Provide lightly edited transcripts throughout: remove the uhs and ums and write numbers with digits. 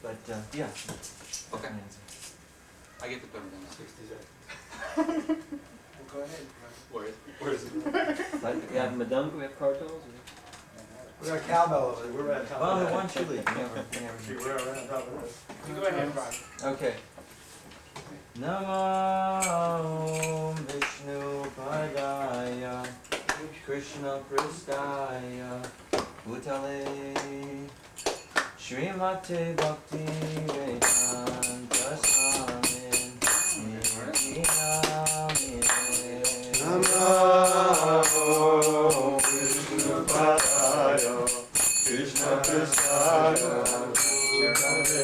But yeah. Okay. Answer. I get the turn then. 60 seconds. Well, go ahead. Where is it? Like, we have Madame, we have cartels? We got cowbell over there. We're at top Well, of the that. one chili. Never. See, we're on top of this. You go ahead, Brian. Okay. Namo Vishnu Padaya Krishna Pristaya Bhutale Srimate Bhakti Vedanta Swamin Namo Vishnu Padaya Krishna Pristaya Bhutale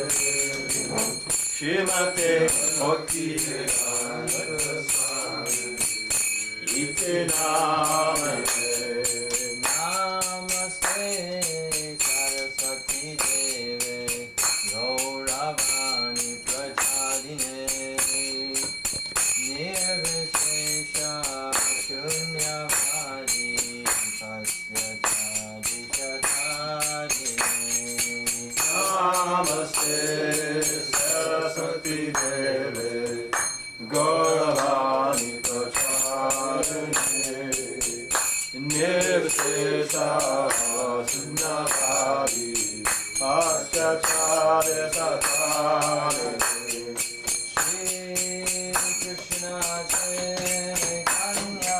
Shrimate Bhakti Vedanta Swami Iti Namate Namaste Saraswati Deve Gauravani Prachadine Nirvishesha Shunyavadi Pasya Chadichatadine Namaste Saraswati Deve Gauravani Prachadine Nirvishesha Shunyavadi Pasya Chadichatadine Shri Krishna Chaitanya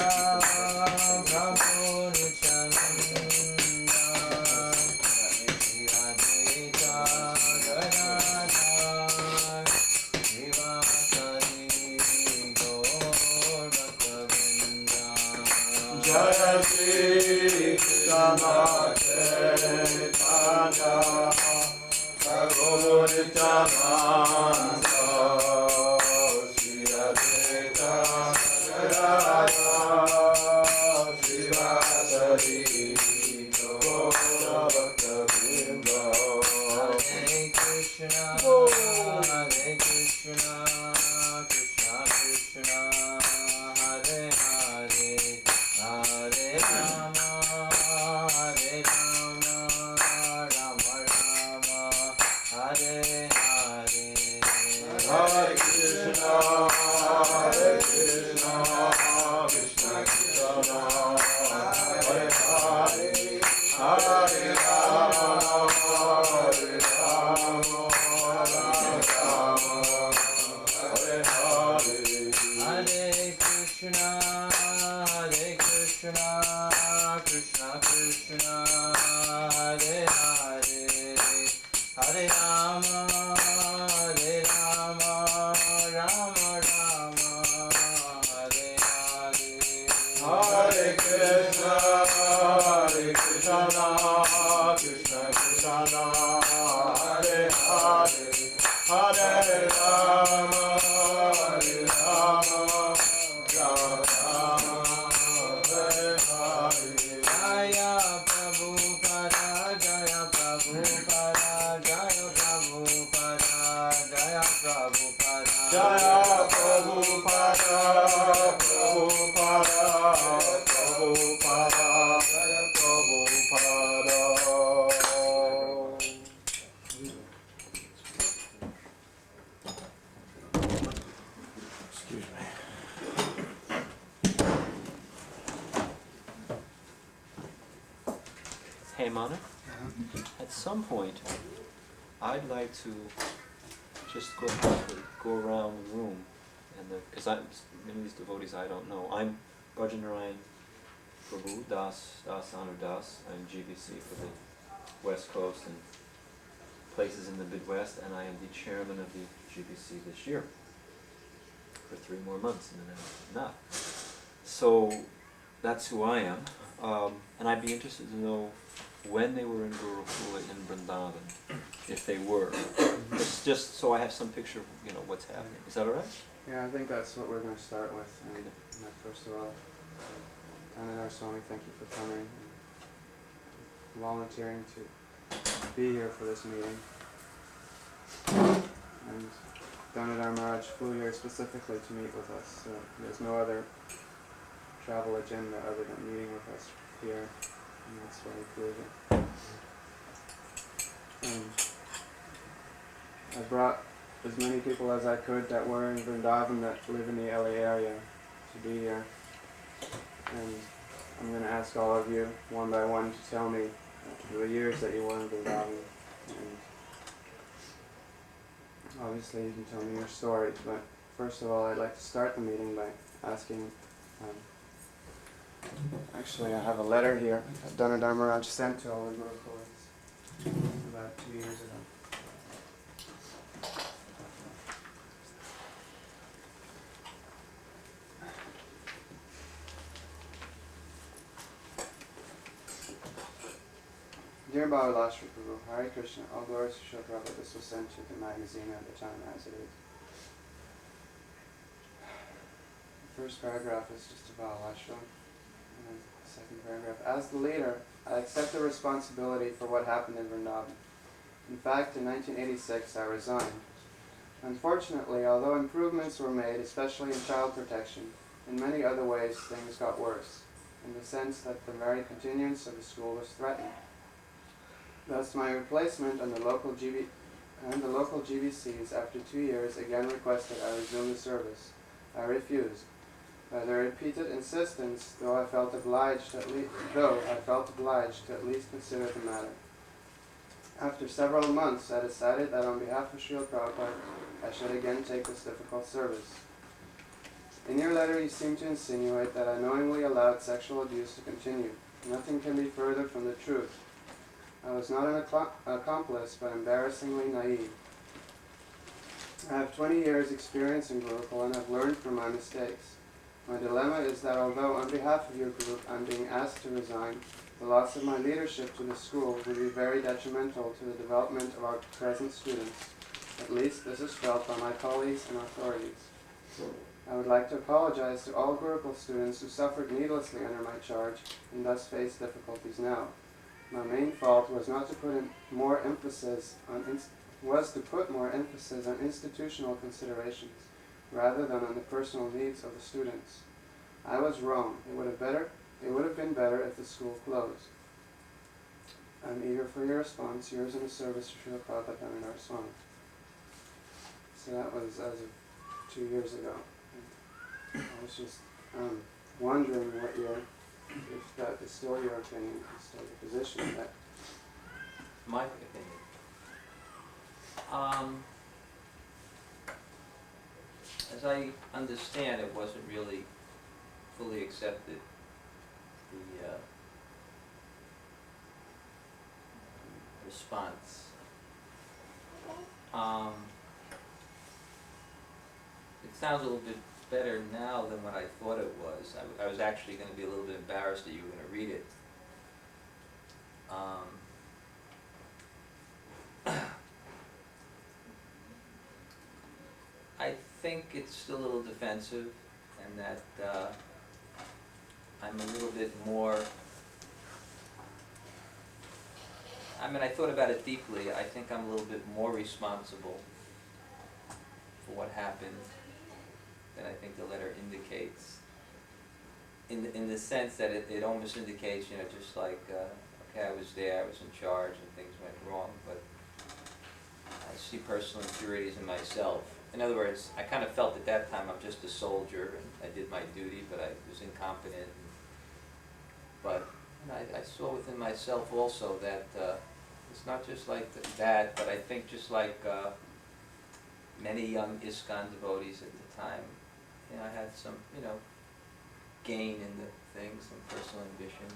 Prabhu Nityananda Shri Advaita Gadadhar Srivasadi Gaur Bhaktavinda Jaya Shri Krishna Chaitanya Prabhu Nityananda Shri Advaita Gadadhar Srivasadi Gaur Bhaktavinda Hare Krishna Hare Krishna Krishna Krishna Hare Hare Hare Rama Hare Rama Rama Rama Hare Hare Hare Krishna Hare Krishna Krishna Krishna Hare Hare Hare Rama Hare Rama Rama Rama Hare Hare Hare Krishna Hare Krishna Krishna Krishna Hare Hare Hare Rama Hare Rama Rama Rama Hare Hare Hare Krishna Hare Krishna Krishna Krishna Hare Hare Hare Rama Hare Rama Rama Rama Hare Hare Jaya Prabhupada Jaya Prabhupada Jaya Prabhupada Jaya Prabhupada Jaya Prabhupada Prabhupada Prabhupada Jaya Prabhupada. Excuse me. Hey Mana, at some point, I'd like to just go around the room, and because many of these devotees I don't know. I'm Bhajanarayan Prabhu Das Dhanurdhara. I'm GBC for the West Coast and places in the Midwest, and I am the chairman of the GBC this year for 3 more months, and then enough. So that's who I am, and I'd be interested to know when they were in Gurukula in Vrindavan, if they were, just so I have some picture of what's happening. Is that all right? Yeah, I think that's what we're going to start with. And first of all, Dhanurdhara Swami, thank you for coming and volunteering to be here for this meeting. And Dhanurdhara Maharaj flew here specifically to meet with us, so there's no other travel agenda other than meeting with us here, and that's why he flew here. I brought as many people as I could that were in Vrindavan that live in the LA area to be here. And I'm going to ask all of you, one by one, to tell me the years that you were in Vrindavan. And obviously you can tell me your stories, but first of all, I'd like to start the meeting by asking, actually I have a letter here that Dhanurdhara sent to all the Gurukulis about 2 years ago. Dear Baba Lashri Prabhu, Hare Krishna, all glories to Srila Prabhupada. This was sent to the magazine at the time as it is. The first paragraph is just about Lashri, and then the second paragraph. As the leader, I accept the responsibility for what happened in Vrindavan. In fact, in 1986, I resigned. Unfortunately, although improvements were made, especially in child protection, in many other ways things got worse, in the sense that the very continuance of the school was threatened. Thus, my replacement and the local GBCs, after 2 years, again requested I resume the service. I refused. By their repeated insistence, though I felt obliged to at least consider the matter. After several months, I decided that on behalf of Srila Prabhupada, I should again take this difficult service. In your letter, you seem to insinuate that I knowingly allowed sexual abuse to continue. Nothing can be further from the truth. I was not an accomplice, but embarrassingly naive. I have 20 years' experience in Gurukul and have learned from my mistakes. My dilemma is that although on behalf of your group I'm being asked to resign, the loss of my leadership to the school would be very detrimental to the development of our present students. At least this is felt by my colleagues and authorities. I would like to apologize to all Gurukul students who suffered needlessly under my charge and thus face difficulties now. My main fault was to put more emphasis on institutional considerations rather than on the personal needs of the students. I was wrong. It would have been better if the school closed. I'm eager for your response. Yours in the service of Srila Prabhupada Dhanurdhara Swami. So that was as of 2 years ago. I was just wondering if that is still your opinion, is still your position that My opinion. As I understand, it wasn't really fully accepted. The response. It sounds a little bit better now than what I thought it was. I was actually going to be a little bit embarrassed that you were going to read it. I think it's still a little defensive, and that I'm a little bit more. I mean, I thought about it deeply. I think I'm a little bit more responsible for what happened than I think the letter indicates. In the sense that it almost indicates, just like, okay, I was there, I was in charge, and things went wrong, but I see personal impurities in myself. In other words, I kind of felt at that time I'm just a soldier, and I did my duty, but I was incompetent. But I saw within myself also that it's not just like that, but I think just like many young ISKCON devotees at the time, I had some, gain in the thing, some personal ambition,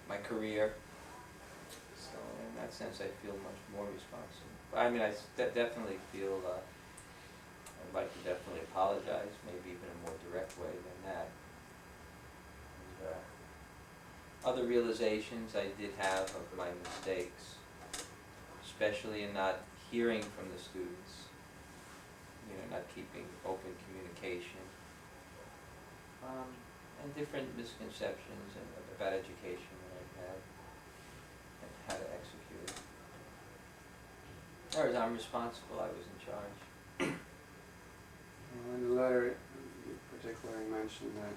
my career. So in that sense, I feel much more responsible. I mean, I definitely feel I'd like to definitely apologize, maybe even in a more direct way than that. And, other realizations I did have of my mistakes, especially in not hearing from the students, not keeping open communication, and different misconceptions about education that I've had and how to execute it. In other words, I'm responsible, I was in charge. in the letter you particularly mentioned that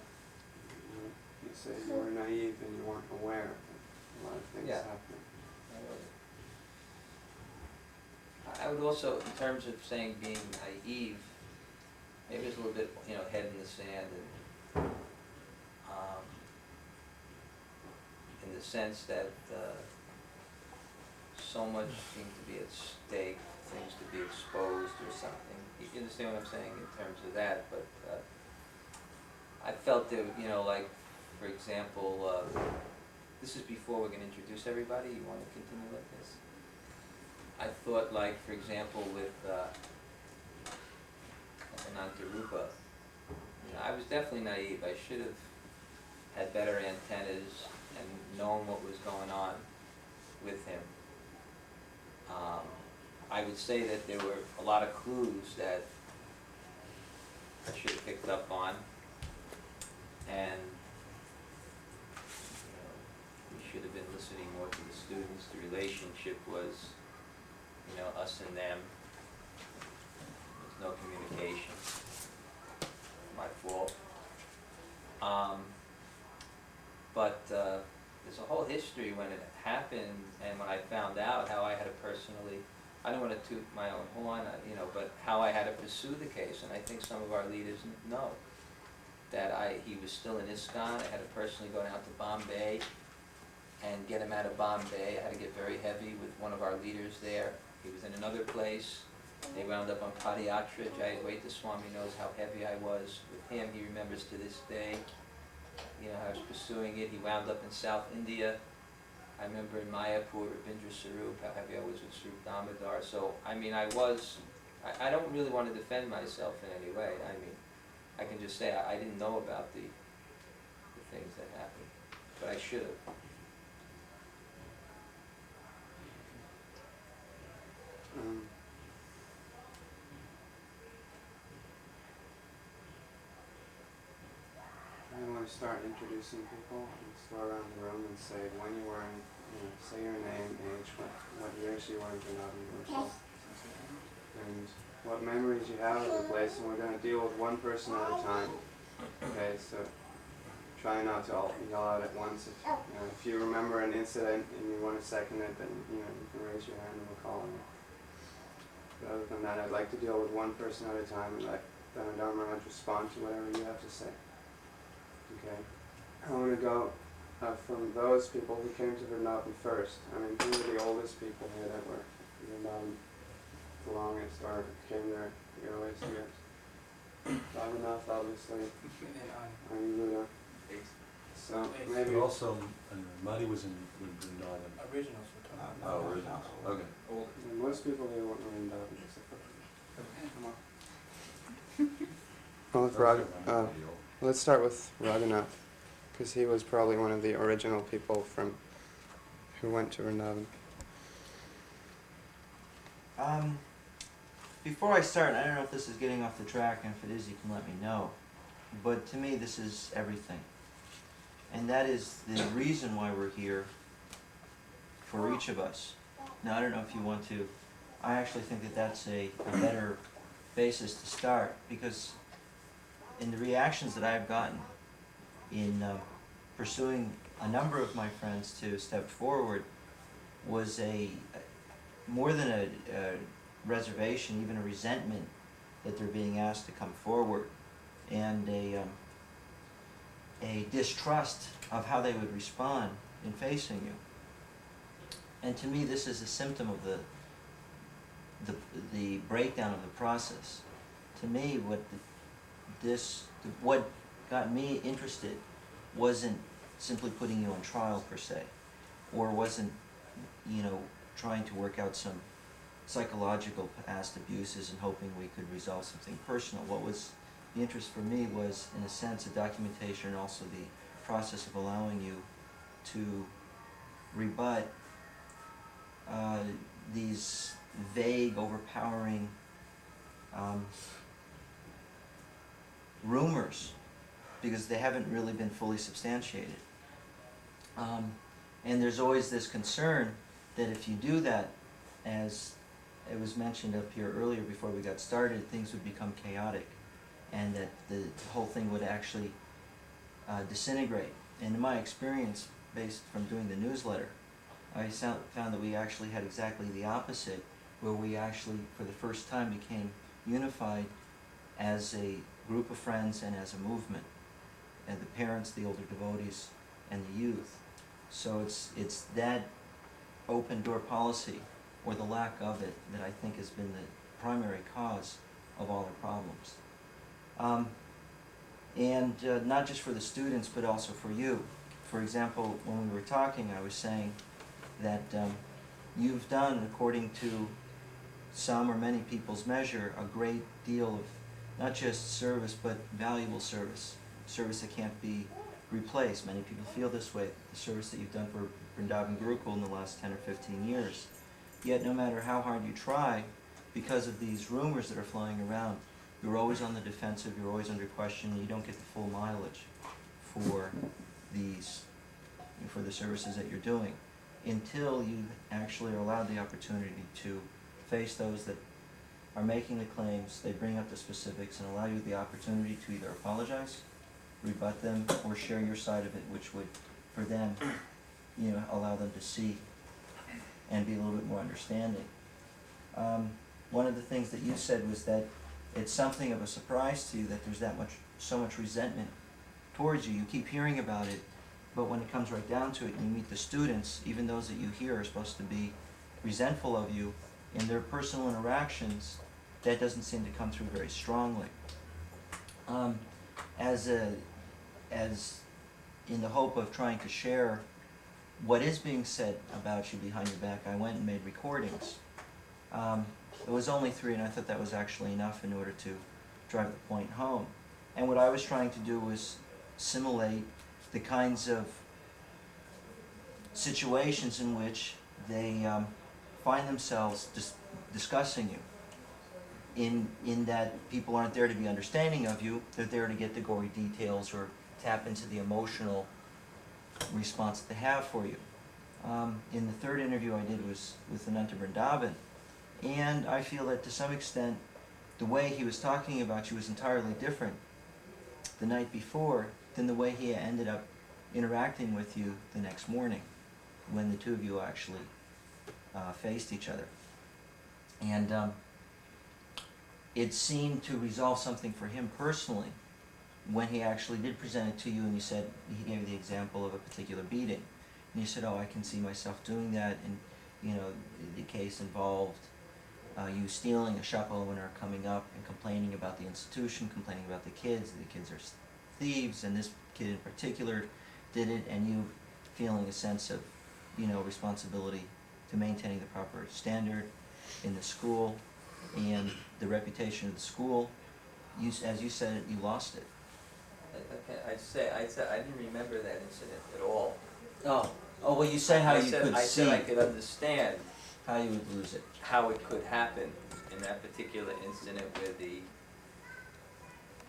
you say you were naive and you weren't aware that a lot of things Yeah. happened. I would also, in terms of saying being naive, maybe it's a little bit, head in the sand and, in the sense that, so much seemed to be at stake, things to be exposed or something. You understand what I'm saying in terms of that, but, I felt that, like, for example, this is before we're gonna introduce everybody, you wanna continue like this? I thought, like, for example, with, Dhanurdhara, I was definitely naive. I should have had better antennas and known what was going on with him. I would say that there were a lot of clues that I should have picked up on, and we should have been listening more to the students. The relationship was, us and them. There's no communication. My fault. But there's a whole history when it happened, and when I found out how I had to personally, I don't want to toot my own horn, but how I had to pursue the case, and I think some of our leaders know that he was still in ISKCON. I had to personally go down to Bombay and get him out of Bombay. I had to get very heavy with one of our leaders there. He was in another place. They wound up on Padayatra. Jayadvaita Swami knows how heavy I was with him. He remembers to this day, how I was pursuing it. He wound up in South India. I remember in Mayapur, Ravindra Sarup, how heavy I was with Sarup Dhanurdhara. So, I don't really want to defend myself in any way. I can just say I didn't know about the things that happened, but I should have. I want to start introducing people. Let's go around the room and say when you were in, say your name, age, what years you were in Vrindavan Gurukulis, and what memories you have of the place. And we're going to deal with one person at a time. Okay, so try not to all yell out at once. If you remember an incident and you want to second it, then you can raise your hand and we'll call on you. But other than that, I'd like to deal with one person at a time and let Dhanurdhara respond to whatever you have to say. Okay, I want to go from those people who came to Vrindavan first. Who were the oldest people here that were in Vrindavan the longest or came there the earliest years? Raghunath, obviously. Aniruddha. So maybe. But also, Madi was in Vrindavan. Originals were talking Oh, about. originals. Okay. And most people here weren't in Vrindavan except for. Come on. Let's start with Raghunath, because he was probably one of the original people who went to Vrindavan. Before I start, I don't know if this is getting off the track, and if it is, you can let me know. But to me, this is everything. And that is the reason why we're here for each of us. Now, I don't know if you want to, I actually think that that's a better basis to start, because in the reactions that I've gotten in pursuing a number of my friends to step forward was more than a reservation, even a resentment that they're being asked to come forward, and a distrust of how they would respond in facing you. And to me, this is a symptom of the breakdown of the process. To me, what got me interested wasn't simply putting you on trial per se, or wasn't, trying to work out some psychological past abuses and hoping we could resolve something personal. What was the interest for me was, in a sense, a documentation and also the process of allowing you to rebut these vague, overpowering rumors, because they haven't really been fully substantiated. And there's always this concern that if you do that, as it was mentioned up here earlier before we got started, things would become chaotic, and that the whole thing would actually disintegrate. And in my experience, based from doing the newsletter, I found that we actually had exactly the opposite, where we actually, for the first time, became unified as a group of friends and as a movement, and the parents, the older devotees, and the youth. So it's that open door policy, or the lack of it, that I think has been the primary cause of all the problems. And not just for the students, but also for you. For example, when we were talking, I was saying that you've done, according to some or many people's measure, a great deal of not just service, but valuable service. Service that can't be replaced. Many people feel this way, the service that you've done for Vrindavan Gurukul in the last 10 or 15 years. Yet no matter how hard you try, because of these rumors that are flying around, you're always on the defensive, you're always under question, and you don't get the full mileage for for the services that you're doing, until you actually are allowed the opportunity to face those that are making the claims, they bring up the specifics, and allow you the opportunity to either apologize, rebut them, or share your side of it, which would, for them, allow them to see and be a little bit more understanding. One of the things that you said was that it's something of a surprise to you that there's so much resentment towards you. You keep hearing about it, but when it comes right down to it and you meet the students, even those that you hear are supposed to be resentful of you, in their personal interactions, that doesn't seem to come through very strongly. As in the hope of trying to share what is being said about you behind your back, I went and made recordings. It was only 3, and I thought that was actually enough in order to drive the point home. And what I was trying to do was simulate the kinds of situations in which they find themselves discussing you. In that people aren't there to be understanding of you, they're there to get the gory details or tap into the emotional response that they have for you. In the 3rd interview I did was with Ananta Vrindavan, and I feel that to some extent the way he was talking about you was entirely different the night before than the way he ended up interacting with you the next morning, when the two of you actually faced each other. And it seemed to resolve something for him personally when he actually did present it to you, and you said, he gave you the example of a particular beating, and you said, oh, I can see myself doing that, and the case involved you stealing a shakal when they're coming up and complaining about the institution, complaining about the kids are thieves, and this kid in particular did it, and you feeling a sense of responsibility to maintaining the proper standard in the school and the reputation of the school. As you said it, you lost it. I said I didn't remember that incident at all. Oh, well, you said how I you said, could I see said I could understand how you would lose it. how it could happen in that particular incident where the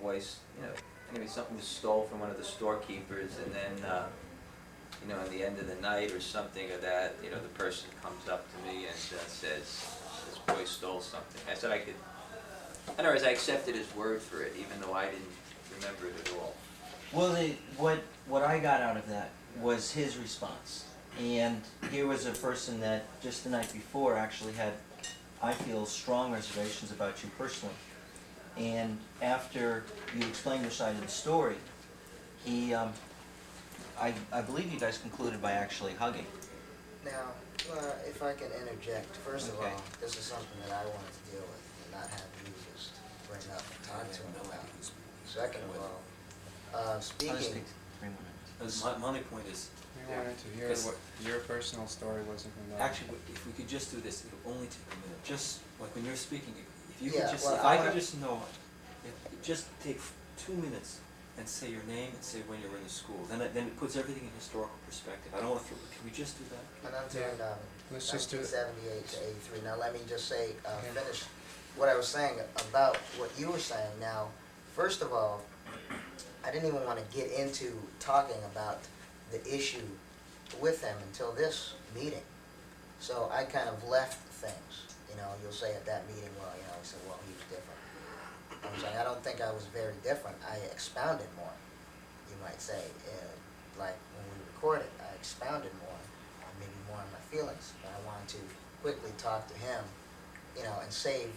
voice, anyway, something was stole from one of the storekeepers, and then, at the end of the night or something of that, the person comes up to me and says, this boy stole something. I said I could, in other words, I accepted his word for it, even though I didn't remember it at all. Well, what I got out of that was his response. And here was a person that just the night before actually had, I feel, strong reservations about you personally. And after you explained your side of the story, he, I believe you guys concluded by actually hugging. Now, if I can interject, first of Okay. all, this is something that I wanted to deal with and not have you just bring up and talk to him about. Second of all, I'll just speaking, take 3 more minutes. My only point is, We wanted to hear Yes. what your personal story was. actually, if we could just do this, it'll only take a minute. Just like when you're speaking, if you Yeah, could just, well, if I I could wanna- just know, just take 2 minutes and say your name and say when you were in the school. Then it puts everything in historical perspective. I don't want to. Can we just do that? Ananta Yeah. Vrindavan, Let's just do it. 1978 to 83. Now, let me just say, Okay. finish what I was saying about what you were saying. Now, first of all, I didn't even want to get into talking about the issue with him until this meeting. So I kind of left things. You'll say at that meeting, he said, well, he was different. I'm saying, I don't think I was very different. I expounded more, you might say. Like when we recorded, I expounded more, maybe more on my feelings. But I wanted to quickly talk to him you know, and save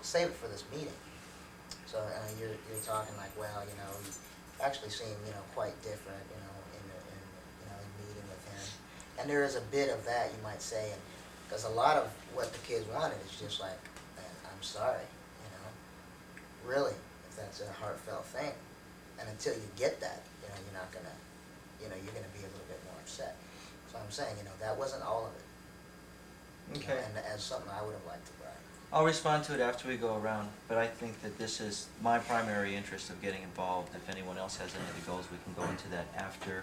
save it for this meeting. So you're talking like, well, you know, you actually seem, you know, quite different, you know, in meeting with him. And there is a bit of that, you might say, and because a lot of what the kids wanted is just like, man, I'm sorry, you know, really, if that's a heartfelt thing. And until you get that, you know, you're not gonna, you know, you're gonna be a little bit more upset. So I'm saying, you know, that wasn't all of it. You know, Okay. and as something I would have liked to write. I'll respond to it after we go around, but I think that this is my primary interest of getting involved. If anyone else has any other goals, we can go into that after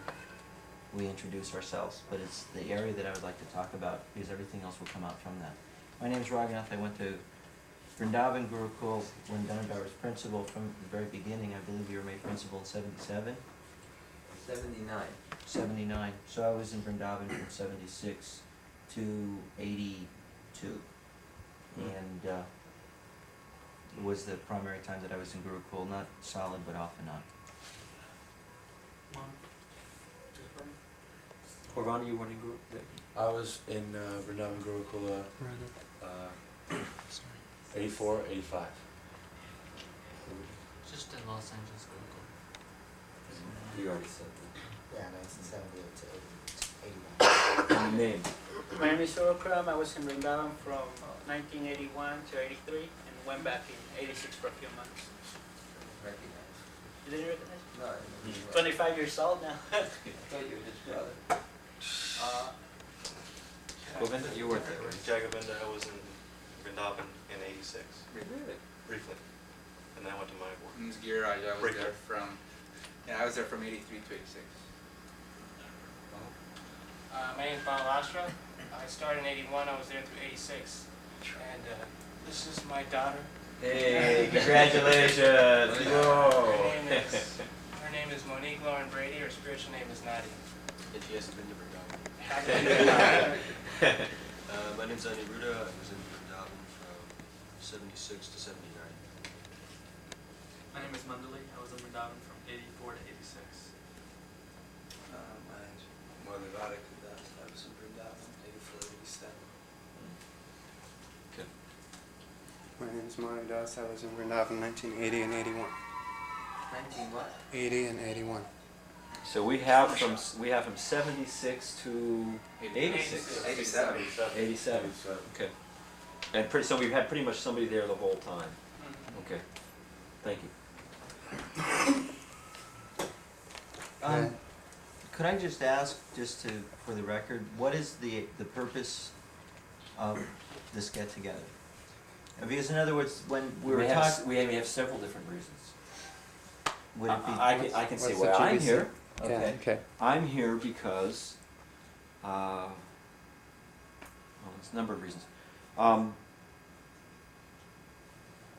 we introduce ourselves. But it's the area that I would like to talk about, because everything else will come out from that. My name is Raghunath. I went to Vrindavan Gurukulis when Dhanurdhara was principal from the very beginning. I believe you were made principal in 77? 79. 79. So I was in Vrindavan from 76 to 82. And it was the primary time that I was in Gurukul, not solid, but off and on. Orvani, you weren't in group? I was in Vrindavan Gurukula 84, 85. Just in Los Angeles, Google. You already said that. Yeah, 1978 to 81. And the name? My name is Circa. I was in Vrindavan from 1981 to 83 and went back in 86 for a few months. Recognize. You didn't recognize me? No, I didn't. 25 years old now. I thought you were his brother. Govinda, you weren't there, right? Jagavinda, I was in Vrindavan in 86, Really? briefly. And then I went to my work. Ms. Giraj, I was Briefly. there from, I was there from 83 to 86. My name is Balastra. I started in 81. I was there through 86. And this is my daughter. Hey, congratulations! Whoa! Her name is Monique Lauren Brady. Her spiritual name is Nadia. And she hasn't been to Vrindavan. Happy My name's Aniruddha. I was in Vrindavan from 76 to 79. My name is Mandali. I was in Vrindavan from 84 to 86. My name's Mother Kudas. I was in Vrindavan, 84 to 87. Okay. My name is Mani Das. I was in Vrindavan 1980 and 81. 19 what? 80 and 81. So we have from 76 to 86. 87. 87. Okay. And so we've had pretty much somebody there the whole time. Okay. Thank you. Could I just ask, for the record, what is the purpose of this get-together? Because in other words, when we were talking, We have several different reasons. would it be? I can say what's why the I'm GBC? here. Okay. Okay. I'm here because, well, there's a number of reasons. On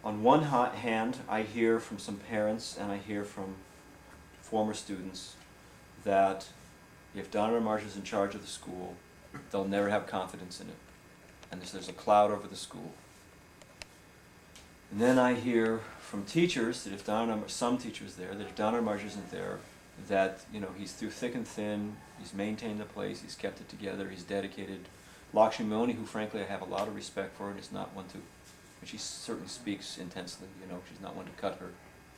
one hand, I hear from some parents and I hear from former students that if Dhanurdhara Marsh is in charge of the school, they'll never have confidence in it. And there's a cloud over the school. And then I hear from teachers that if some teachers there, that if Dhanurdhara Marsh isn't there, that, he's through thick and thin, he's maintained the place, he's kept it together, he's dedicated. Lakshmi Moni, who frankly I have a lot of respect for, and is not one to, and she certainly speaks intensely, she's not one to cut her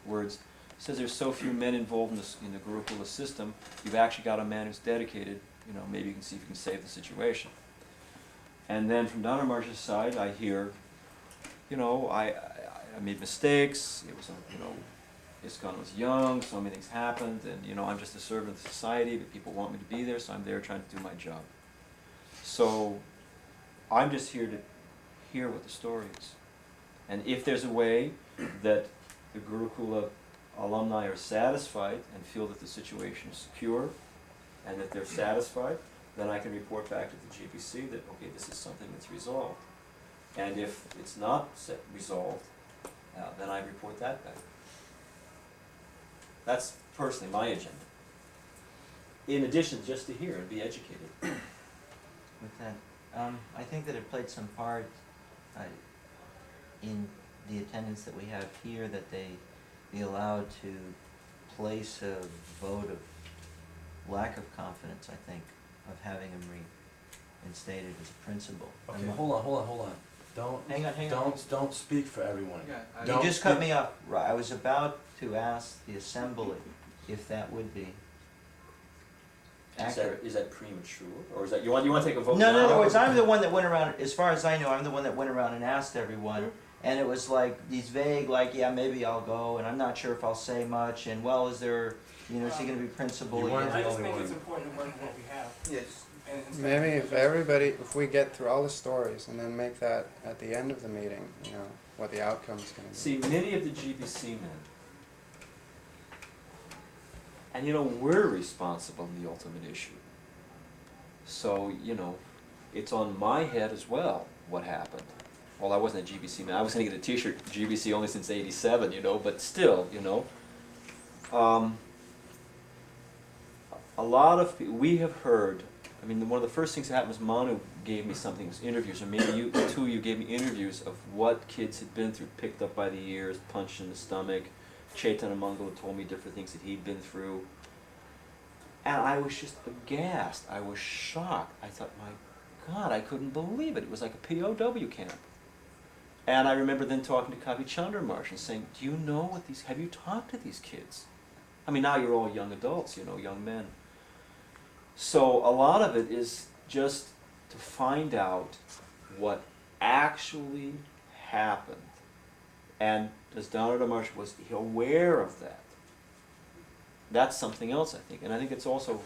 words, says there's so few men involved in the Gurukula system, you've actually got a man who's dedicated, maybe you can see if you can save the situation. And then from Dhanurdhara Marsh's side, I hear, I made mistakes, it was, ISKCON was young, so many things happened, and I'm just a servant of society, but people want me to be there, so I'm there trying to do my job. So I'm just here to hear what the story is. And if there's a way that the Gurukula alumni are satisfied and feel that the situation is secure, and that they're satisfied, then I can report back to the GBC that, okay, this is something that's resolved. And if it's not resolved, then I report that back. That's personally my agenda. In addition, just to hear and be educated. With that, I think that it played some part in the attendance that we have here, that they be allowed to place a vote of lack of confidence, I think, of having him reinstated as a principal. Okay, hold on. Hang on. Don't speak for everyone. Yeah, You Don't just cut speak- me off. Right, I was about to ask the assembly if that would be accurate. Is that premature, or is that, you want to take a vote No, now? in other words, I'm the one that went around, as far as I know, I'm the one that went around and asked everyone. And it was like these vague, like, yeah, maybe I'll go, and I'm not sure if I'll say much, and well, is there, is he gonna be principal You weren't again? I just only think one. it's important to work with what we have. Yes. And instead Maybe of- if we get through all the stories and then make that at the end of the meeting, what the outcome's gonna be. See, many of the GBC men, and we're responsible in the ultimate issue. So, it's on my head as well, what happened. Well, I wasn't a GBC man, I was gonna get a t-shirt, GBC only since '87, but still, a lot of, we have heard, one of the first things that happened was Manu gave me something, was interviews, or maybe the two of you gave me interviews of what kids had been through, picked up by the ears, punched in the stomach. Chaitanya Mangala told me different things that he'd been through. And I was just aghast, I was shocked. I thought, my God, I couldn't believe it. It was like a POW camp. And I remember then talking to Kavi Chandramarsh and saying, do you know have you talked to these kids? Now you're all young adults, young men. So a lot of it is just to find out what actually happened. And as Dhanurdhara was aware of that. That's something else, I think. And I think it's also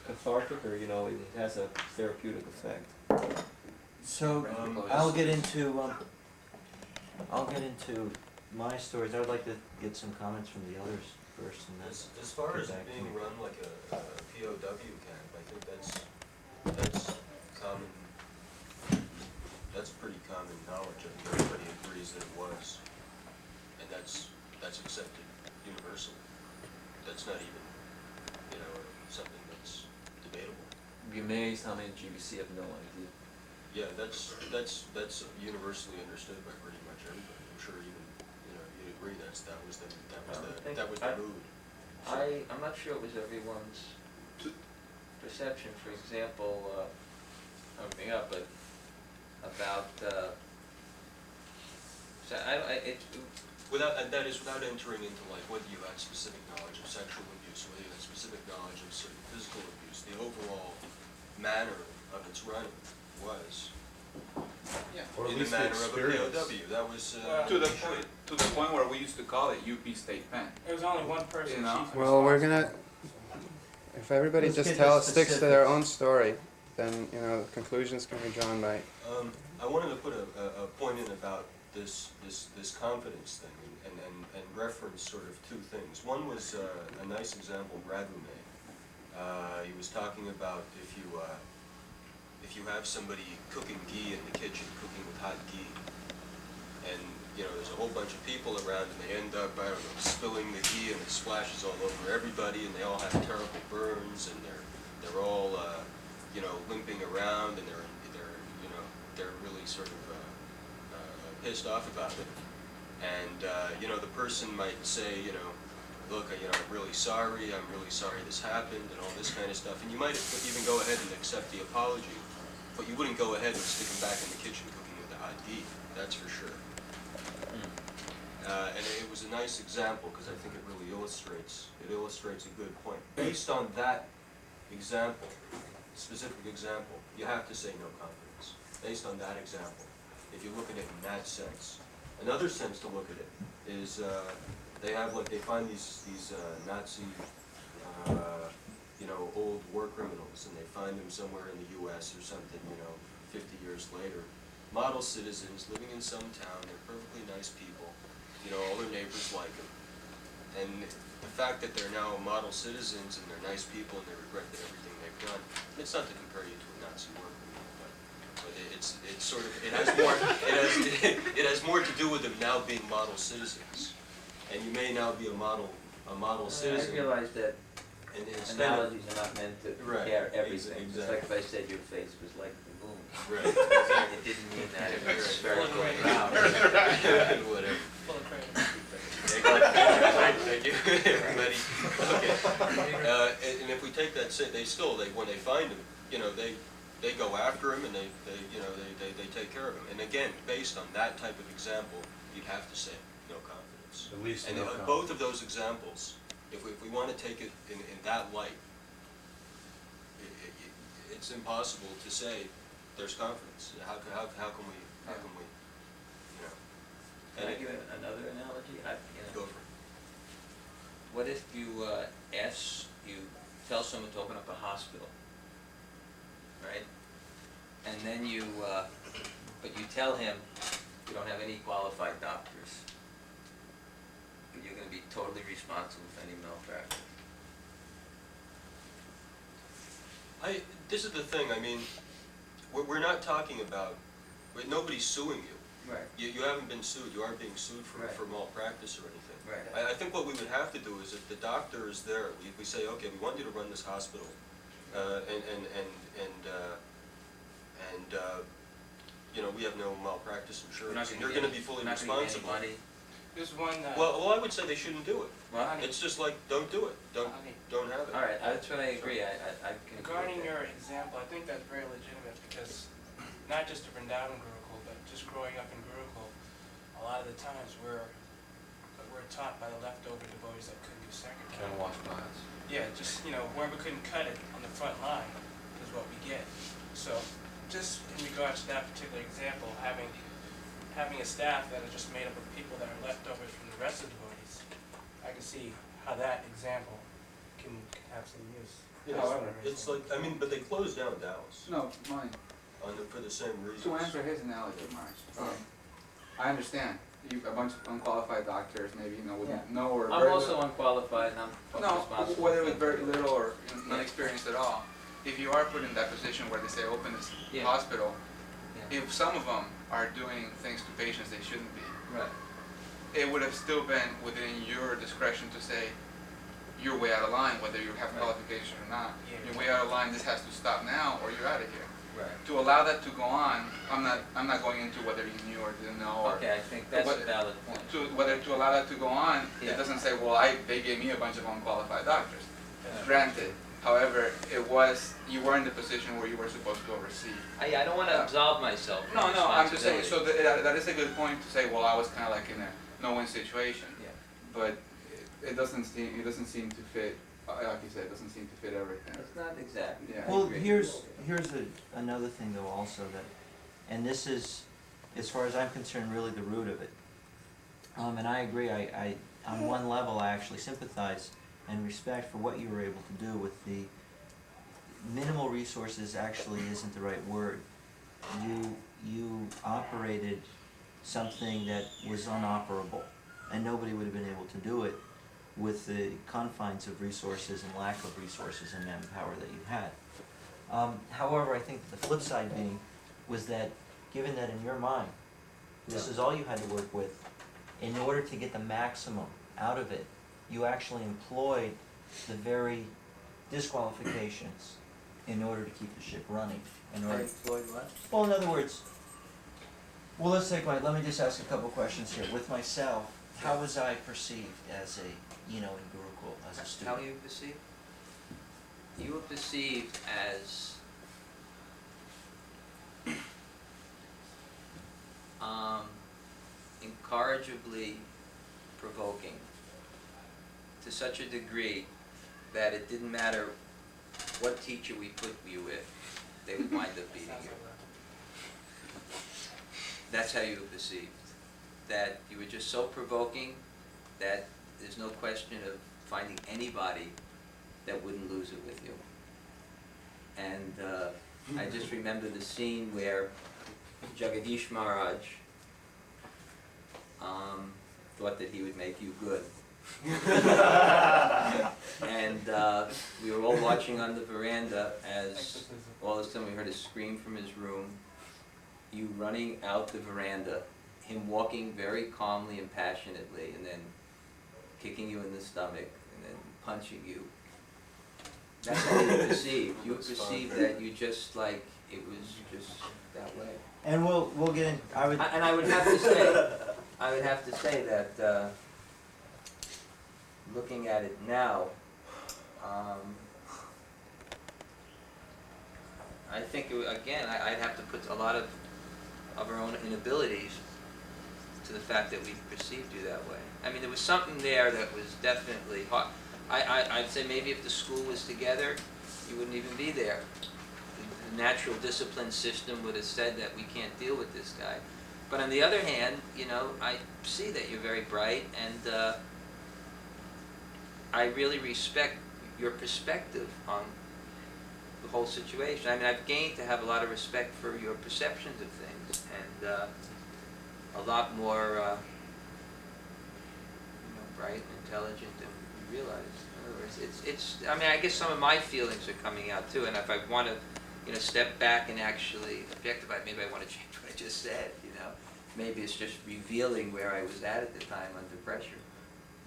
cathartic, or, it has a therapeutic effect. So, I'll get into my stories. I would like to get some comments from the others first, and then As far get as back to being me. run like a POW camp, I think that's common, that's pretty common knowledge. I think everybody agrees that it was. And that's accepted universally. That's not even, something that's debatable. You'd be amazed how many GBC have no idea. Yeah, that's universally understood by pretty much everybody. I'm sure even, you'd agree that was the mood. I'm not sure it was everyone's perception. For example, coming up, but about That is without entering into whether you had specific knowledge of sexual abuse, whether you had specific knowledge of certain physical abuse. The overall manner of its running was Or at in the least the manner of a experience. POW. That was To the point where we used to call it UP State Pen. There was only one person chief. Well, we're gonna, if everybody Let's just get the sticks to their specifics. own story, then, the conclusions can be drawn by. I wanted to put a point in about this confidence thing and reference sort of two things. One was a nice example Raghu made. He was talking about if you have somebody cooking ghee in the kitchen, cooking with hot ghee, and there's a whole bunch of people around and they end up, I don't know, spilling the ghee and it splashes all over everybody and they all have terrible burns and they're all limping around and they're really sort of pissed off about it. And the person might say, look, I'm really sorry this happened and all this kind of stuff. And you might even go ahead and accept the apology, but you wouldn't go ahead and stick them back in the kitchen cooking with the hot ghee, that's for sure. And it was a nice example because I think it really illustrates a good point. Based on that example, specific example, you have to say no confidence. Based on that example, if you look at it in that sense. Another sense to look at it is they find these Nazi old war criminals and they find them somewhere in the U.S. or something 50 years later. Model citizens living in some town, they're perfectly nice people, all their neighbors like them. And the fact that they're now model citizens and they're nice people and they regret everything they've done, it's not to compare you to a Nazi war criminal, but it's sort of, it has more to do with them now being model citizens. And you may now be a model citizen. I realize that And instead of, analogies are not meant to Right, compare everything. It's like exactly. if I said your face was like the moon. right, It didn't mean that, it was spherical and round. whatever. Full of credit. Thank you, everybody. Okay. And if we take that, when they find him, they go after him and they take care of him. And again, based on that type of example, you'd have to say no confidence. At least And no in confidence. both of those examples, if we want to take it in that light, it's impossible to say there's confidence. How can we, you know? Can I give another analogy? Go for it. What if you you tell someone to open up a hospital, right? And then but you tell him you don't have any qualified doctors. You're going to be totally responsible for any malpractice. This is the thing, I mean, we're not talking about, nobody's suing you. Right. You haven't been sued, you aren't being sued for Right. malpractice or anything. Right. I think what we would have to do is if the doctor is there, we say, okay, we want you to run this hospital, we have no malpractice insurance, and you're gonna be fully responsible. There's one, Well, I would say they shouldn't do it. Well, It's just like, don't do it, don't have it. all right, that's what I agree. I can agree regarding with your that. example, I think that's very legitimate because not just the Vrindavan Gurukul, but just growing up in Gurukul, a lot of the times we're taught by the leftover devotees that couldn't do circa. Can't wash pots. Yeah, just, whoever couldn't cut it on the front line is what we get. So, just in regards to that particular example, having a staff that are just made up of people that are leftovers from the rest of the devotees, I can see how that example can have some use. Yeah, However, it's like, but they closed down Dallas No, mine. for the same reasons. To answer his analogy, Marge, I understand. A bunch of unqualified doctors, maybe with Yeah. no or I'm very also unqualified and I'm no, responsible. whether for with very things. little or not experienced at all. If you are put in that position where they say open this Yeah. hospital, Yeah. if some of them are doing things to patients they shouldn't be, Right. it would have still been within your discretion to say you're way out of line, whether you have Right. qualification or not. Yeah. You're way out of line. This has to stop now, or you're out of here. Right. To allow that to go on, I'm not going into whether you knew or didn't know, or Okay, I think that's a valid point. to allow that to go on. Yeah. It doesn't say, well, they gave me a bunch of unqualified doctors. Yeah. Granted, however, you were in the position where you were supposed to oversee. I don't want to absolve myself from No, I'm just saying. So responsibility. that is a good point to say. Well, I was kind of like in a no-win situation. Yeah. But it doesn't seem to fit. Like you said, it doesn't seem to fit everything. It's not exactly. Yeah. I Well, agree. here's another thing though also that, and this is, as far as I'm concerned, really the root of it. And I agree, I on one level, I actually sympathize and respect for what you were able to do with the minimal resources actually isn't the right word. You operated something that was unoperable, and nobody would have been able to do it with the confines of resources and lack of resources and manpower that you had. However, I think the flip side being was that given that in your mind, this is all you had to work with, in order to get the maximum out of it, you actually employed the very disqualifications in order to keep the ship running. I employed what? Well, in other words, let's take let me just ask a couple questions here. With myself, how was I perceived as in Gurukul, as a student? How you perceived? You were perceived as incorrigibly provoking to such a degree that it didn't matter what teacher we put you with, they would wind up beating you. That's how you were perceived. That you were just so provoking that there's no question of finding anybody that wouldn't lose it with you. And I just remember the scene where Jagadish Maharaj thought that he would make you good. And we were all watching on the veranda as all of a sudden we heard a scream from his room, you running out the veranda, him walking very calmly and passionately, and then kicking you in the stomach, and then punching you. That's how you were perceived. You were perceived that you just it was just that way. And we'll get in. And I would have to say that looking at it now, I think, again, I'd have to put a lot of our own inabilities to the fact that we perceived you that way. I mean, there was something there that was definitely hard. I'd say maybe if the school was together, you wouldn't even be there. The natural discipline system would have said that we can't deal with this guy. But on the other hand, you know, I see that you're very bright, and I really respect your perspective on the whole situation. I mean, I've gained to have a lot of respect for your perceptions of things, and a lot more, bright and intelligent than you realize. In other words, it's. I mean, I guess some of my feelings are coming out too, and if I want to, step back and actually objectify, maybe I want to change what I just said. Maybe it's just revealing where I was at the time under pressure.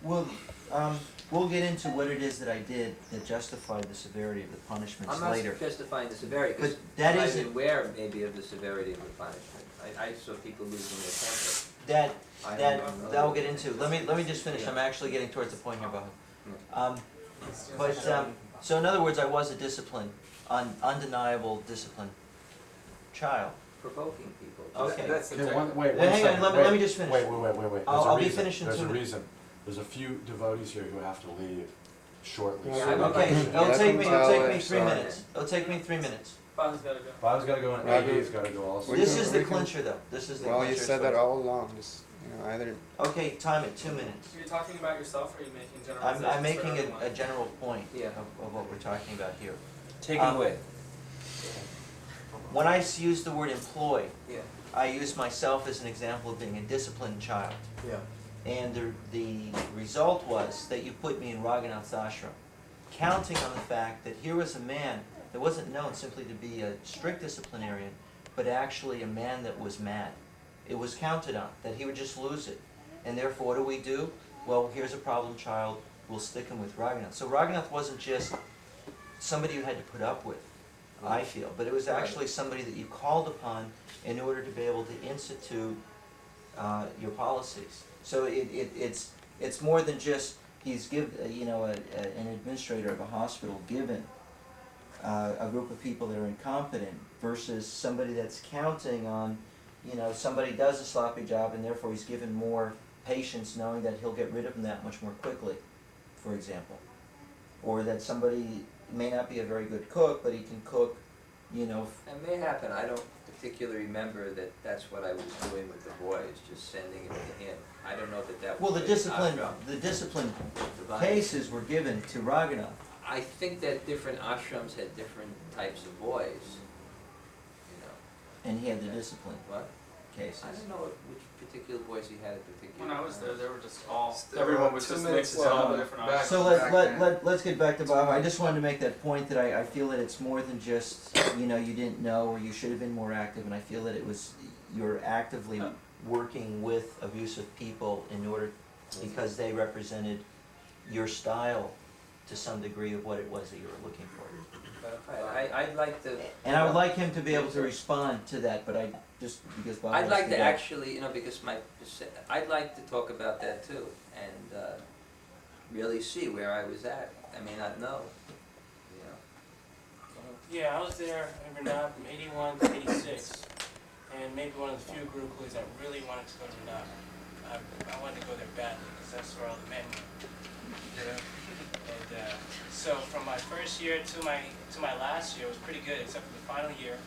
We'll get into what it is that I did that justified the severity of the punishments I'm later. not justifying the severity, because But that I'm isn't- aware maybe of the severity of the punishment. I saw people losing their temper. That'll get into. Let me just finish. I'm actually getting towards the point here, Bob. So in other words, I was a disciplined, undeniable disciplined child. Provoking people. Okay. Okay, wait Well, one hang on, second. let me just finish. Wait. I'll There's be a reason. finished in There's 2 a minutes. reason. There's a few devotees here who have to leave shortly. Yeah, so- I'm Okay, okay. it'll Let take them me tell 3 sorry. minutes. It'll take me 3 minutes. Father's gotta go. Bob's gotta go and AD's gotta go also. We This can- is the we can- clincher though. This is the Well, clincher. you said that all along, just, either. Okay, time it, 2 minutes. Are you talking about yourself, or are you making generalizations I'm for making everyone? a general point Yeah. of what we're talking about here. Take it Um, away. When I use the word employ, Yeah. I use myself as an example of being a disciplined child. Yeah. And the result was that you put me in Raghunath's ashram, counting on the fact that here was a man that wasn't known simply to be a strict disciplinarian, but actually a man that was mad. It was counted on, that he would just lose it. And therefore, what do we do? Well, here's a problem child, we'll stick him with Raghunath. So Raghunath wasn't just somebody you had to put up with, I feel, but it was actually somebody that you called upon in order to be able to institute your policies. So it's more than just he's an administrator of a hospital given a group of people that are incompetent versus somebody that's counting on, somebody does a sloppy job and therefore he's given more patience knowing that he'll get rid of them that much more quickly, for example. Or that somebody may not be a very good cook, but he can cook, It may happen. I don't particularly remember that that's what I was doing with the boys, just sending it to him. I don't know that Well, was the an discipline ashram device. cases were given to Raghunath. I think that different ashrams had different types of boys. And he had the discipline What? cases. I don't know which particular boys he had at particular. When I was there, they were just all, Still, everyone was 2 just minutes mixed in all the on different back. options. So Back then. let's get back to Bob. I just wanted to make that point that I feel that it's more than just, you didn't know or you should have been more active, and I feel that you're actively working with abusive people in order, because they represented your style to some degree of what it was that you were looking for. I'd like to. And I would like him to be able to respond to that, but because Bob I'd has like to go. actually, because I'd like to talk about that too, and really see where I was at. I may not know, Yeah, I was there in Vrindavan from 81 to 86, and maybe one of the few Gurukulis that really wanted to go to Vrindavan. I wanted to go there badly, because that's where all the men were. And so from my first year to my last year, it was pretty good, except for the final year.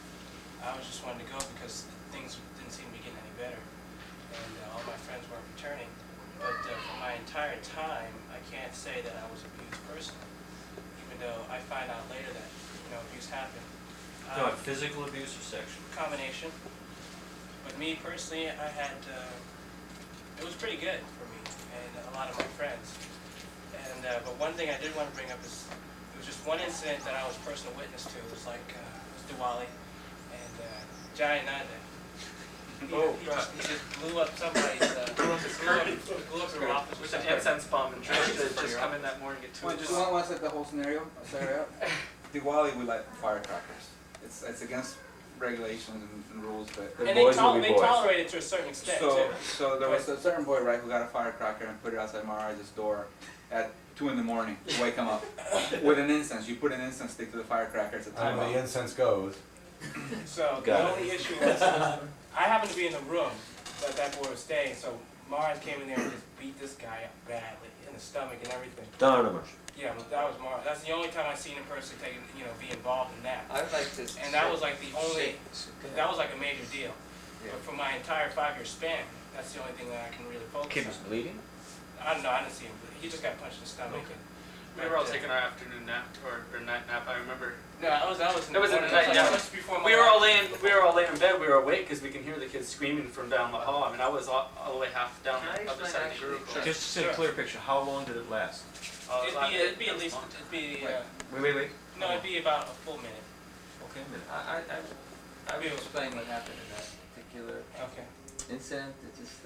I was just wanting to go because things didn't seem to be getting any better, and all my friends weren't returning. But for my entire time, I can't say that I was abused personally, even though I find out later that abuse happened. Physical abuse or sexual? Combination. But me personally, I had it was pretty good for me and a lot of my friends. And but one thing I did want to bring up is there was just one incident that I was personal witness to. It was like it was Diwali, and Jai Nanda. He just blew up somebody's blew up their office With an incense bomb and just come in that morning at 2 Want to set the whole scenario? Diwali, we light firecrackers. It's against regulations and rules, but And they tolerate it to a certain extent too. so there was a certain boy, right, who got a firecracker and put it outside Maharaj's door at 2 in the morning to wake him up with an incense. You put an incense stick to the firecracker at the time. And the incense goes. So the Got it. only issue was, I happened to be in the room that boy was staying, so Mars came in there and just beat this guy up badly in the stomach and everything. Dhanurdhara. Yeah, but that was Mars. That's the only time I've seen a person take, be involved in that. I'd like to. And that was like the only, Go that ahead. was like a major deal. Yeah. But for my entire 5-year span, that's the only thing that I can really focus Kid on. was bleeding? I don't know, I didn't see him. He just got punched in the stomach. Okay. And, We were all taking our afternoon nap or night nap. I remember. No, I was in That was the in the morning. night, yeah. That was before my We were all laying in bed. We were awake because we can hear the kids screaming from down the hall. I mean, I was all the way half down Can I the other explain side of the group. actually? Just to say a clear picture, how long did it last? It'd be at least, it'd be, Wait. no, it'd be about a full minute. Okay, a minute. I will explain what happened in that particular Okay. incident. It's just,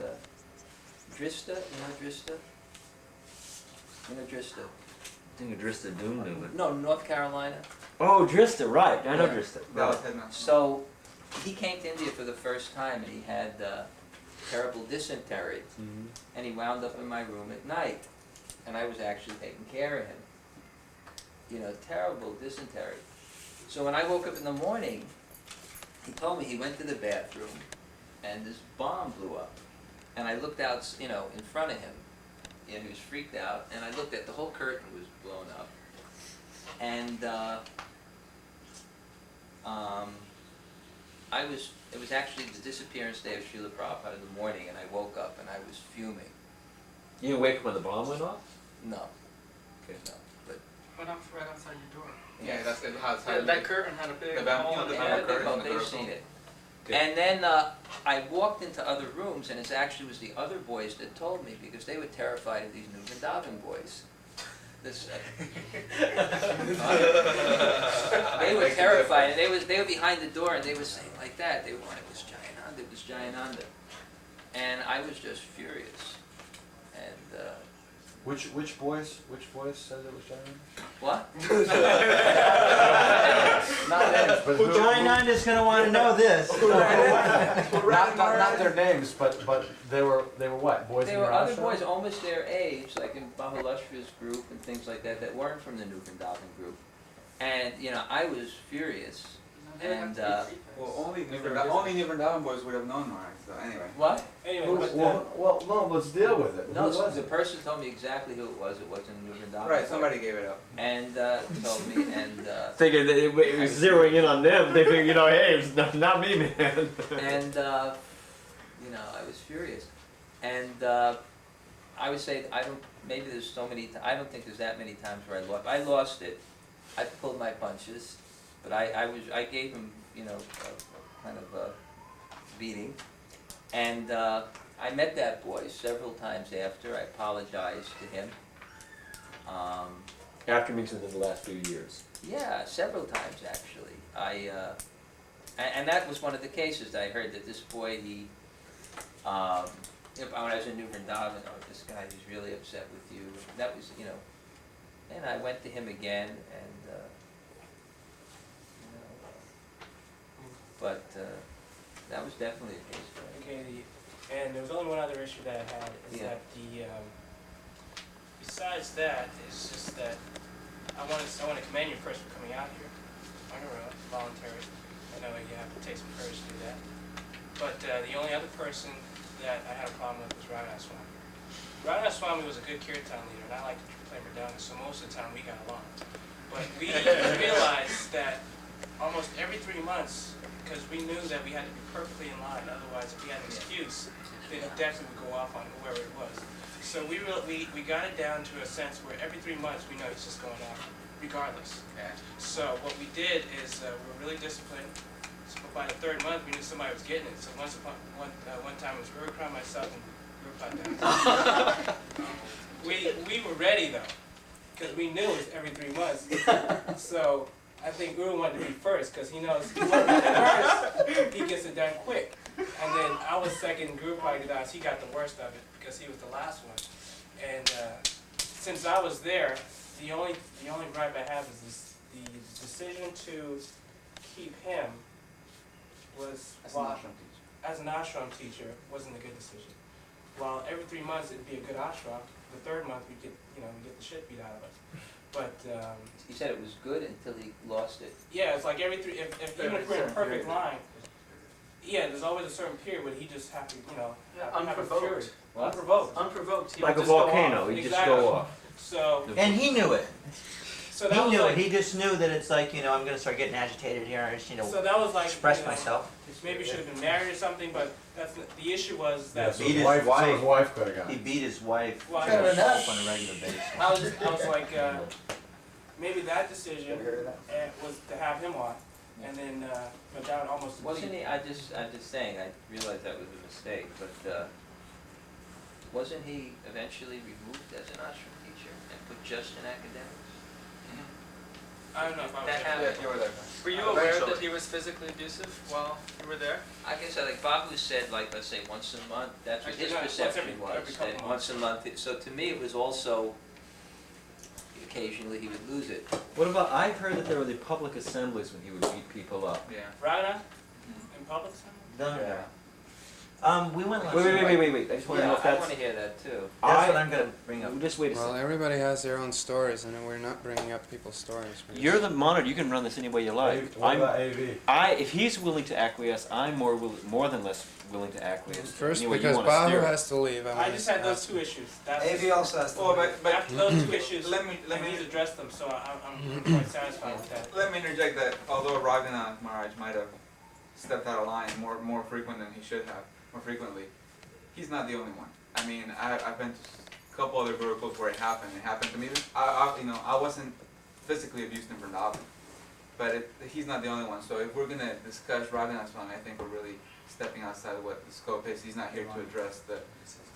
Drista, you know Drista? You know Drista? I think Drista Doom knew it. No, North Carolina. Oh, Drista, right. I know Yeah. Drista. That was headmaster. So, he came to India for the first time and he had terrible dysentery. Mhm. And he wound up in my room at night. And I was actually taking care of him. You know, terrible dysentery. So when I woke up in the morning, he told me he went to the bathroom and this bomb blew up. And I looked out, in front of him. And he was freaked out. And I looked at the whole curtain was blown up. And it was actually the disappearance day of Srila Prabhupada in the morning, and I woke up and I was fuming. You didn't wake up when the bomb went off? No, Okay. no, but Went off right outside your door. Yeah, that's it. How That curtain had a big The bamboo- hole you know, in the it. bamboo yeah, curtain on the they've curtain. seen it. Okay. And then I walked into other rooms, and it actually was the other boys that told me, because they were terrified of these new Vrindavan boys. This, they were terrified, and they were behind the door, and they were saying like that. They were going, it was Jayananda. And I was just furious. And Which boys said it was Jayananda? what? Not names, but who? Jayananda's gonna wanna know this. Not their names, but they were what? Boys There in were your other ashram? boys almost their age, like in Mahalashtra's group and things like that weren't from the New Vrindavan group. And, I was furious. And, Well, only Vrindavan boys would have known Mara, so anyway. what? Anyway, Who- but well, no, let's deal with it. No, Who was the it? person told me exactly who it was. It wasn't New Vrindavan. Right, boy. somebody gave it up. And, told me, and, Figured that it was zeroing in on them. They figured, hey, it's not me, man. and, I was furious. And, I would say, maybe there's so many, I don't think there's that many times where I lost it. I pulled my punches, but I gave him, a kind of a beating. And, I met that boy several times after. I apologized to him. After meeting within the last few years. Yeah, several times actually. And that was one of the cases that I heard that this boy, when I was in New Vrindavan, this guy who's really upset with you. And that was, and I went to him again, and but that was definitely a case. okay, and there was only one other issue that I had, is Yeah. that besides that, it's just that I want to commend you first for coming out here on your own, voluntary. I know you have to take some courage to do that. But the only other person that I had a problem with was Radha Swami. Radha Swami was a good kirtan leader, and I like to play Mridanga, so most of the time we got along. But we realized that almost every 3 months, because we knew that we had to be perfectly in line, otherwise if we had an excuse, then it definitely would go off on whoever it was. So we got it down to a sense where every 3 months we know he's just going off, regardless. Okay. So what we did is we were really disciplined. So by the 3rd month, we knew somebody was getting it. So one time it was Gurukram, myself, and Gurupada. We were ready though, because we knew it was every 3 months. So I think Guru wanted to be first, because he knows he wanted to be first, he gets it done quick. And then I was second, Gurupada, he got the worst of it because he was the last one. And since I was there, the only gripe I have is the decision to keep him was, As an ashram teacher. as an ashram teacher, wasn't a good decision. well, every 3 months it'd be a good ashram. The third month we get the shit beat out of us. But He said it was good until he lost it. yeah, it's like every three. If even if we're in a perfect line, yeah, there's always a certain period where he just have to, have a fury. What? Unprovoked. Unprovoked. He Like a would just go volcano, off. you just Exactly. go off. So And he knew it. so that He was knew like it. He just knew that it's like, I'm gonna start getting agitated here. I just need to so that was like express myself. Maybe should have been married or something, but that's the issue was Yeah, that so Beat his his wife, so wife. his wife could have got He it. beat his wife Well, to fair a enough. pulp on a regular basis. I was like maybe that decision Ever heard of that? was to have him on, and then that would almost Wasn't he, I'm just saying, I realized that was a mistake, but, wasn't he eventually removed as an ashram teacher and put just in academics? I don't know if I was That there. happened. You were there. Were you aware that he was physically abusive while you were there? I guess like Babu said, like, let's say once a month, that's what his Yeah, once perception every was, couple that months. once a month, so to me it was also, occasionally he would lose it. What about, I've heard that there were the public assemblies when he would beat people up. Yeah. Raghunath in public assembly? Dhanurdhara. We went last Wait, night. wait, I just wanna know Yeah, if I that's. wanna hear that too. That's what I'm gonna bring up. Just wait a Well, second. everybody has their own stories, and we're not bringing up people's stories. You're the monitor, you can run this any way you like. What about AV? If he's willing to acquiesce, I'm more than less willing to acquiesce. First, Any way you because wanna Bahu steer it. has to leave. I just had those two issues. That's AV also has to. Well, but after those two issues, let me he's addressed them, so I'm quite satisfied with that. let me interject that although Raghunath Maharaj might have stepped out of line more frequent than he should have, more frequently, he's not the only one. I mean, I've been to a couple other Gurukuls where it happened. It happened to me. I wasn't physically abused in Vrindavan, but he's not the only one. So if we're gonna discuss Raghunath's one, I think we're really stepping outside of what the scope is. He's not here to address the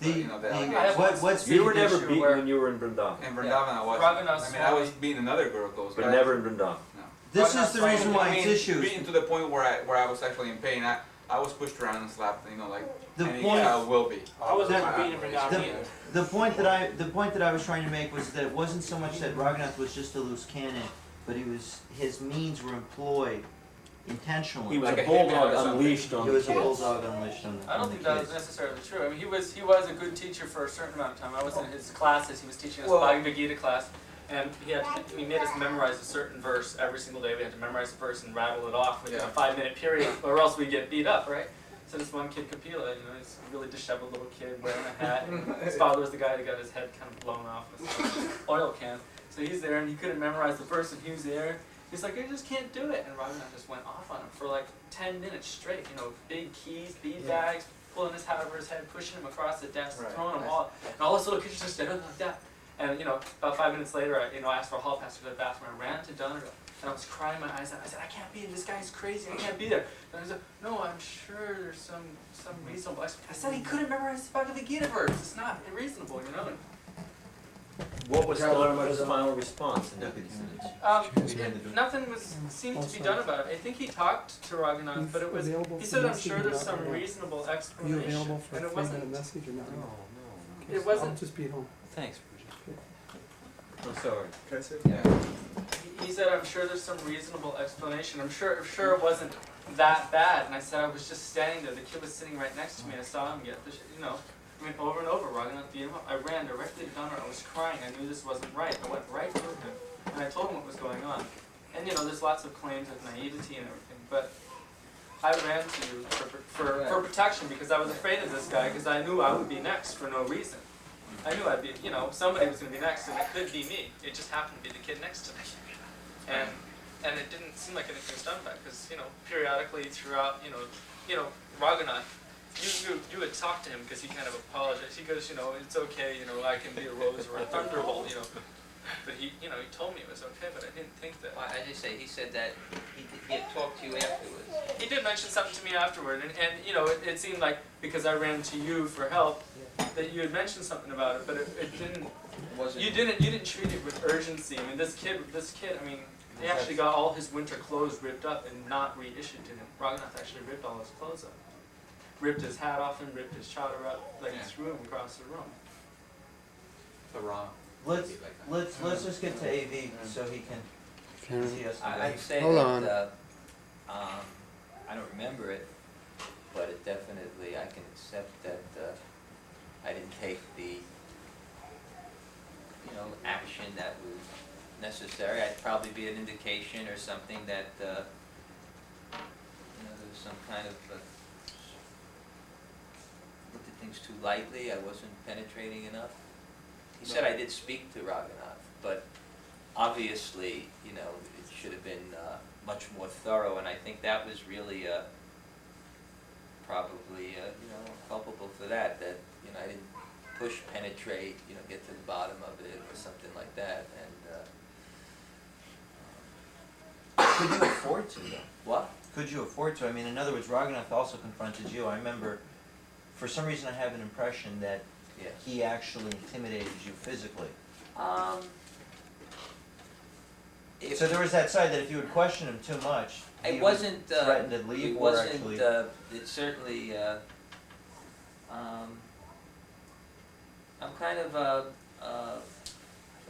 allegations. What's You were the never issue beaten where- when you were in Vrindavan, In Vrindavan, I wasn't. Raghunath's I mean, I was Swami- beaten in other Gurukuls, but never in Vrindavan. No. This is the reason why I it's mean, issues. beaten to the point where I was actually in pain. I was pushed around and slapped, like The any point- child will be. I was never Uh, beaten in Vrindavan either. The point that I was trying to make was that it wasn't so much that Raghunath was just a loose cannon, but his means were employed intentionally. He was Like a a hitman or bulldog something. unleashed on He the was a kids. bulldog unleashed on I don't the think that was kids. necessarily true. I mean, he was a good teacher for a certain amount of time. I was in his classes. He was teaching us Well- Bhagavad Gita class, and he made us memorize a certain verse every single day. We had to memorize the verse and rattle it off within Yeah. a 5-minute period, or else we'd get beat up, right? So this one kid, Kapila, he's a really disheveled little kid wearing a hat. And his father was the guy that got his head kind of blown off with an oil can. So he's there, and he couldn't memorize the verse, and he was there. He's like, I just can't do it. And Raghunath just went off on him for like 10 minutes straight. Big keys, bead bags, pulling his hat over his head, pushing him across the desk, Right. throwing him all. And all this little kids just stood like that. And about 5 minutes later, I asked for a hall pass to go to the bathroom. I ran to Dhanurdhara, and I was crying my eyes out. I said, I can't be there. This guy's crazy. I can't be there. And he said, no, I'm sure there's some reasonable explanation. I said he couldn't memorize the Bhagavad Gita verse. It's not reasonable, What was his final response in that incident? Nothing seemed to be done about it. I think he talked to Raghunath, but he said, I'm sure there's some reasonable explanation. And it wasn't. message or not? No, It wasn't. I'll just be at home. Thanks, Bridget. I'm sorry. Can I say? He said, I'm sure there's some reasonable explanation. I'm sure it wasn't that bad. And I said, I was just standing there. The kid was sitting right next to me. I saw him get the over and over, Raghunath beat him up. I ran directly to Dhanurdhara. I was crying. I knew this wasn't right. I went right to him, and I told him what was going on. And there's lots of claims of naivety and everything, but I ran to you for protection because I was afraid of this guy because I knew I would be next for no reason. I knew I'd be, somebody was going to be next, and it could be me. It just happened to be the kid next to me. And it didn't seem like anything was done about it because, periodically throughout, Raghunath, you would talk to him because he kind of apologized. He goes, it's okay, I can be a rose or a thunderbolt, But he told me it was okay, but I didn't think that. Well, I just say, he said that he had talked to you afterwards. He did mention something to me afterward, and it seemed like because I ran to you for help, that you had mentioned something about it, but it didn't. Wasn't You didn't treat it with urgency. I mean, this kid, he actually got all his winter clothes ripped up and not reissued to him. Raghunath actually ripped all his clothes up. Ripped his hat off him, ripped his chadar up, threw him across the room. The wrong. Let's just get to AV so he can see us. I'd say Hold that, on. I don't remember it, but it definitely, I can accept that, I didn't take the, action that was necessary. I'd probably be an indication or something that, there was some kind of, looked at things too lightly, I wasn't penetrating enough. He said I did speak to Raghunath, but obviously, it should have been much more thorough, and I think that was really probably, culpable for that, I didn't push, penetrate, get to the bottom of it or something like that, and, Could you afford to, though? what? Could you afford to? I mean, in other words, Raghunath also confronted you. I remember, for some reason I have an impression that Yes. he actually intimidated you physically. If- So there was that side that if you would question him too much, he It would wasn't, threaten to leave it or wasn't, actually... it certainly, I'm kind of I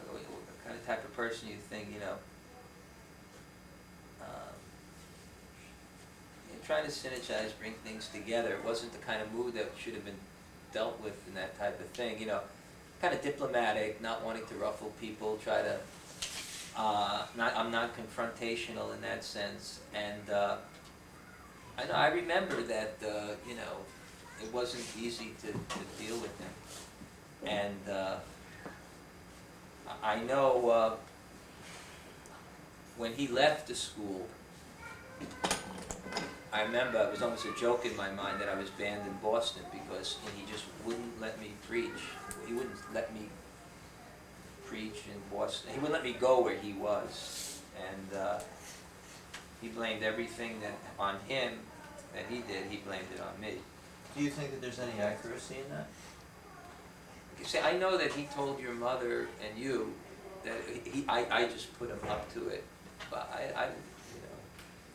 forget what kind of type of person you think, trying to synergize, bring things together. It wasn't the kind of mood that should have been dealt with in that type of thing, kind of diplomatic, not wanting to ruffle people, try to, I'm not confrontational in that sense, and, I remember that, it wasn't easy to deal with him. And I know when he left the school, I remember it was almost a joke in my mind that I was banned in Boston because he just wouldn't let me preach. He wouldn't let me preach in Boston. He wouldn't let me go where he was. And he blamed everything on him that he did. He blamed it on me. Do you think that there's any accuracy in that? You see, I know that he told your mother and you that I just put him up to it, but I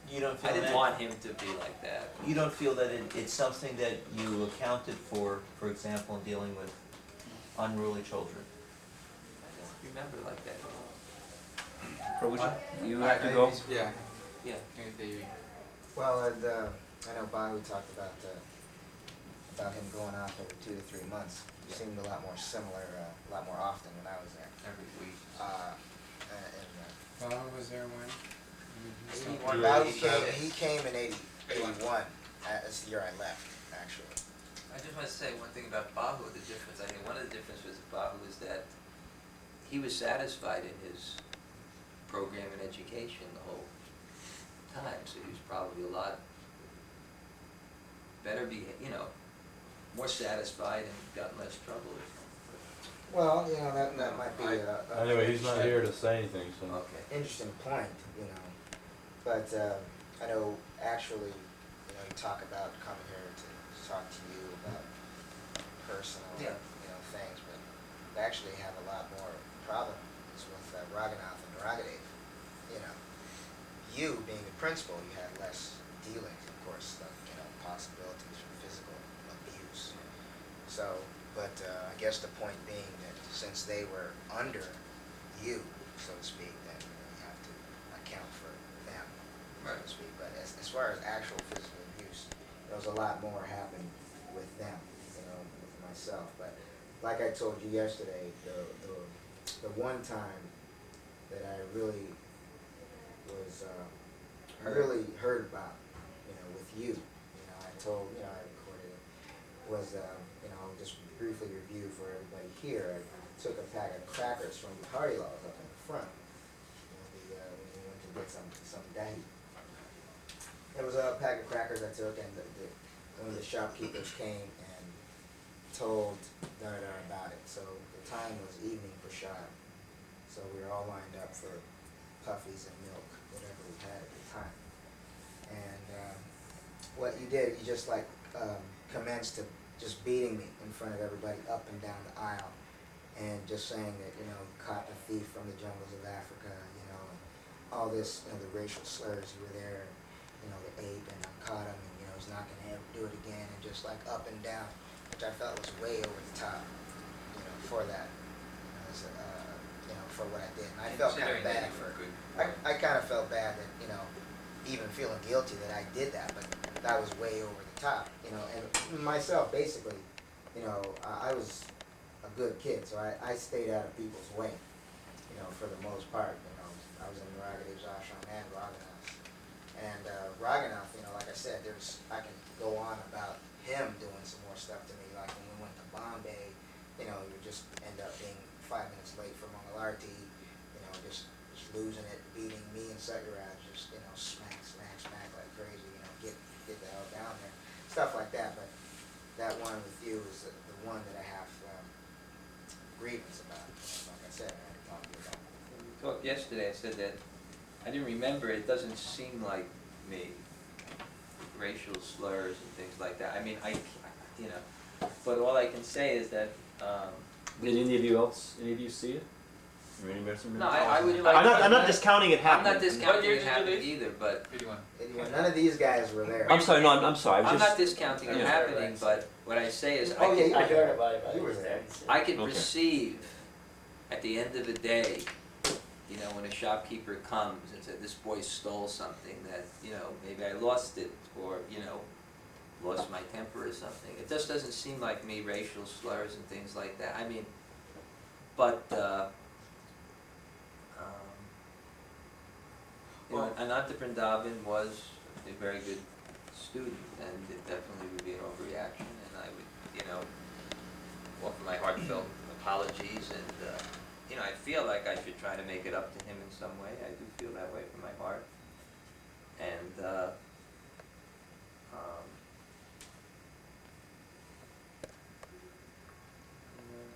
You don't feel I didn't that- want him to be like that. You don't feel that it's something that you accounted for example, in dealing with unruly children? I don't remember like that. Prabhuji, you have to go? Yeah. Yeah. Well, and I know Bahu talked about him going off every 2 to 3 months. It seemed a lot more similar, a lot more often when I was there. Every week. Well, was there when? Bahu he came in 81. That's the year I left, actually. I just want to say one thing about Bahu, the difference. I think one of the differences with Bahu is that he was satisfied in his program and education the whole time, so he was probably a lot better, more satisfied and got less trouble or something. Well, that might be Anyway, he's not here to say anything, so. Okay. interesting point, But I know actually, you talk about coming here to talk to you about personal, Yeah. things, but they actually have a lot more problems with Raghunath and Ragadev. You being the principal, you had less dealings, of course, possibilities for physical abuse. So, but I guess the point being that since they were under you, so to speak, then you have to account for them, so to speak. But as far as actual physical abuse, there was a lot more happened with them, with myself. But like I told you yesterday, the one time that I really was really heard about, with you, I told, I recorded it, was, just briefly review for everybody here. I took a pack of crackers from the party laws up in the front, when we went to get some dahi. It was a pack of crackers I took, and one of the shopkeepers came and told Dhanurdhara about it. So the time was evening for shop, so we were all lined up for puffies and milk, whatever we had at the time. And what you did, you just commenced to just beating me in front of everybody up and down the aisle, and just saying that, caught a thief from the jungles of Africa, and all this, the racial slurs, you were there, and, the ape, and I caught him, and, he's not gonna ever do it again, and just up and down, which I felt was way over the top, for that, for what I did. And I felt kind of bad for it. I kind of felt bad that, even feeling guilty that I did that, but that was way over the top, and myself, basically, you know, I was a good kid, so I stayed out of people's way, you know, for the most part. You know, I was in Raghunath's ashram and Raghunath's. And Raghunath, you know, like I said, I can go on about him doing some more stuff to me. Like when we went to Bombay, you know, you just end up being 5 minutes late for Mangalarti, you know, just losing it, beating me and Satyaraj, just, you know, smack like crazy, you know, get the hell down there, stuff like that. But that one with you is the one that I have grievance about. Like I said, I had to talk to you about. When we talked yesterday, I said that I didn't remember, it doesn't seem like me, racial slurs and things like that. I mean, you know, but all I can say is that, Did any of you see it? Or any members? no, I would. I'm not discounting it I'm happening. not discounting year it did you happening leave? either, but Anyway, none of these guys were there. I'm sorry, no, I'm sorry, I was I'm just. not discounting it Yeah. happening, but what I say is, Oh, yeah, you I were heard there. about it, but I You were just there. didn't see it. I could Okay. perceive, at the end of the day, you know, when a shopkeeper comes and said, this boy stole something that, you know, maybe I lost it, or, you know, lost my temper or something. It just doesn't seem like me, racial slurs and things like that. I mean, but, you know, Ananta Vrindavan was a very good student, and it definitely would be an overreaction, and I would, you know, offer my heartfelt apologies, and, you know, I feel like I should try to make it up to him in some way. I do feel that way from my heart. And,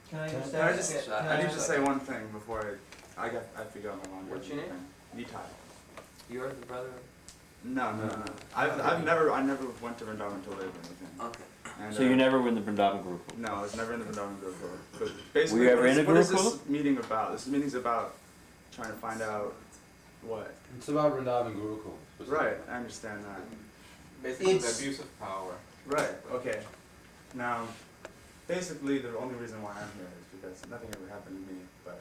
Can I just Can I ask? just, So I need to say one thing before I figure out my laundry. What's your name? thing. Nitai. You're the brother? No. I never went to Vrindavan until later with him. Okay. And, So you never were in the Vrindavan Gurukul? No, I was never in the Vrindavan Gurukul. But basically, Were you ever in a what is Gurukul? this meeting about? This meeting's about trying to find out what. It's about Vrindavan Gurukul. Right, I understand that. Basically, It's- the abuse of power. Right, okay. Now, basically, the only reason why I'm here is because nothing ever happened to me, but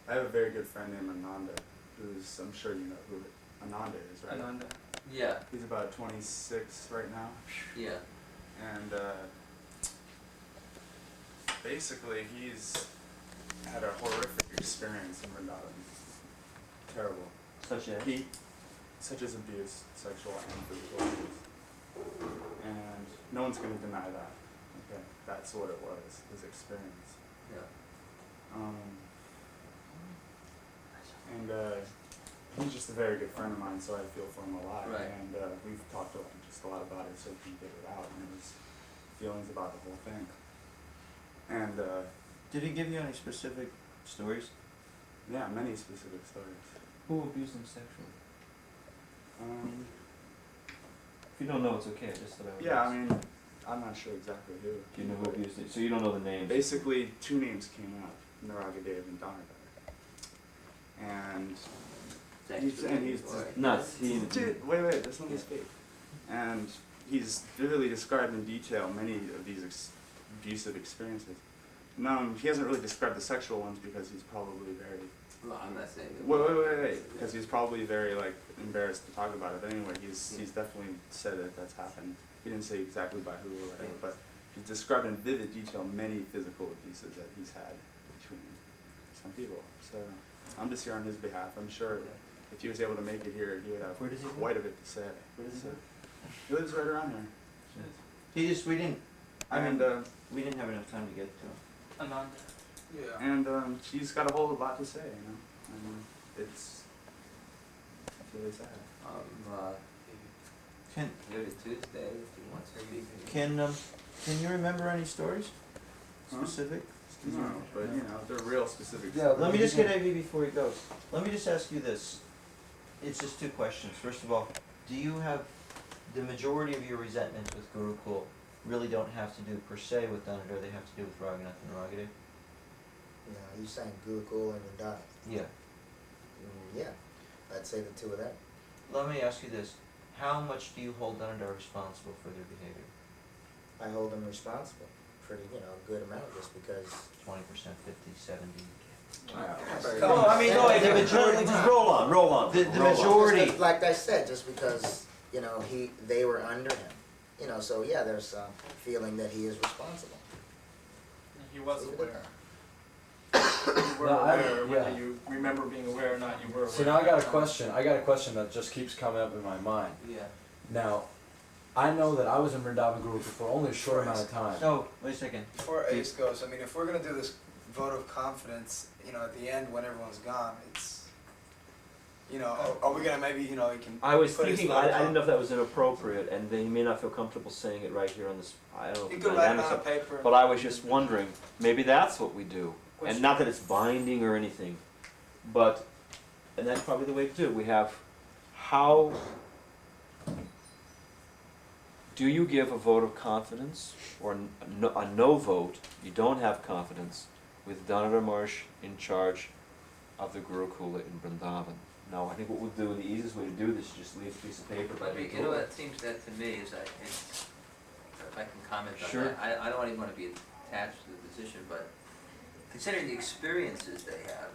I have a very good friend named Ananda, who's, I'm sure you know who Ananda is, right? Ananda. Yeah, He's about 26 right now, yeah. and basically he's had a horrific experience in Vrindavan. Terrible. Such as abuse, sexual and physical abuse. And no one's going to deny that. Okay, that's what it was, his experience. Yeah. And he's just a very good friend of mine, so I feel for him a lot. Right. And we've talked just a lot about it, so he can get it out and his feelings about the whole thing. And Did he give you any specific stories? yeah, many specific stories. Who abused him sexually? If you don't know, it's okay, just that I would Yeah, ask. I mean, I'm not sure exactly who. Do you know who abused it? So you don't know the names? Basically, two names came up, Naragadev and Dhanurdhara. And he's Nuts. Dude, wait, just let me speak. And he's vividly described in detail many of these abusive experiences. No, he hasn't really described the sexual ones because he's probably very... Well, I'm not saying that. Wait, because he's probably very, like, embarrassed to talk about it. But anyway, he's definitely said that that's happened. He didn't say exactly by who or whatever, but he's described in vivid detail many physical abuses that he's had between some people. So I'm just here on his behalf. I'm sure if he was able to make it here, he would have Where does he live? quite a bit to say. Where does he live? He lives right around here. We didn't And we didn't have enough time to get to him. Ananda. Yeah. and he's got a whole lot to say, you know. I mean, it's really sad. Can Here to Tuesday, if he wants to speak. can you remember any stories? Huh? Specific? No, but you know, they're real specific. Yeah, Let me just get AV before he goes. Let me just ask you this. It's just two questions. First of all, do you have the majority of your resentments with Gurukul really don't have to do per se with Dhanurdhara, they have to do with Raghunath and Ragadev? You know, you saying Gurukul and Vrindavan. Yeah. Yeah, I'd say the two of them. Let me ask you this. How much do you hold Dhanurdhara responsible for their behavior? I hold them responsible, pretty, you know, a good amount, just because. 20%, 50, 70? No, I mean, no, the majority, just roll on. The roll on. majority. Just like I said, just because, you know, they were under him. You know, so yeah, there's a feeling that he is responsible. he was See, aware. You were No, aware, yeah. whether you remember being aware or not, you were aware. See, now I at got a that time. question, I got a question that just keeps coming up in my mind. Yeah. Now, I know that I was in Vrindavan Gurukulis for only a short amount of time. So, wait a second. Before Ace goes, I mean, if we're gonna do this vote of confidence, you know, at the end when everyone's gone, it's, you know, are we gonna maybe, you know, he can I was put his thinking, vote I didn't know on- if that was inappropriate, and then you may not feel comfortable saying it right here on this, I don't know. You if could the write it dynamics on a of- paper. But I was just wondering, maybe that's what we do. And Question. not that it's binding or anything, but, and that's probably the way to do it. We have, how do you give a vote of confidence or a no vote, you don't have confidence, with Dhanurdhara Marsh in charge of the Gurukula in Vrindavan? Now, I think what we'll do, the easiest way to do this is just leave a piece of paper by But the you know what it seems that to me is that it's, if I can comment on Sure. that, I don't even wanna be attached to the position, but considering the experiences they have,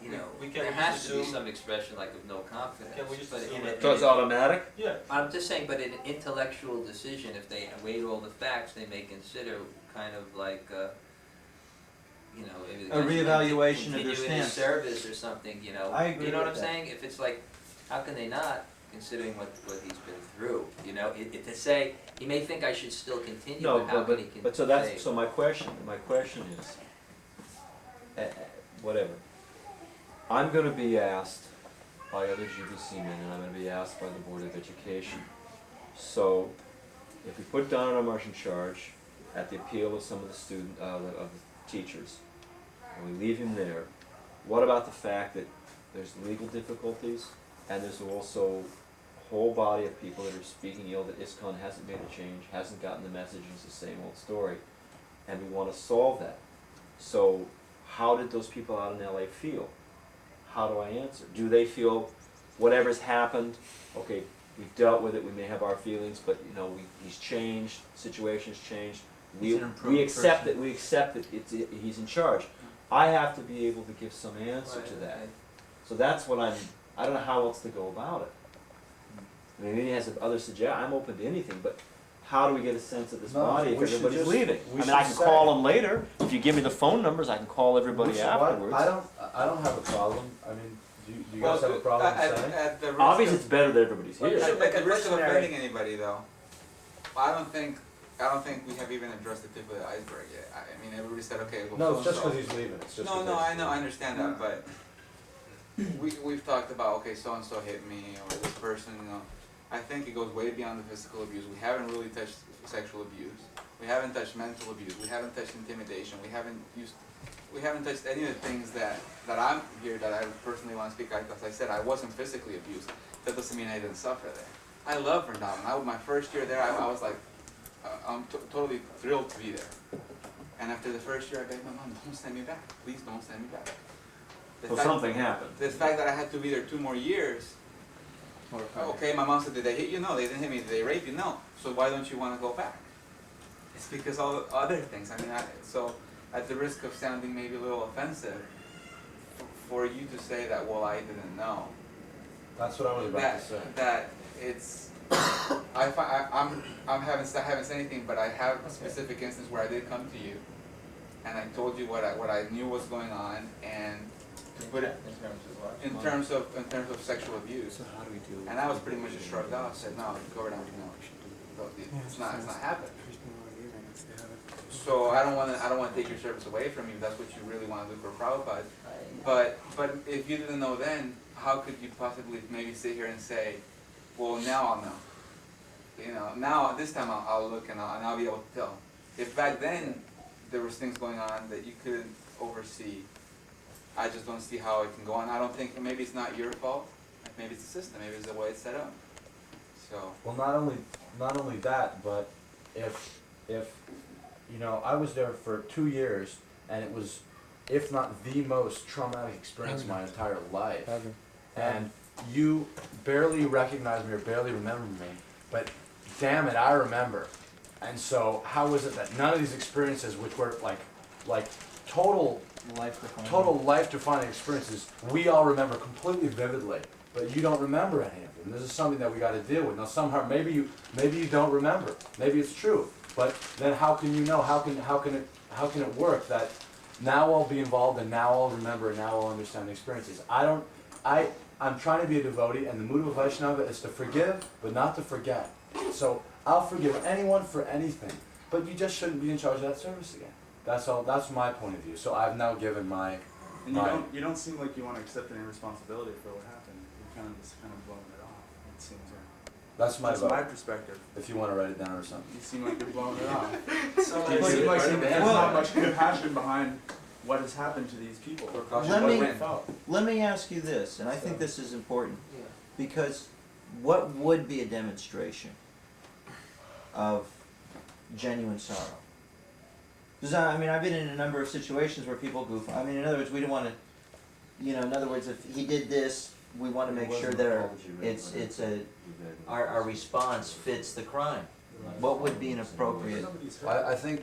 you know, We can there has just to be assume- some expression like of no confidence. Can we just but assume in a- that- So it's automatic? Yeah. I'm just saying, but in an intellectual decision, if they weighed all the facts, they may consider kind of like, you know, maybe the A guy should reevaluation of their continue in his stance. service or something, you know. I agree You know what I'm with that. saying? If it's like, how can they not, considering what he's been through, you know? To say, he may think I should still continue, No, but how can he but so say? that's, so my question is, whatever. I'm gonna be asked by other GBC men, and I'm gonna be asked by the Board of Education. So, if we put Dhanurdhara Marsh in charge, at the appeal of some of the of the teachers, and we leave him there, what about the fact that there's legal difficulties, and there's also a whole body of people that are speaking ill, that ISKCON hasn't made a change, hasn't gotten the message, it's the same old story, and we wanna solve that. So, how did those people out in LA feel? How do I answer? Do they feel whatever's happened, okay, we've dealt with it, we may have our feelings, but you know, he's changed, situation's changed. He's an improved We accept person. that, he's in charge. I have to be able to give some answer to Right, that. okay. So that's what I don't know how else to go about it. I mean, maybe he has other suggestions, I'm open to anything, but how do we get a sense of this No, body if we should everybody's just- leaving? we I mean, I should can call say- them later, if you give me the phone numbers, I can call everybody Which is why- afterwards. I don't have a problem, I mean, do you guys have a problem saying? At the risk Obviously, of- it's better that everybody's At here. the risk of offending anybody though, I don't think we have even addressed the tip of the iceberg yet. I mean, everybody said, okay, well, No, it's just so-and-so- because he's leaving, it's just No, 'cause no, I he's know, I leaving. understand that, but we've talked about, okay, so-and-so hit me, or this person, you know. I think it goes way beyond the physical abuse. We haven't really touched sexual abuse. We haven't touched mental abuse. We haven't touched intimidation. We haven't touched any of the things that I'm here that I personally want to speak. As I said, I wasn't physically abused. That doesn't mean I didn't suffer there. I love Vrindavan. My first year there, I was like, I'm totally thrilled to be there. And after the first year, I begged my mom, don't send me back. Please don't send me back. The So fact- something happened. The fact that I had to be there 2 more years. Okay, my mom said, did they hit you? No, they didn't hit me. Did they rape you? No. So why don't you want to go back? It's because all the other things. I mean, so at the risk of sounding maybe a little offensive, for you to say that, well, I didn't know. That's what I was about to say. That it's, I haven't said anything, but I have a specific instance where I did come to you, and I told you what I knew was going on, and to put it in terms of sexual abuse. So how do we do? And I was pretty much just shrugged off, said, no, go down, it's not happening. So I don't wanna take your service away from you, if that's what you really wanna do for Prabhupada. But if you didn't know then, how could you possibly maybe sit here and say, well, now I'll know. You know, now, this time I'll look and I'll be able to tell. If back then, there was things going on that you couldn't oversee, I just don't see how it can go on. I don't think, maybe it's not your fault, maybe it's the system, maybe it's the way it's set up. So, Well, not only that, but if you know, I was there for 2 years, and it was, if not the most traumatic experience of my entire life. And you barely recognize me or barely remember me, but damn it, I remember. And so, how is it that none of these experiences, which were like total life-defining experiences, we all remember completely vividly, but you don't remember any of them. This is something that we got to deal with. Now, somehow, maybe you don't remember. Maybe it's true. But then how can you know, how can it work that now I'll be involved and now I'll remember and now I'll understand the experiences? I'm trying to be a devotee, and the mood of a Vaishnava is to forgive, but not to forget. So I'll forgive anyone for anything, but you just shouldn't be in charge of that service again. That's all. That's my point of view. So I've now given my. And you don't seem like you want to accept any responsibility for what happened. You're kind of blowing it off. It seems like. That's my perspective. If you want to write it down or something. You seem like you're blowing it off. So You seem like there's Well- not much compassion behind what has happened to these people. Let me ask you this, and I think this is important, Yeah. because what would be a demonstration of genuine sorrow? Because I've been in a number of situations where people goof. In other words, we don't want to, in other words, if he did this, we want to make sure that our response fits the crime. What would be an appropriate?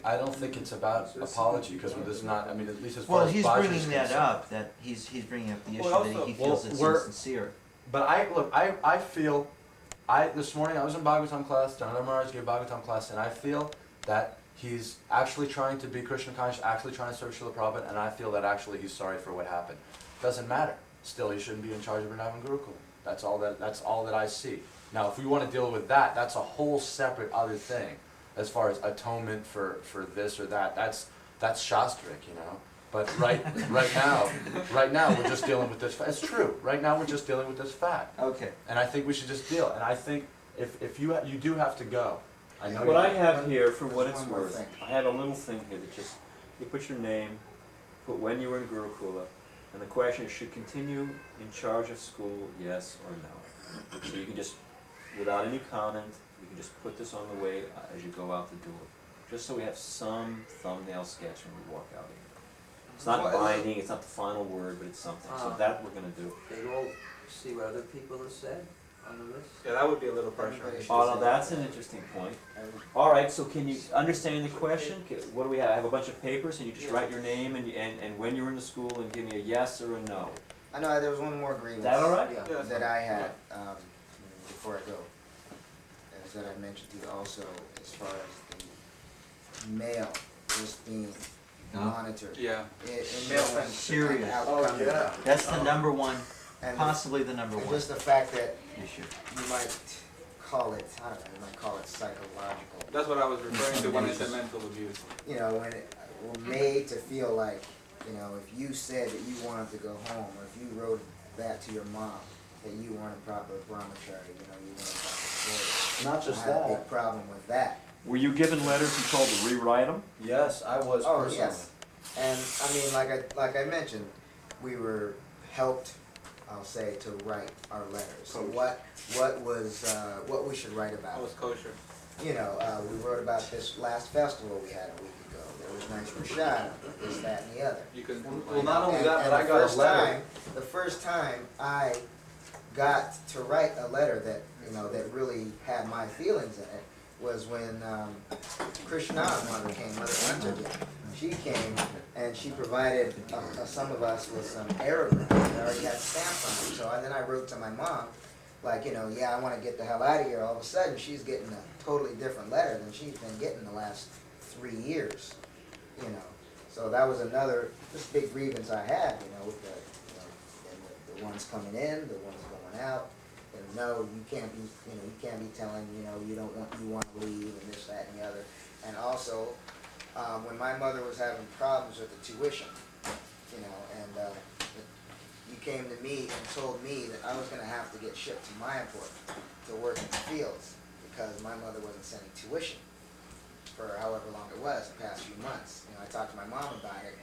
I don't think it's about apology, because there's not. At least as far Well, as he's Bajra is bringing that concerned. up. That he's bringing up the issue Well, that he also- feels it's well, insincere. But I feel, this morning I was in Bhagavatam class, Dhanurdhara Maharaj gave Bhagavatam class, and I feel that he's actually trying to be Krishna conscious, actually trying to serve Srila Prabhupada, and I feel that actually he's sorry for what happened. Doesn't matter. Still, he shouldn't be in charge of Vrindavan Gurukulis. That's all that I see. Now, if we want to deal with that, that's a whole separate other thing. As far as atonement for this or that, that's shastric, But right now we're just dealing with this. It's true. Right now we're just dealing with this fact. Okay. And I think we should just deal. And I think if you do have to go. I know. What I have here, for what There's it's one more worth, thing. I have a little thing here that just, you put your name, put when you were in Gurukula, and the question is, should continue in charge of school, yes or no? So you can just, without any comment, you can just put this on the way as you go out the door, just so we have some thumbnail sketch when we walk out of here. It's not binding, it's not the final word, but it's something, so that we're gonna do. They all see what other people have said on the list? Yeah, that would be a little pressure. Oh, no, that's an interesting point. All right, so can you understand the question? What do we have? I have a bunch of papers, and you just write your name and when you were in the school, and give me a yes or a no. I know there was one more grievance. That all right? Yeah. That I had, before I go, is that I mentioned to you also, as far as the mail just being monitored. Yeah. Mail from Serious. outcome. That's the number one, And possibly the number and one just the fact that issue. you might call it, I don't know, you might call it psychological. That's what I was referring to when I said mental abuse. When we're made to feel like, if you said that you wanted to go home, or if you wrote that to your mom, that you weren't a proper brahmachari, you weren't a proper slave. Not just I have a that. big problem with that. Were you given letters and told to rewrite them? Yes, I was Oh, personally. yes. And like I mentioned, we were helped, I'll say, to write our letters. So what we should write That about. was kosher. We wrote about this last festival we had a week ago. There was nice rashad, this, that, and the other. You can. Well, not only that, And but I the got a first letter. time, the first time I got to write a letter that, that really had my feelings in it was when Krishna's mother came, Mother Hunter. She came and she provided some of us with some Arabic that already had stamps on it. So then I wrote to my mom, like, I want to get the hell out of here. All of a sudden, she's getting a totally different letter than she's been getting the last 3 years, So that was another just big grievance I had, with the ones coming in, the ones going out. No, you can't be telling, you want to leave and this, that, and the other. And also, when my mother was having problems with the tuition, you came to me and told me that I was going to have to get shipped to Mayapur to work in the fields because my mother wasn't sending tuition for however long it was, the past few months. I talked to my mom about it.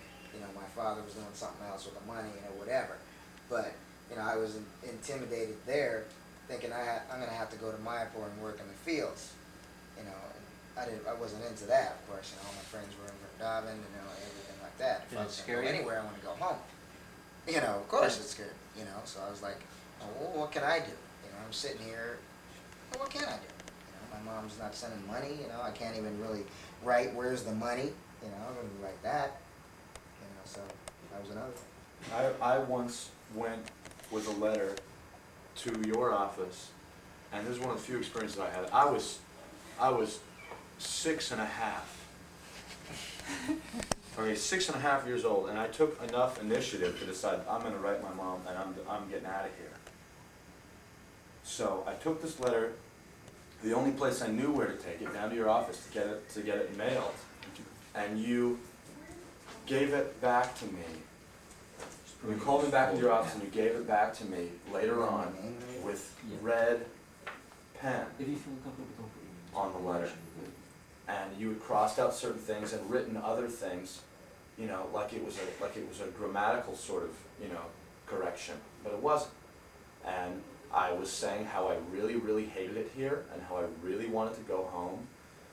My father was doing something else with the money, whatever. But, I was intimidated there, thinking I'm going to have to go to Mayapur and work in the fields. And I wasn't into that, of course. All my friends were in Vrindavan, everything like that. If I was going to go anywhere, I want to go home. Of course it's good. So I was like, well, what can I do? I'm sitting here, well, what can I do? My mom's not sending money, I can't even really write where's the money, I'm going to write that. So that was another thing. I once went with a letter to your office, and this is one of the few experiences I had. I was 6.5. Okay, 6.5 years old, and I took enough initiative to decide I'm gonna write my mom and I'm getting out of here. So I took this letter, the only place I knew where to take it, down to your office to get it mailed. And you gave it back to me. You called me back into your office and you gave it back to me later on with red pen on the letter. And you had crossed out certain things and written other things, you know, like it was a grammatical sort of, you know, correction, but it wasn't. And I was saying how I really, really hated it here, and how I really wanted to go home,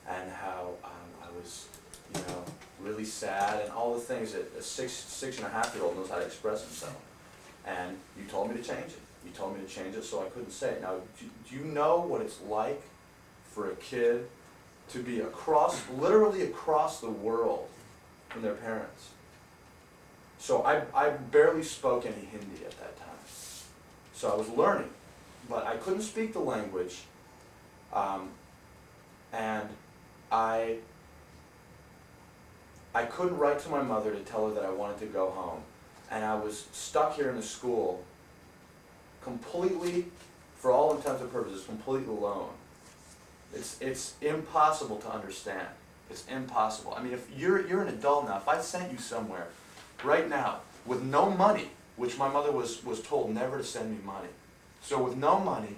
and how I was, you know, really sad, and all the things that a 6.5-year-old knows how to express himself. And you told me to change it. You told me to change it so I couldn't say it. Now, do you know what it's like for a kid to be literally across the world from their parents? So I barely spoke any Hindi at that time. So I was learning, but I couldn't speak the language, and I couldn't write to my mother to tell her that I wanted to go home. And I was stuck here in the school, completely, for all intents and purposes, completely alone. It's impossible to understand. It's impossible. I mean, if you're an adult now, if I sent you somewhere right now with no money, which my mother was told never to send me money. So with no money,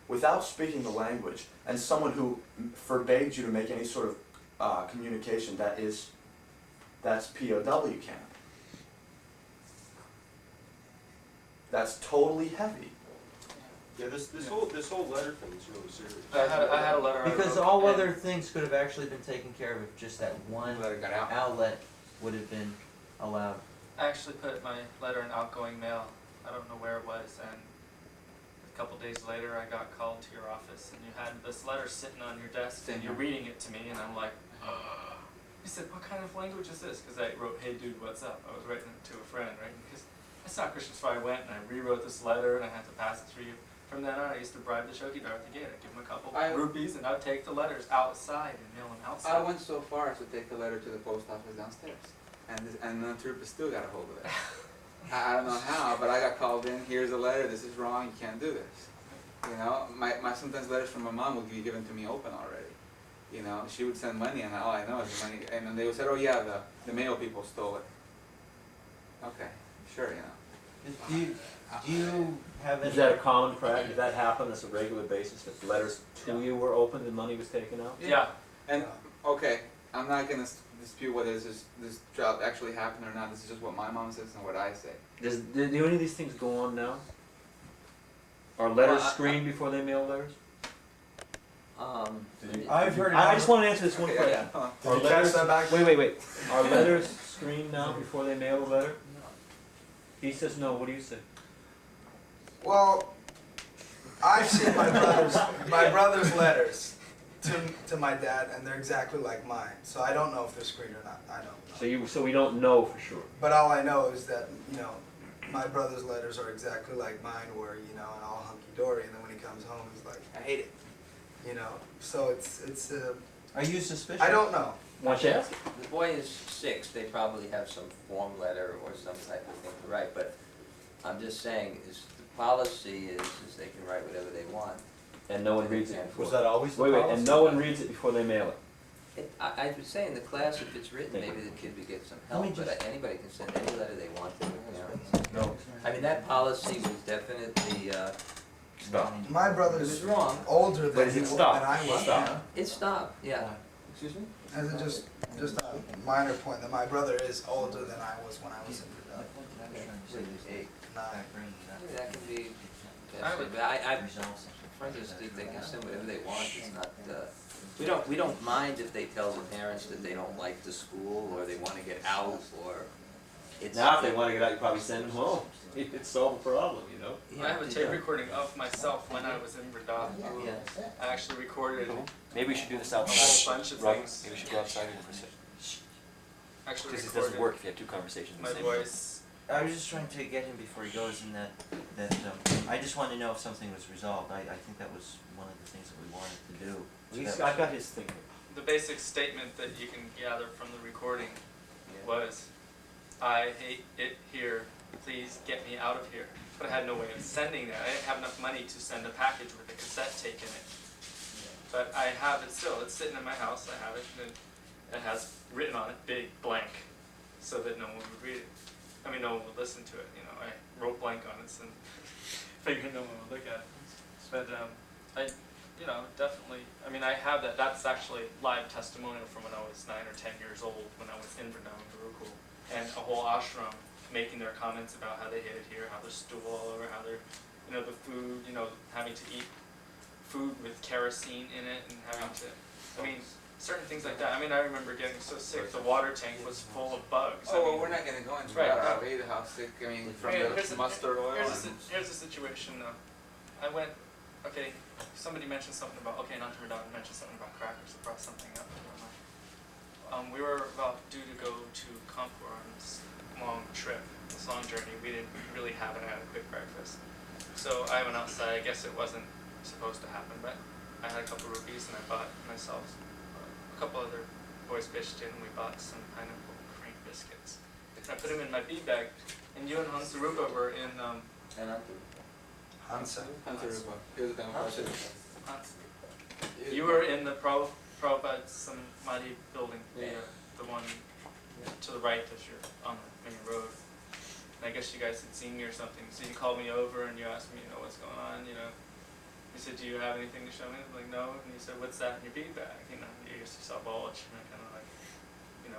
without speaking the language, and someone who forbade you to make any sort of communication, that's POW camp. That's totally heavy. Yeah, this whole letter thing is really serious. I had a letter. Because all other things could have actually been taken care of if just that one Letter got out. outlet would have been allowed. I actually put my letter in outgoing mail. I don't know where it was, and a couple days later I got called to your office, and you had this letter sitting on your desk, and you're reading it to me, and I'm like, you said, what kind of language is this? Because I wrote, hey dude, what's up? I was writing it to a friend, right? Because I saw Christian, so I went and I rewrote this letter, and I had to pass it through you. From then on, I used to bribe the chowkidar at the gate. I'd give him a couple rupees, and I'd take the letters outside and mail them outside. I went so far as to take the letter to the post office downstairs, and the trooper still got a hold of it. I don't know how, but I got called in. Here's a letter. This is wrong. You can't do this. You know, my sometimes letters from my mom would be given to me open already. You know, she would send money, and all I know is the money. And then they would say, "Oh yeah, the mail people stole it." Okay, sure, you know. Do you have any? Is that a common practice? Did that happen as a regular basis, that letters to you were opened and money was taken out? Yeah. And okay, I'm not gonna dispute whether this job actually happened or not. This is just what my mom says and what I say. Do any of these things go on now? Are letters screened before they mail letters? I've heard. I just want to answer this one Okay, question. yeah. Are Did you catch that back? Wait. Are letters screened now before they mail a letter? He says no. What do you say? Well, I've seen my brother's letters to my dad, and they're exactly like mine. So I don't know if they're screened or not. I don't know. So we don't know for sure. But all I know is that, you know, my brother's letters are exactly like mine, where, you know, and all hunky dory, and then when he comes home, he's like, I hate it. you know. So it's Are you suspicious? I don't know. Why don't you ask? The boy is 6, they probably have some form letter or some type of thing to write, but I'm just saying, is the policy is they can write whatever they want. And no one reads it before. Was that always the Wait, policy? and no one reads it before they mail it. I would say in the class, if it's written, maybe the kid would get some help, but anybody can send any letter they want to their parents. No. I mean, that policy was definitely, Stop. My it brother's was wrong. older But than is it than stopped? I was. Stop. Yeah. It stopped, yeah. Excuse me? As a just a minor point, that my brother is older than I was when I was in Hey, 9. that can be, but friends just think they can send whatever they want, it's not, we don't mind if they tell the parents that they don't like the school, or they wanna get out, or it's. Now if they want to get out, you probably send them home. It's solved the problem, you know? I have a tape recording of myself when I was in Vrindavan. Yeah. I actually recorded Maybe we should do this a outside. whole bunch of Right. things. Maybe we should go outside for a second. Actually Because it doesn't recorded work if you have two conversations at my the same time. voice I was just trying to get him before he goes, and I just wanted to know if something was resolved. I think that was one of the things that we wanted to do. I've got his thing. The basic statement that you can gather from the recording was, "I hate it here, please get me out of here." But I had no way of sending that. I didn't have enough money to send a package with a cassette tape in it. But I have it still. It's sitting in my house. I have it, and it has written on it, big blank, so that no one would read it. I mean, no one would listen to it. You know, I wrote blank on it, so figured no one would look at it. But definitely. I mean, I have that. That's actually live testimonial from when I was 9 or 10 years old, when I was in Vrindavan Gurukulis, and a whole ashram making their comments about how they hate it here, how there's stool all over, how they're, the food, having to eat food with kerosene in it, and having to, certain things like that. I mean, I remember getting so sick, the water tank was full of bugs. We're not gonna go into that, are we? How sick, from the mustard oil? Here's the situation though. I went, somebody mentioned something about, Dhanurdhara mentioned something about crackers, I brought something up. We were about due to go to Kanpur on this long trip, this long journey. We didn't really have an adequate breakfast. So I went outside. I guess it wasn't supposed to happen, but I had a couple rupees and I bought myself, a couple other boys pitched in, and we bought some pineapple cream biscuits. And I put them in my bead bag, and you and Hansarupa were in, Hansa. you were in the Prabhupada Samadhi building, the one to the right as you're on the main road. And I guess you guys had seen me or something, so you called me over and you asked me, what's going on, You said, do you have anything to show me? I'm like, no. And you said, what's that in your bead bag? You saw bulge, and I kind of and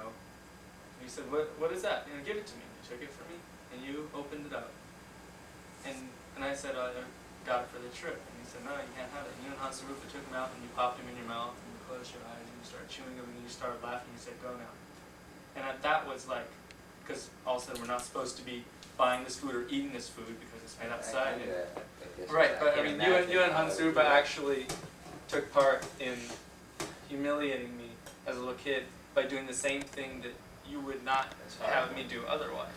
you said, what is that? Give it to me. You took it from me, and you opened it up. And I said, I got it for the trip. And you said, no, you can't have it. And you and Hansarupa took them out, and you popped them in your mouth, and you closed your eyes, and you started chewing them, and you started laughing, and you said, go now. And that was because all of a sudden we're not supposed to be buying this food or eating this food because it's made outside. Right, but you and Hansarupa actually took part in humiliating me as a little kid by doing the same thing that you would not have me do otherwise.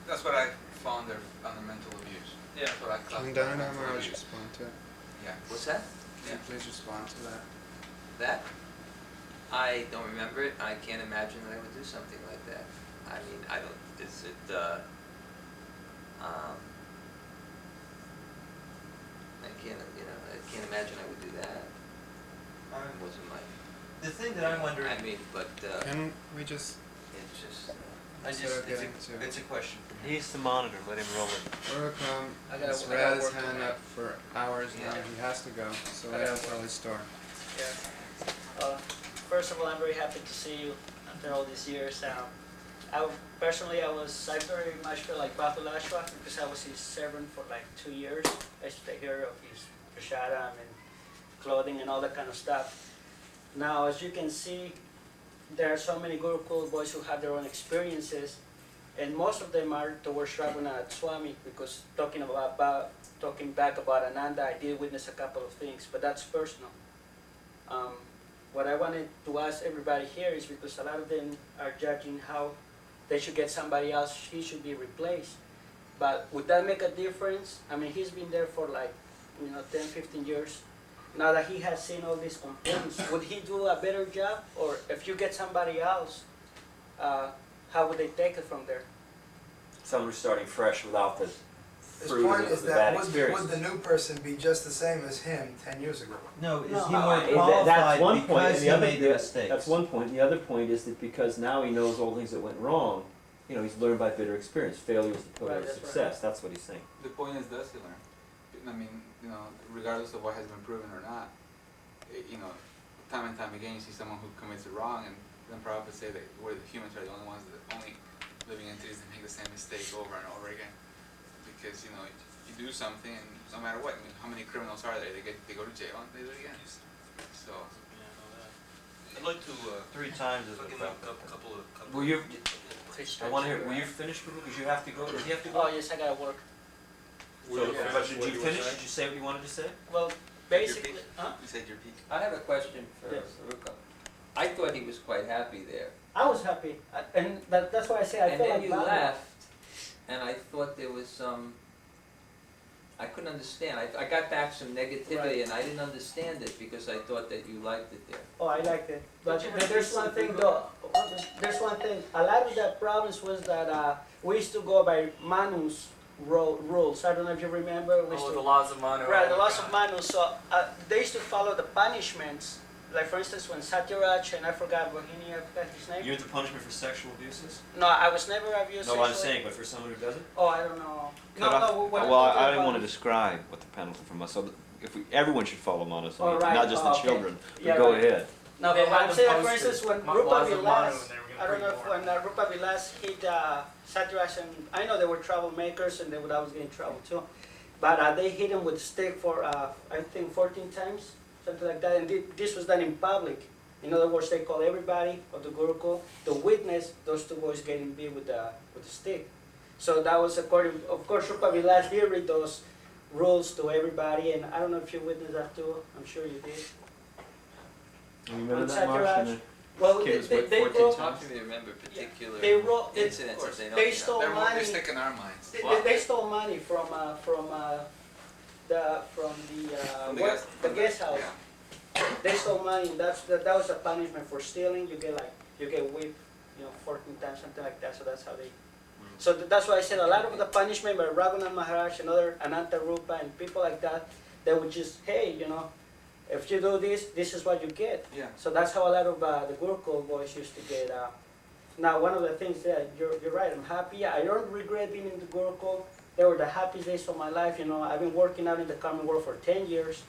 That's what I found under mental abuse. Yeah. That's what I Can classified Dhanurdhara mental Maharaj abuse. respond to it? Yeah. What's that? Can you please respond to that? That? I don't remember it. I can't imagine that I would do something like that. I mean, I don't, I can't imagine I would do that. It wasn't my, The thing that I'm wondering, Can we just it's a question. He's the monitor, let him roll it. Urukam I gotta has work had his tonight. hand up for hours now. Yeah. He has to go, so I let gotta him tell his story. Yeah. First of all, I'm very happy to see you after all these years. I very much feel like Bakulashwa because I was his servant for 2 years. I used to take care of his prashadam and clothing and all that kind of stuff. Now, as you can see, there are so many Gurukul boys who have their own experiences, and most of them are towards Raghunath Swami because talking back about Ananda, I did witness a couple of things, but that's personal. What I wanted to ask everybody here is because a lot of them are judging how they should get somebody else, he should be replaced. But would that make a difference? I mean, he's been there for 10, 15 years. Now that he has seen all these complaints, would he do a better job? Or if you get somebody else, how would they take it from there? Someone who's starting fresh without the His fruit point of is the that bad would experience. the new person be just the same as him 10 years ago? No, is No. he more That's qualified one point, because and he the other, made the mistakes? that's one point. The other point is that because now he knows all the things that went wrong, he's learned by bitter experience. Failure is the pillar Right, of that's right. success. That's what he's saying. The point is, does he learn? I mean, regardless of what has been proven or not, time and time again you see someone who commits a wrong, and then Prabhupada say that we're the humans are the only ones that only living entities that make the same mistake over and over again. Because you do something, and no matter what, how many criminals are there? They go to jail and they do it again. So. I'd like to, 3 times is give a a couple of. Were you? I want to hear. Were you finished, Guru? Because you have to go. Does he have to go? Oh, yes, I gotta work. So, but did you finish? Did you say what you wanted to say? Well, basically, You said your peak. I have a question for Yes. Ruka. I thought he was quite happy there. I was happy, and that's why I say I And feel then like you Baba. left, and I thought there was some, I couldn't understand. I got back some negativity Right. and I didn't understand it because I thought that you liked it there. Oh, I liked it. But Don't you have there's to one see thing Google? though, there's one thing. A lot of the problems was that we used to go by Manu's rules. I don't know if you remember. We used Oh, to- the laws of Manu. Right, oh the my laws God. of Manu. So they used to follow the punishments. Like for instance, when Satyaraj and I forgot Rohini, I forgot his name. You're the punishment for sexual abuses? No, I was never abused. No, I'm sexually. saying, but for someone who doesn't? Oh, I don't know. Cut No, off- no. What I'm well, talking I didn't about- want to describe what the penalty from us, so that if we, everyone should follow Mana's Oh, lead, right. not just Oh, the okay. children. But Yeah, go right. ahead. No, They but what had I'm them saying, for posted, instance, when laws Rupa of Manu, Vilas, and they were gonna I don't bring know if more. when Rupa Vilas hit Satyaraj, and I know they were troublemakers and they would always get in trouble too. But they hit him with a stick for, I think 14 times, something like that. And this was done in public. In other words, they call everybody of the Gurukul to witness those two boys getting beat with the stick. So that was according, of course, Rupa Vilas did read those rules to everybody. And I don't know if you witnessed that too. I'm sure you did. You remember On that, Marsh? Satyaraj? And Well, Kid was they, what, they 14 wrote, Talk to me, remember particular they wrote, incidents that they don't. they stole They're money. stick in our minds. They stole money from the From the what- guest- the guest house. Yeah. They stole money, and that was a punishment for stealing. You get whipped, 14 times, something like that. So that's how they. So that's why I said a lot of the punishment by Raghunath Maharaj and other Ananta Rupa and people like that, they would just, hey, if you do this, this is what you get. Yeah. So that's how a lot of the Gurukul boys used to get. Now, one of the things that you're right, I'm happy. I don't regret being in the Gurukul. They were the happiest days of my life. I've been working out in the Karma world for 10 years,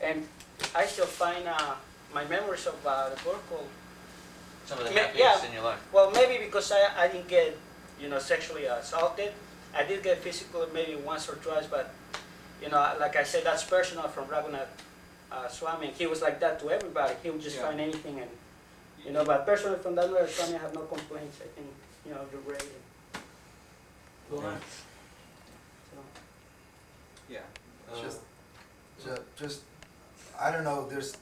and I still find my memories of the Gurukul. Some of the Yeah, happiest yeah. in your life. Well, maybe because I didn't get, sexually assaulted. I did get physical maybe once or twice, but, like I said, that's personal from Raghunath Swami. He was like that to everybody. He would just Yeah. find anything, and, but personally from Dhanurdhara Swami, I have no complaints. I think, you're great. Yeah. So. Yeah. Just, I don't know, there's,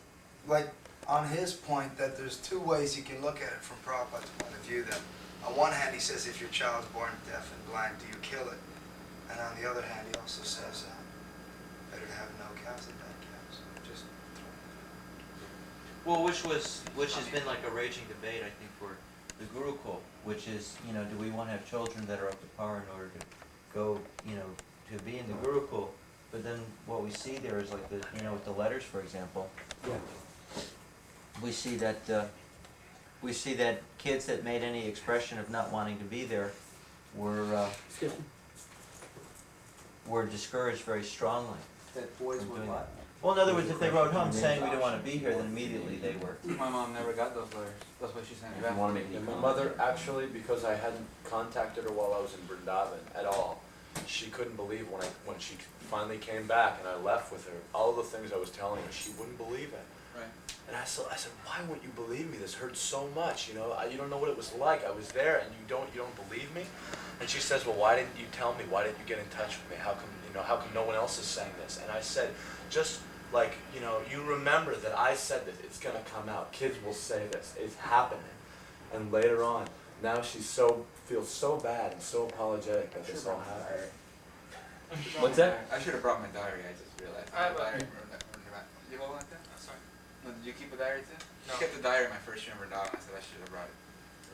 like, on his point, that there's two ways you can look at it from Prabhupada's point of view, that on one hand, he says, if your child's born deaf and blind, do you kill it? And on the other hand, he also says, better to have no cows than dead cows. Just Well, which has been like a raging debate, I think, for the Gurukul, which is, do we want to have children that are up to par in order to go, to be in the Gurukul? But then what we see there is like with the letters, for example, we see that kids that made any expression of not wanting to be there were discouraged very strongly. That boys from were doing what? Well, in other words, if they wrote home saying we don't want to be here, then immediately they were. My mom never got those letters. That's why she sent it If back. you want to make any And my comment. mother, actually, because I hadn't contacted her while I was in Vrindavan at all, she couldn't believe when she finally came back and I left with her, all the things I was telling her, she wouldn't believe it. Right. And I said, why won't you believe me? This hurts so much, you don't know what it was like. I was there and you don't believe me? And she says, well, why didn't you tell me? Why didn't you get in touch with me? How come no one else is saying this? And I said, just like, you remember that I said this, it's gonna come out. Kids will say this, it's happening. And later on, now she feels so bad and so apologetic that this all happened. What's that? I should have brought my diary, I just realized. I have a- diary. You hold like that? Sorry. No, did you keep a diary too? No. I kept the diary my first year in Vrindavan, I said I should have brought it.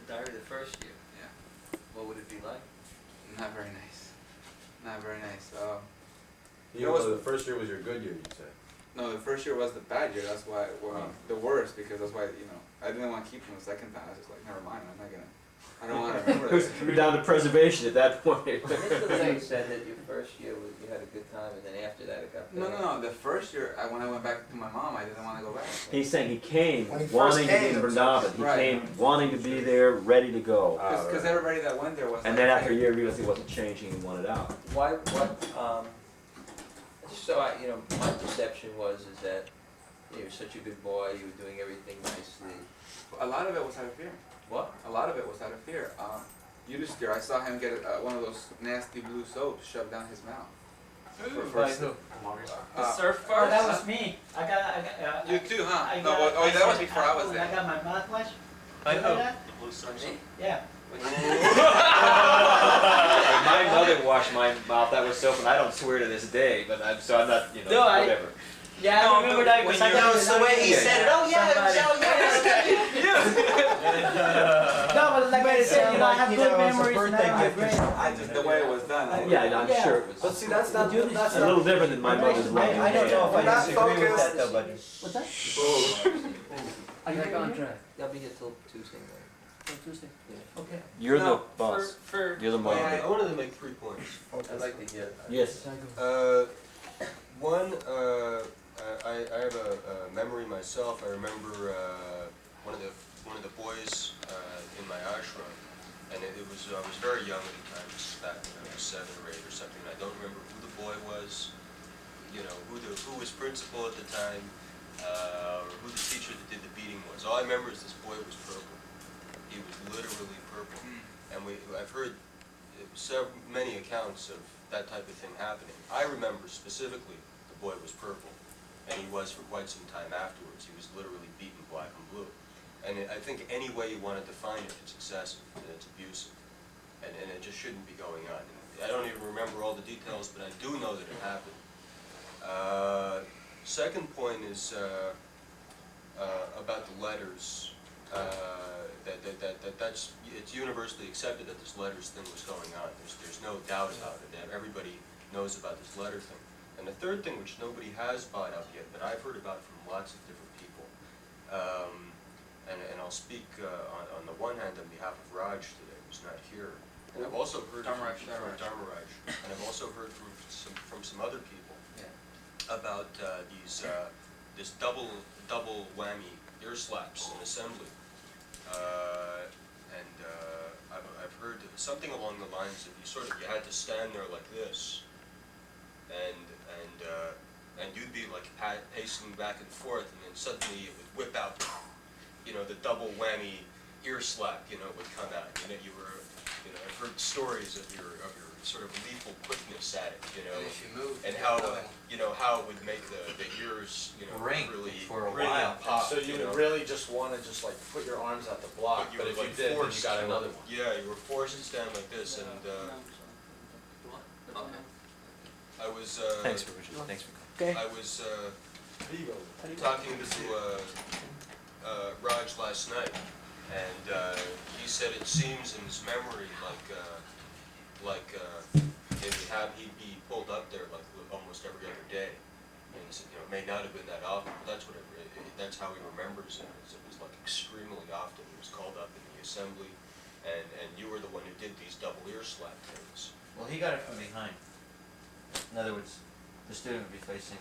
The diary the first year. Yeah. What would it be like? Not very nice. Not very nice. Even though the first year was your good year, you say? No, the first year was the bad year. That's why, the worst, because that's why, I didn't want to keep them the second time. I was just like, never mind, I don't want to remember this. You're down to preservation at that point. Nicholas said that your first year you had a good time, and then after that it got better. No, the first year, when I went back to my mom, I didn't want to go back. He's saying he came When he first wanting to be came, in it was Vrindavan. He right. came wanting to be there, ready to go. Because everybody that went there was And like, then after a year, he realized he wasn't changing and wanted out. So my perception is that you were such a good boy, you were doing everything nicely. a lot of it was out of fear. What? A lot of it was out of fear. Yudhisthira, I saw him get one of those nasty blue soaps shoved down his mouth. By who? The surf Oh, bars? that was me. I got. You too, huh? I No, got- well, that was said before I was apple and there. I got my mouthwash. By You who? know that? The blue soap. Me? Yeah. My mother wash my mouth, that was soap, and I don't swear to this day, but I'm not, No, whatever. Yeah, No, I remember but that when because I you're- got No, it's the way he said it. Oh, yeah, No, but like I said, I have good memories and I birthday have gift. great. I just, the way it was done. Yeah, I'm sure it was. But see, that's not, that's A not. little different than my mother's love. I don't know if I Not disagree with that focused. though, but What's that? Are you back on track? I'll be here till Tuesday night. Tuesday. Okay. You're the No, boss. For You're the Well, moderator. I wanted to make 3 points. I'd like to hear. Yes. One, I have a memory myself. I remember one of the boys in my ashram, and I was very young at the time. It was back when I was 7 or 8 or something. I don't remember who the boy was, who was principal at the time, or who the teacher that did the beating was. All I remember is this boy was purple. He was literally purple, and I've heard many accounts of that type of thing happening. I remember specifically the boy was purple, and he was for quite some time afterwards. He was literally beaten black and blue. And I think any way you want to define it, it's excessive and it's abusive, and it just shouldn't be going on. And I don't even remember all the details, but I do know that it happened. Second point is about the letters. It's universally accepted that this letters thing was going on. There's no doubt about it. Everybody knows about this letter thing. And the third thing, which nobody has brought up yet, but I've heard about from lots of different people, and I'll speak on the one hand on behalf of Raj today, who's not here, and I've also heard from Dharmaraj, and I've also heard from some other people about this double whammy ear slaps in assembly. I've heard something along the lines of you had to stand there like this, and you'd be like pacing back and forth, and then suddenly it would whip out, the double whammy ear slap, would come out. I've heard stories of your sort of lethal quickness at it, If you move. and how how it would make the ears, Ring really for a really while. pop. So you would really just want to just like put your arms at the block, but were, if you like, did, then you forced got to- another one. Yeah, you were forced to stand like this, and Okay. I was Thanks for Richard. Thanks for I was talking to Raj last night, and he said it seems in his memory like he'd be pulled up there like almost every other day. And he said, it may not have been that often, but that's how he remembers it. It was like extremely often. He was called up in the assembly, and you were the one who did these double ear slap things. well, he got it from behind. In other words, the student would be facing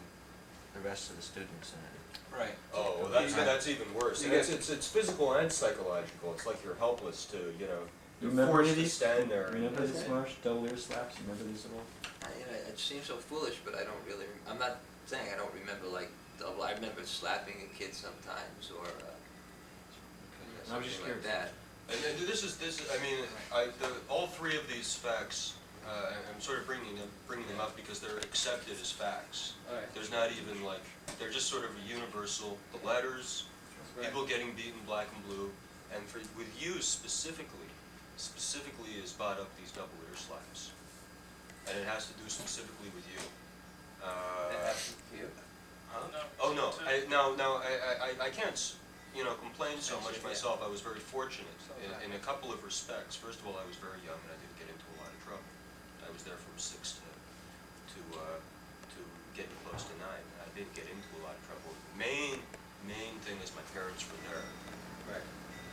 the rest of the students in it. Right. Oh, well, that's even worse. And it's physical and psychological. It's like you're helpless to, you're Remember forced to these? stand there. Remember this, Marsh? Double ear slaps? Remember these at all? It seems so foolish, but I don't really. I'm not saying I don't remember like double. I remember slapping a kid sometimes, or I was just something like curious. that. And this is. I mean, all three of these facts. I'm sort of bringing them up because they're accepted as facts. Alright. There's not even they're just sort of a universal. The letters, people getting beaten black and blue, and with you specifically is brought up these double ear slaps, and it has to do specifically with you. That happened to you? Huh? No. Oh no, I can't complain so much myself. I was very fortunate in a couple of respects. First of all, I was very young and I didn't get into a lot of trouble. I was there from 6 to getting close to 9. I didn't get into a lot of trouble. The main thing is my parents were there. Right.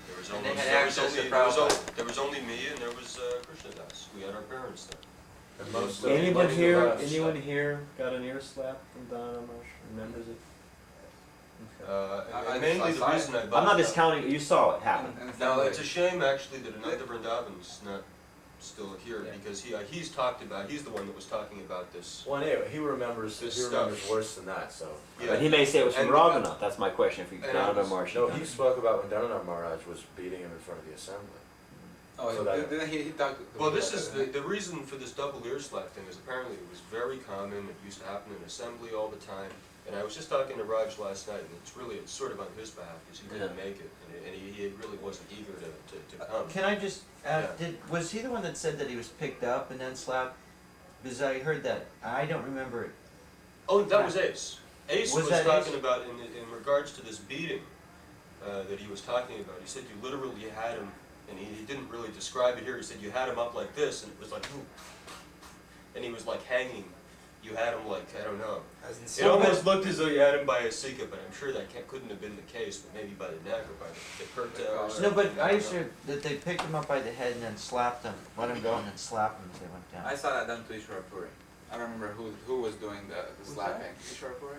There was And almost they had access to Prabhupada. there was only me and there was Krishnadas. We had our parents there. And most of Anyone the here? left, Anyone here got an ear slap from Donna Marsh? Remembers it? Okay. Mainly the reason I brought I'm not it up- discounting. You saw it happen. No, it's a shame actually that another Vrindavan's not still here because he's the one that was talking about this. Well, anyway, he remembers worse than that. So. Yeah. But he may say it was from And- Raghunath. That's my question. If you and Donna I was- Marsh. No, he spoke about when Dhanurdhara Maharaj was beating him in front of the assembly. Oh, So that- he talked. Well, this is the reason for this double ear slap thing is apparently it was very common. It used to happen in assembly all the time. And I was just talking to Raj last night, and it's sort of on his behalf because he didn't make it, and he really wasn't eager to come. Can I just, was he the one that said that he was picked up and then slapped? Because I heard that, I don't remember it. Oh, that was Ace. Ace Was was that talking Ace? about, in regards to this beating that he was talking about, he said you literally had him, and he didn't really describe it here, he said you had him up like this, and it was like, ooh. And he was like hanging, you had him like, I don't know. As in It almost looked as though you had him by a circa, but I'm sure that couldn't have been the case, but maybe by the neck or by the curtail or something. No, but I used to, that they picked him up by the head and then slapped him, let him go and then slapped him as they went down. I saw that done to Ishwar Puri. I don't remember who was doing the slapping. Ishwar Puri?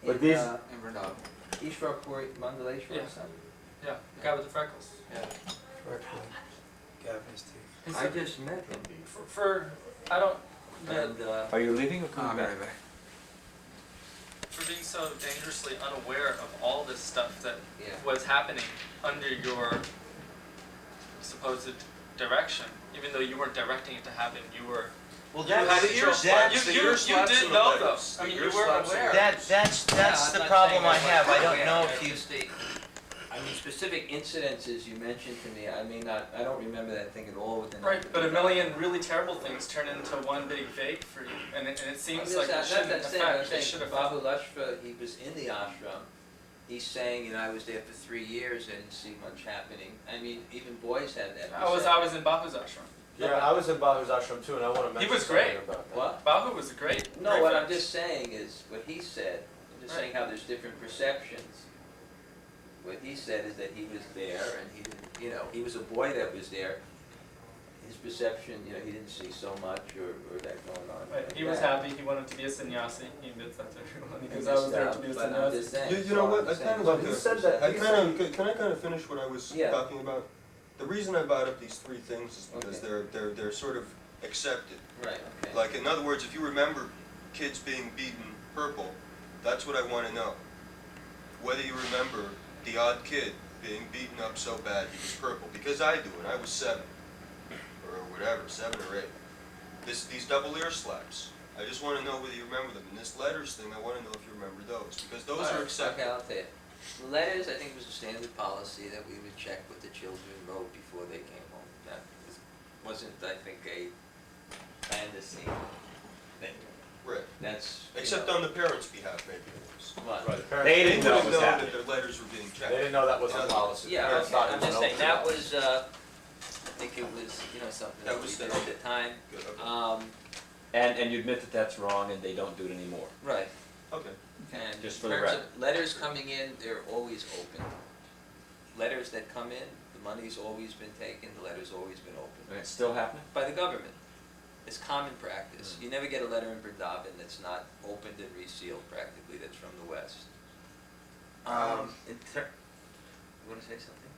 But In, these- In Vrindavan. Ishwar Puri, Mandaleshwar Yeah. or something? Yeah, the guy with the freckles. Yeah. Gavin's teeth. I just met him. For I don't. And, Are you leaving or Oh, coming back? very, very. For being so dangerously unaware of all this stuff that Yeah. was happening under your supposed direction, even though you weren't directing it to happen, you were. Well, You had that's, it your that's, you did know though. I mean, you were aware. that's Yeah, the I'm not problem saying I that have, I wasn't don't aware. know It's if you, just I mean, specific incidences you mentioned to me, I may not, I don't remember that thing at all within. Right, but a million really terrible things turn into one big vague for you, and it seems like it shouldn't affect. It should have. Babu Lashva, he was in the ashram. He's saying, you know, I was there for 3 years, I didn't see much happening. I mean, even boys had that. I was in Bahu's ashram. Yeah, I was in Bahu's ashram too, and I want to mention was something great. about that. What? Bahu was great. No, great what for I'm us. just saying is, what he said, I'm just Right. saying how there's different perceptions. What he said is that he was there and he didn't, you know, he was a boy that was there. His perception, you know, he didn't see so much or that going on. Right, he was happy. He wanted to be a sannyasi. He admits that to everyone. He And goes, I was there just, to be a but I'm sannyasi. just saying, You know so what, I'm I saying- kind of But like he to, said that. I kind of, can I kind of finish what I was Yeah. talking about? The reason I brought up these 3 things is because Okay. they're sort of accepted. Right, okay. Like, in other words, if you remember kids being beaten purple, that's what I want to know. Whether you remember the odd kid being beaten up so bad he was purple, because I do, and I was 7, or whatever, 7 or 8. These double ear slaps, I just want to know whether you remember them. And this letters thing, I want to know if you remember those, because those are accepted. Okay, I'll tell you. Letters, I think, was a standard policy that we would check what the children wrote before they came home. That wasn't, I think, a fantasy thing. Right. That's, you Except know, on the parents' behalf, maybe it was. what? They didn't know it wouldn't was know happening. that their letters were being checked. They didn't know that was a Yeah. policy. Yeah, Parents okay, thought it I'm was just an saying, open that policy. was, I think it was, you know, something That that we was did the- at the time. Good, okay. And you admit that that's wrong and they don't do it anymore. Right. Okay. And Just in for the terms record. of letters coming in, they're always open. Letters that come in, the money's always been taken, the letter's always been open. And it's still happening? By the government. It's common practice. You never get a letter in Vrindavan that's not opened and resealed practically, that's from the West. You wanna say something?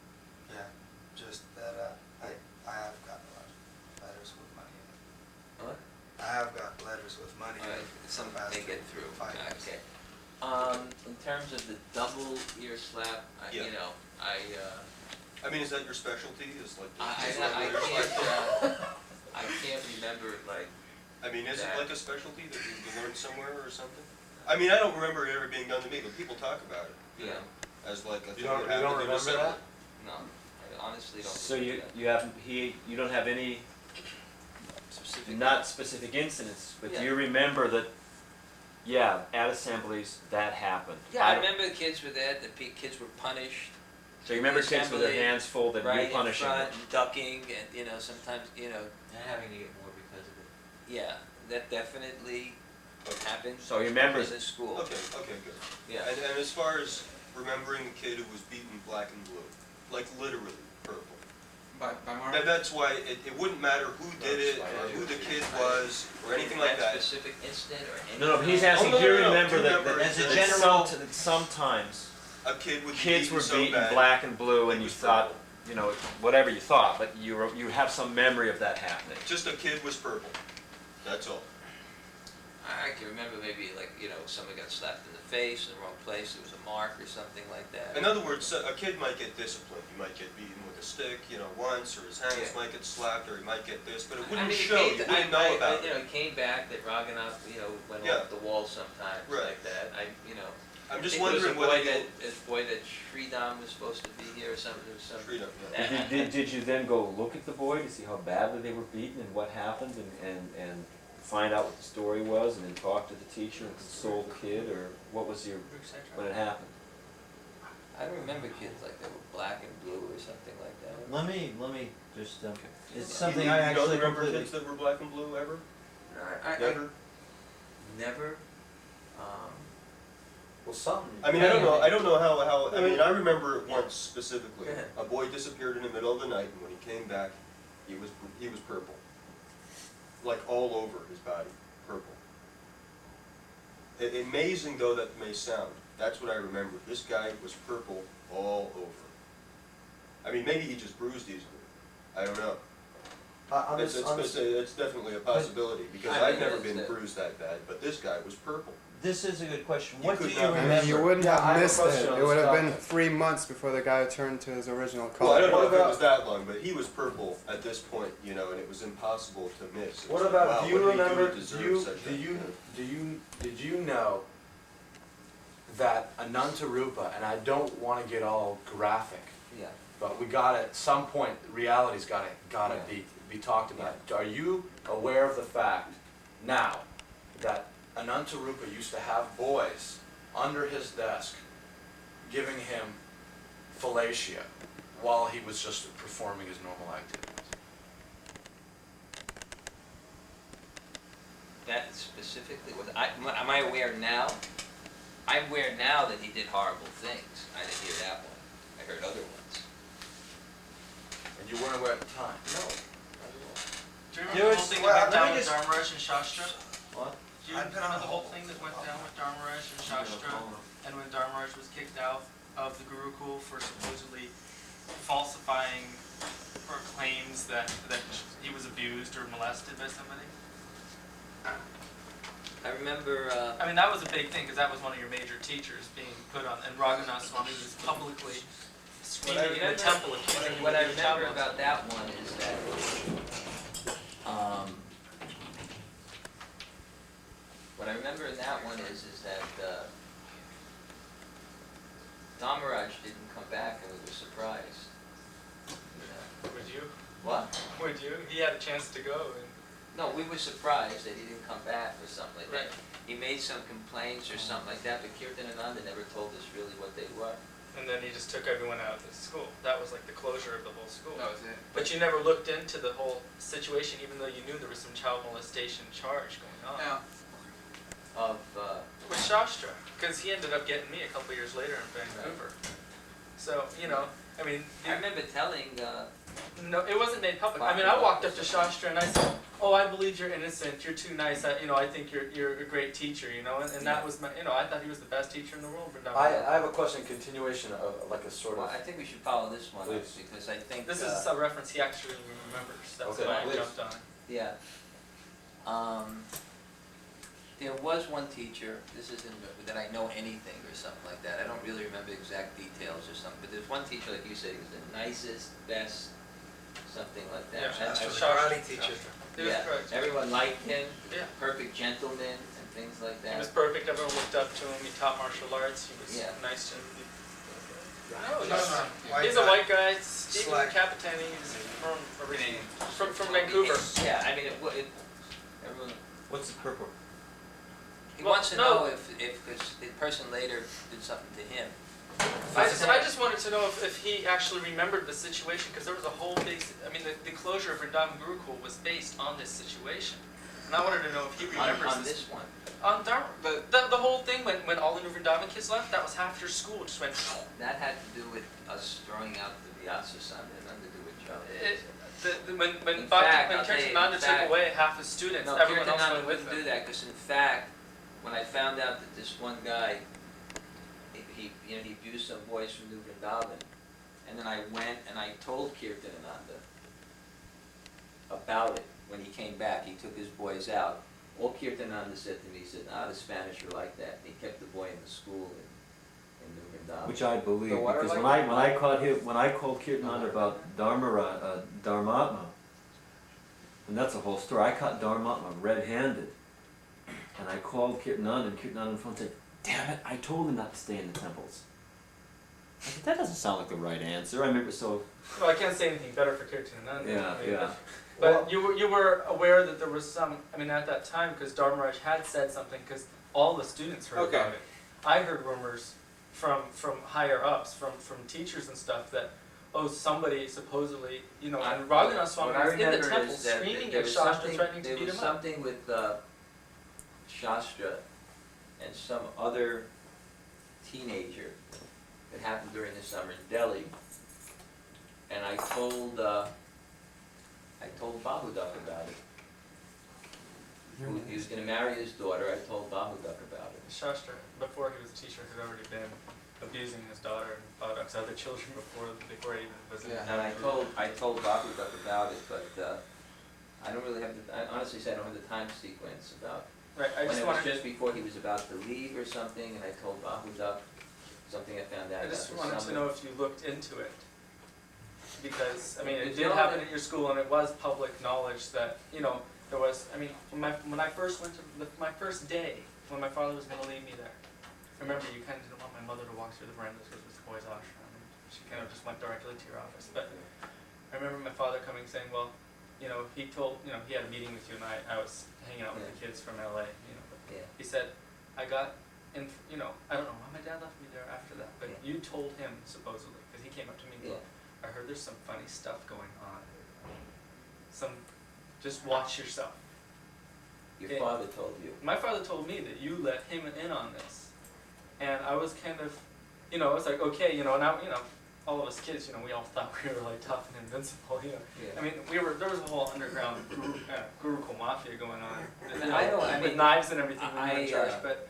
Yeah, just that I have gotten a lot of letters with money in it. What? I have got letters with money in Alright, it. some past may get through, 5 years. okay. In terms of the double ear slap, Yeah. you know, I mean, is that your specialty? Is like the I letters can't, I can't remember, like, I mean, is it that. like a specialty that you learned somewhere or something? I mean, I don't remember it ever being done to me, but people talk about it, you Yeah. know, as like a thing don't- that you don't happened in remember December. that? no, I honestly don't So remember that. you haven't, you don't have any, Specific. not specific incidents, but do Yeah. you remember that, yeah, at assemblies, that happened? Yeah, I don't- remember the kids were there, the kids were punished. So you remember the kids with their assembly, hands folded, right you punishing in them? front, and ducking, and, you know, sometimes, you know, and having to get more because of it. yeah, that definitely happened So you remember- in the school. Okay, good. Yeah. And as far as remembering a kid who was beaten black and blue, like literally purple. By Mark? That's why it wouldn't matter who did it, or who the kid was, or anything like that. Specific incident or any. No, but he's asking, Oh, do you no, remember do you that, remember that as a that general- that sometimes A kid would be kids beaten were so beaten bad. black and blue and it you was thought, purple. you know, whatever you thought, but you have some memory of that happening. Just a kid was purple, that's all. I can remember maybe like, you know, someone got slapped in the face in the wrong place, there was a mark or something like that. In other words, a kid might get disciplined, he might get beaten with a stick, you know, once, or his hands Yeah. might get slapped, or he might get this, but it I wouldn't mean, show, you wouldn't know about You it. know, it came back that Raghunath, you know, went Yeah. off the wall sometimes Right. like that. You know. I'm just I think wondering there was whether a boy you... that, Sridham was supposed to be here or something, there was some. Freedom, yeah. Did you then go look at the boy to see how badly they were beaten and what happened and find out what the story was and then talk to the teacher and console the kid, or what was your, when it happened? I don't remember kids like that were black and blue or something like that. Let me just, it's You- something you I don't actually remember completely. kids that were black and blue ever? Never. Never. Well, something. I mean, I don't know how, I mean, I remember it Yeah. once specifically. Go ahead. A boy disappeared in the middle of the night, and when he came back, he was purple. Like all over his body, purple. Amazing though that may sound, that's what I remember. This guy was purple all over. I mean, maybe he just bruised easily. I don't know. It's definitely a possibility, because I I've mean, never it's been the- bruised that bad, but this guy was purple. This is a good question. You What do could you not- remember? I mean, you wouldn't Yeah, I have have a missed it. question on It the would have been stuff. 3 months before the guy returned to his original color. Well, I don't know What if it about- was that long, but he was purple at this point, you know, and it was impossible to miss. It What was about, like, wow, do you what did he remember, to deserve such a- did you know that Anantarupa, and I don't wanna get all graphic, Yeah. but we gotta, at some point, reality's gotta Yeah. be talked about. Are you aware of the fact now that Anantarupa used to have boys under his desk giving him fellatio while he was just performing his normal activities? That specifically, am I aware now? I'm aware now that he did horrible things. I didn't hear that one. I heard other ones. And you weren't aware at the time? No. Do you remember the whole thing that went down with just- Dharmaraj and Shastra? What? Do you remember the whole thing that went down with Dharmaraj and Shastra? And when Dharmaraj was kicked out of the Gurukul for supposedly falsifying or claims that he was abused or molested by somebody? I remember, I mean, that was a big thing because that was one of your major teachers being put on, and Raghunath Swami was publicly screaming in the temple accusing him what of I being remember child about that one is that, what I remember in that one is that, Dharmaraj didn't come back and we were surprised. You know. Would you? What? Would you? He had a chance to go and. No, we were surprised that he didn't come back or something like that. Right. He made some complaints or something like that, but Kirtanananda never told us really what they were. And then he just took everyone out of the school. That was like the closure of the whole school. That was it. But you never looked into the whole situation, even though you knew there was some child molestation charge going on. Now, With Shastra, because he ended up getting me a couple years later in Vancouver. So, you know, I mean, I remember telling, no, it wasn't made public. I mean, I walked up to Shastra and I said, "Oh, I believe you're innocent. You're too nice. I think you're a great teacher." You know, and that was my, I thought he was the best teacher in the world. I have a question, continuation of like a sort well, of. I think we should follow this one up Please. because I think This is a reference he actually remembers. That's Okay, why I please. jumped on. Yeah. There was one teacher, this isn't that I know anything or something like that. I don't really remember exact details or something, but there's one teacher, like you said, he was the nicest, best, something like that. Yeah, And- that's and- the karate teacher. He was Yeah, correct. everyone liked him, he was Yeah. a perfect gentleman and things like He that. was perfect. Everyone looked up to him. He taught martial arts. He was Yeah. nice to everybody. No, White he's a guy. white guy. Stephen Slack. Capitani. He's from Canadian. from Vancouver. Yeah, I mean, everyone, What's the purport? he Well, wants to no. know if cause the person later did something to him. I just wanted to know if he actually remembered the situation, because there was a whole big, the closure of Vrindavan Gurukul was based on this situation. And I wanted to know if he remembers On this one. On Dharma. The whole thing when all the new Vrindavan kids left, that was half your school just went. That had to do with us throwing out the Vyasa son, and nothing to do with Joe. When In fact, I'll tell you, Kirtananda in took fact- away half his students, No, everyone else Kirtananda went with wouldn't do him. that, because in fact, when I found out that this one guy, he abused some boys from New Vrindavan, and then I went and I told Kirtananda about it when he came back. He took his boys out. All Kirtananda said to me, he said, the Spanish are like that. And he kept the boy in the school in New Vrindavan. Which I believe, The what are because like- when I called Kirtananda about Dharmatma, and that's a whole story. I caught Dharmatma red-handed, and I called Kirtananda, and Kirtananda on the phone said, "Damn it! I told him not to stay in the temples." I said, that doesn't sound like the right answer. I remember, so, Well, I can't say anything better for Tier 2 none. yeah, I mean, yeah. But you were aware that there was some, I mean, at that time, because Dharmaraj had said something, because all the students heard Okay. about it. I heard rumors from higher ups, from teachers and stuff, that, oh, somebody supposedly, you know, and Raghunath Swami What I was in the remember temple is that screaming there at was Shastra, something, threatening to there beat was him up. something with Shastra and some other teenager that happened during the summer in Delhi. And I told Bahudak about it. He was gonna marry his daughter, I told Bahudak about it. Shastra, before he was a teacher, had already been abusing his daughter and Bahudak's other children before he even was in. And I told Bahudak about it, but I don't really have I honestly say I don't have the time sequence about Right, I when just it was wanted, just before he was about to leave or something, and I told Bahudak something I found out I about just the wanted to summer. know if you looked into it. Because, I mean, it It's did not happen that- at your school and it was public knowledge that, you know, there was, I mean, when I first went to, my first day, when my father was gonna leave me there, remember, you kinda didn't want my mother to walk through the verandas because it was the boys' ashram, and she kind of just went directly to your office, but I remember my father coming saying, well, you know, he had a meeting with you and I was hanging out with the kids from LA, you know, but Yeah. he said, I got in, you know, I don't know why my dad left me there after that, but Yeah. you told him supposedly, because he came up to me and Yeah. goes, I heard there's some funny stuff going on. Just watch yourself. Your Yeah. father told you. My father told me that you let him in on this. And I was kind of, you know, I was like, okay, you know, now, you know, all of us kids, you know, we all thought we were like tough and invincible, you know. Yeah. I mean, there was a whole underground Gurukul mafia going on. And I don't- I with mean, knives and everything when you were in I, charge, but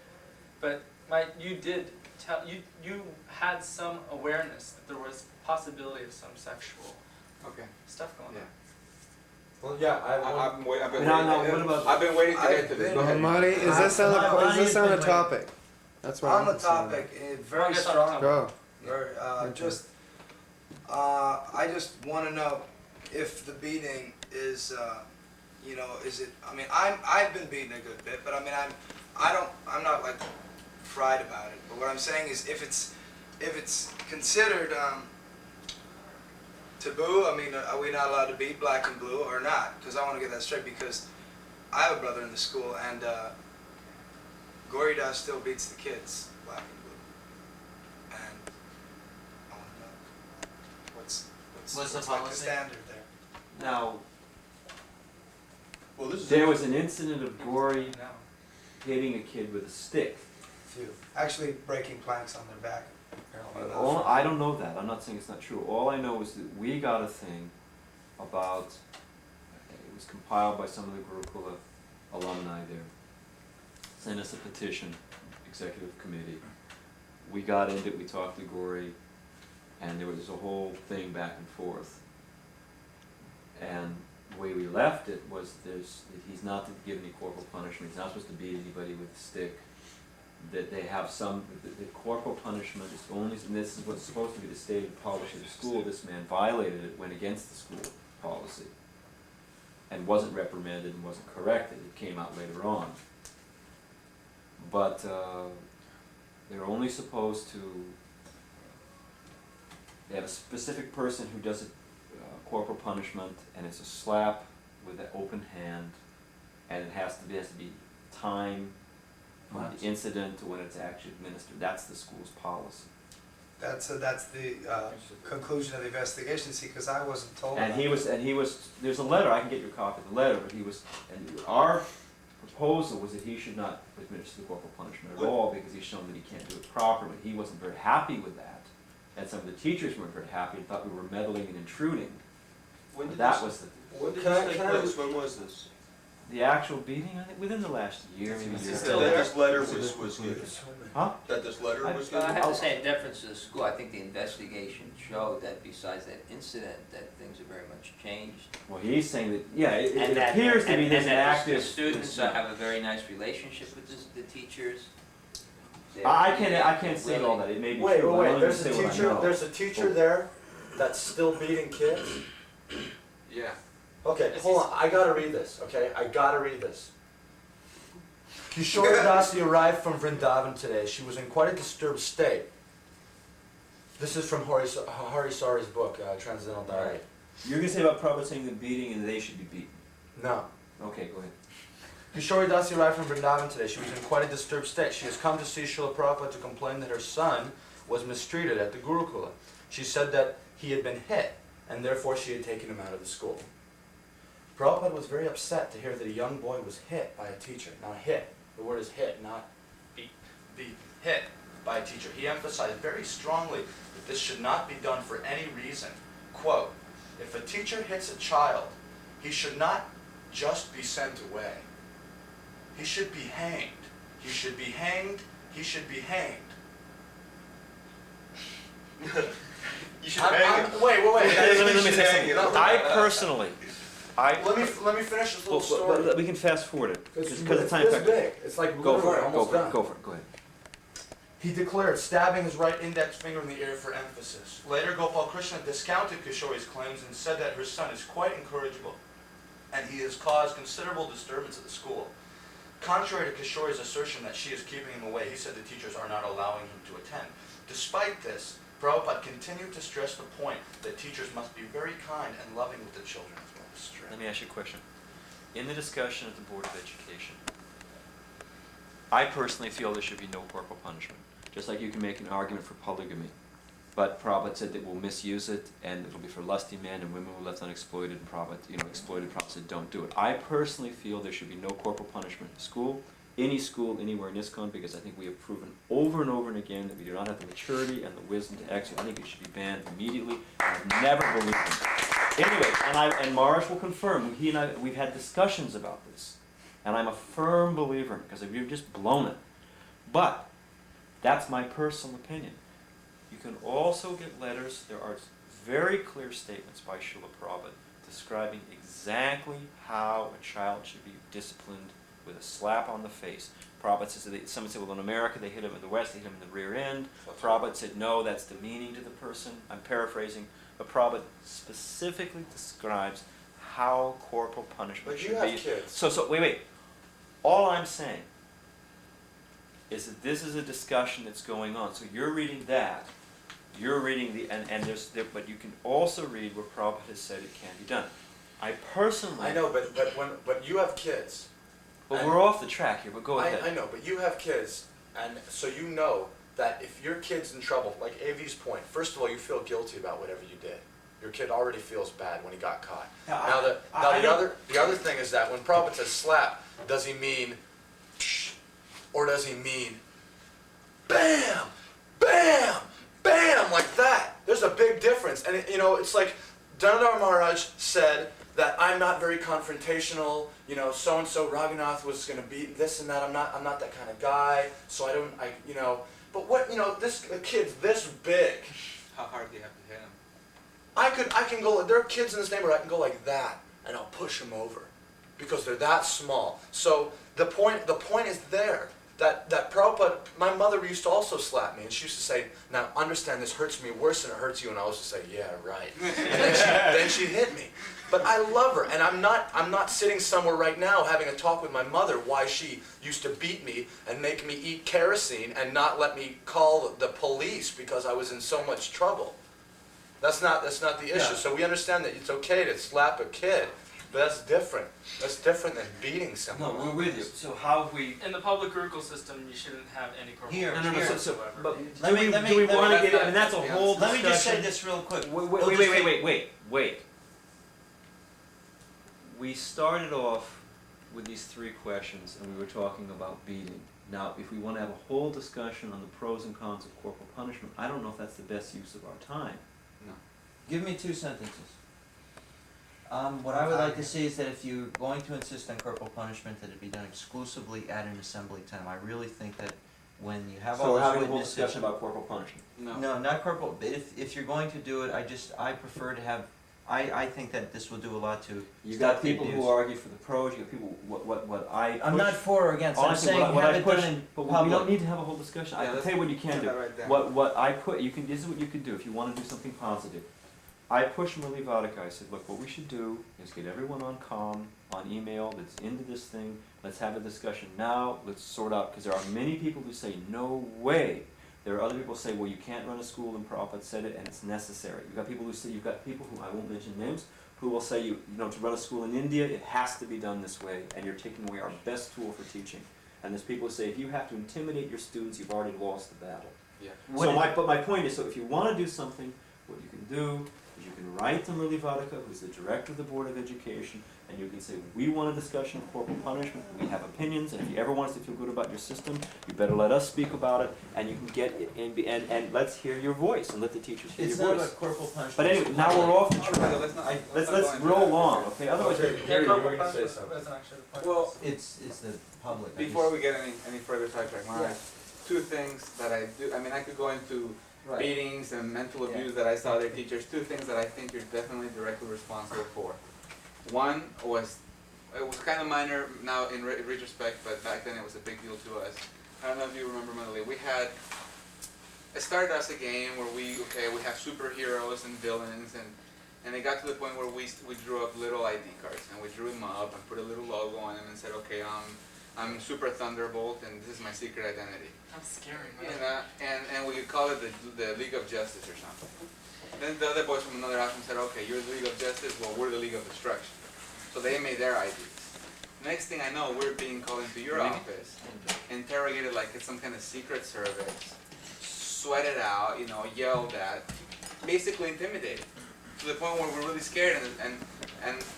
you did tell, you had some awareness that there was possibility of some sexual Okay. stuff going Yeah. on. Well, yeah, I've been waiting to get to this. Go ahead. Marty, is this on the topic? That's On the topic, very Yes, on the strong. Go. Very, I just want to know if the beating is, you know, is it? I mean, I've been beaten a good bit, but I mean, I'm not like fried about it. But what I'm saying is, if it's considered taboo, I mean, are we not allowed to beat black and blue or not? Because I want to get that straight. Because I have a brother in the school, and Goridas still beats the kids, black and blue. And I want to know what's What's the like the policy? standard there. Now, Well, this is. there was an incident of Gory No. hitting a kid with a stick. Few. Actually breaking planks on their back. All, I don't know that, I'm not saying it's not true. All I know is that we got a thing about, it was compiled by some of the Gurukula alumni there. Sent us a petition, executive committee. We got into it, we talked to Gory, and there was a whole thing back and forth. And the way we left it was that he's not to give any corporal punishment, he's not supposed to beat anybody with a stick. That they have some, the corporal punishment is only, and this is what's supposed to be the stated policy of the school, this man violated it, went against the school policy. And wasn't reprimanded and wasn't corrected, it came out later on. But they're only supposed to, they have a specific person who does a corporal punishment, and it's a slap with an open hand, and it has to be time from the incident to when it's actually administered. That's the school's policy. That's the conclusion of the investigation. See, because I wasn't told. And about he was, there's a letter, I can get you a copy of the letter, but and our proposal was that he should not administer the corporal punishment at all, because he's shown that he can't do it properly. He wasn't very happy with that, and some of the teachers weren't very happy and thought we were meddling and intruding. When did That this- was When did Can I- this take can I- place? When was this? the actual beating, I think, within the last year, maybe Is a he year. still That there? this letter was given? Huh? That this letter was But I given? have to say, in deference to the school, I think the investigation showed that besides that incident, that things have very much changed. Well, he's saying that, yeah, it And that- appears to be and there's an that active. the students have a very nice relationship with the teachers. They're I can't say all willing- that, it may be Wait, true, but I wait, don't there's even a say what I teacher, know. there's a teacher there that's still beating kids? Yeah. Okay, hold on, I gotta read this, okay? I gotta read this. Kishore Dasi arrived from Vrindavan today. She was in quite a disturbed state. This is from Hari Sari's book, Transcendental Diary. You're gonna say about Prabhupada saying the beating and they should be beaten. No. Okay, go ahead. Kishori Dasi arrived from Vrindavan today. She was in quite a disturbed state. She has come to see Srila Prabhupada to complain that her son was mistreated at the Gurukula. She said that he had been hit, and therefore she had taken him out of the school. Prabhupada was very upset to hear that a young boy was hit by a teacher. Now hit, the word is hit, not beat. Hit by a teacher. He emphasized very strongly that this should not be done for any reason. Quote, if a teacher hits a child, he should not just be sent away. He should be hanged. He should be hanged. He should be hanged. You should hang him. Wait. Let me say something. I personally, Let me finish this little story. But we can fast forward it because It's of time this factor. big. It's like Go for literally it. almost done. Go for it. Go ahead. He declared, stabbing his right index finger in the ear for emphasis. Later, Gopal Krishna discounted Kishori's claims and said that her son is quite incorrigible, and he has caused considerable disturbance at the school. Contrary to Kishori's assertion that she is keeping him away, he said the teachers are not allowing him to attend. Despite this, Prabhupada continued to stress the point that teachers must be very kind and loving with the children as well as strict. Let me ask you a question. In the discussion at the Board of Education, I personally feel there should be no corporal punishment. Just like you can make an argument for polygamy. But Prabhupada said that we'll misuse it and it'll be for lusty men and women who are left unexploited and Prabhupada, exploited. Prabhupada said don't do it. I personally feel there should be no corporal punishment in school, anywhere in ISKCON, because I think we have proven over and over and again that we do not have the maturity and the wisdom to execute. I think it should be banned immediately. I've never believed in it. Anyway, and Maharaj will confirm, he and I, we've had discussions about this. And I'm a firm believer in it, because we've just blown it. But that's my personal opinion. You can also get letters, there are very clear statements by Srila Prabhupada describing exactly how a child should be disciplined with a slap on the face. Prabhupada says that someone said, well, in America they hit him in the West, they hit him in the rear end. Prabhupada said, no, that's demeaning to the person. I'm paraphrasing, but Prabhupada specifically describes how corporal punishment should be. But you have kids. So wait. All I'm saying is that this is a discussion that's going on. So you're reading that. You're reading but you can also read where Prabhupada has said it can be done. I personally. I know, but you have kids. But we're off the track here. But go ahead. I know, but you have kids, and so you know that if your kid's in trouble, like AV's point, first of all, you feel guilty about whatever you did. Your kid already feels bad when he got caught. The other thing is that when Prabhupada says slap, does he mean psh, or does he mean bam, bam, bam, like that? There's a big difference. And it's like Dhanurdhara Maharaj said that I'm not very confrontational, so-and-so Raghunath was going to be this and that, I'm not that kind of guy, so but a kid's this big. How hard do you have to hit him? I can go, there are kids in this neighborhood, I can go like that, and I'll push them over, because they're that small. So the point is there, that Prabhupada, my mother used to also slap me, and she used to say, now understand this hurts me worse than it hurts you, and I was to say, yeah, right. And then she'd hit me. But I love her, and I'm not sitting somewhere right now having a talk with my mother why she used to beat me and make me eat kerosene and not let me call the police because I was in so much trouble. That's not the issue. Yeah. So we understand that it's okay to slap a kid, but that's different. That's different than beating someone. No, we're with you. So how have we? In the public Gurukul system, you shouldn't have any corporal Here, punishment here. whatsoever. But Let me- do we want to get? I mean, that's a let me whole Let me just say discussion. this real quick. Wait. We started off with these three questions, and we were talking about beating. Now, if we want to have a whole discussion on the pros and cons of corporal punishment, I don't know if that's the best use of our time. Give me 2 sentences. What I would like to see is that if you're going to insist on corporal punishment, that it be done exclusively at an assembly time. I really think that when you have So all we're those having a whole witnesses. discussion about corporal punishment. No, not corporal, but if you're going to do it, I prefer to have, I think that this will do a lot to You stop got the people abuse. who argue for the pros. You got people what I. I'm not for or against, I'm Honestly, saying what have I it push, done in but public. we don't need to have a whole discussion. I can tell you what you can put do. that right there. What I put, you can. This is what you can do if you want to do something positive. I pushed Murli Vadaka. I said, look, what we should do is get everyone on on email that's into this thing. Let's have a discussion now. Let's sort out, because there are many people who say, no way There are other people who say, well, you can't run a school, and Prabhupada said it, and it's necessary. You've got people who, I won't mention names, who will say, to run a school in India, it has to be done this way, and you're taking away our best tool for teaching. And there's people who say, if you have to intimidate your students, you've already lost the battle. Yeah. But my point is, so if you want to do something, what you can do is you can write to Murli Vadaka, who's the director of the Board of Education, and you can say, we want a discussion of corporal punishment, we have opinions, and if you ever want us to feel good about your system, you better let us speak about it, and you can get it, and let's hear your voice, and let the teachers hear It's your not voice. about corporal punishment. But anyway, now we're off the track. Let's Let's roll on, okay? Otherwise, Yeah, corporal punishment wasn't actually the point. Well, It's the public. before we get any further sidetrack, Maharaj, two things that I do, I mean, I could go into beatings and mental abuse that I saw their teachers, two things that I think you're definitely directly responsible for. One was, it was kind of minor now in retrospect, but back then it was a big deal to us. I don't know if you remember, Melody, it started as a game where we have superheroes and villains, and it got to the point where we drew up little ID cards, and we drew them up and put a little logo on them and said, okay, I'm Super Thunderbolt, and this is my secret identity. That's scary, You man. know, and we could call it the League of Justice or something. Then the other boys from another ashram said, okay, you're the League of Justice, well, we're the League of Destruction. So they made their IDs. Next thing I know, we're being called into your office, interrogated like it's some kind of secret service, sweated out, yelled at, basically intimidated. To the point where we're really scared, and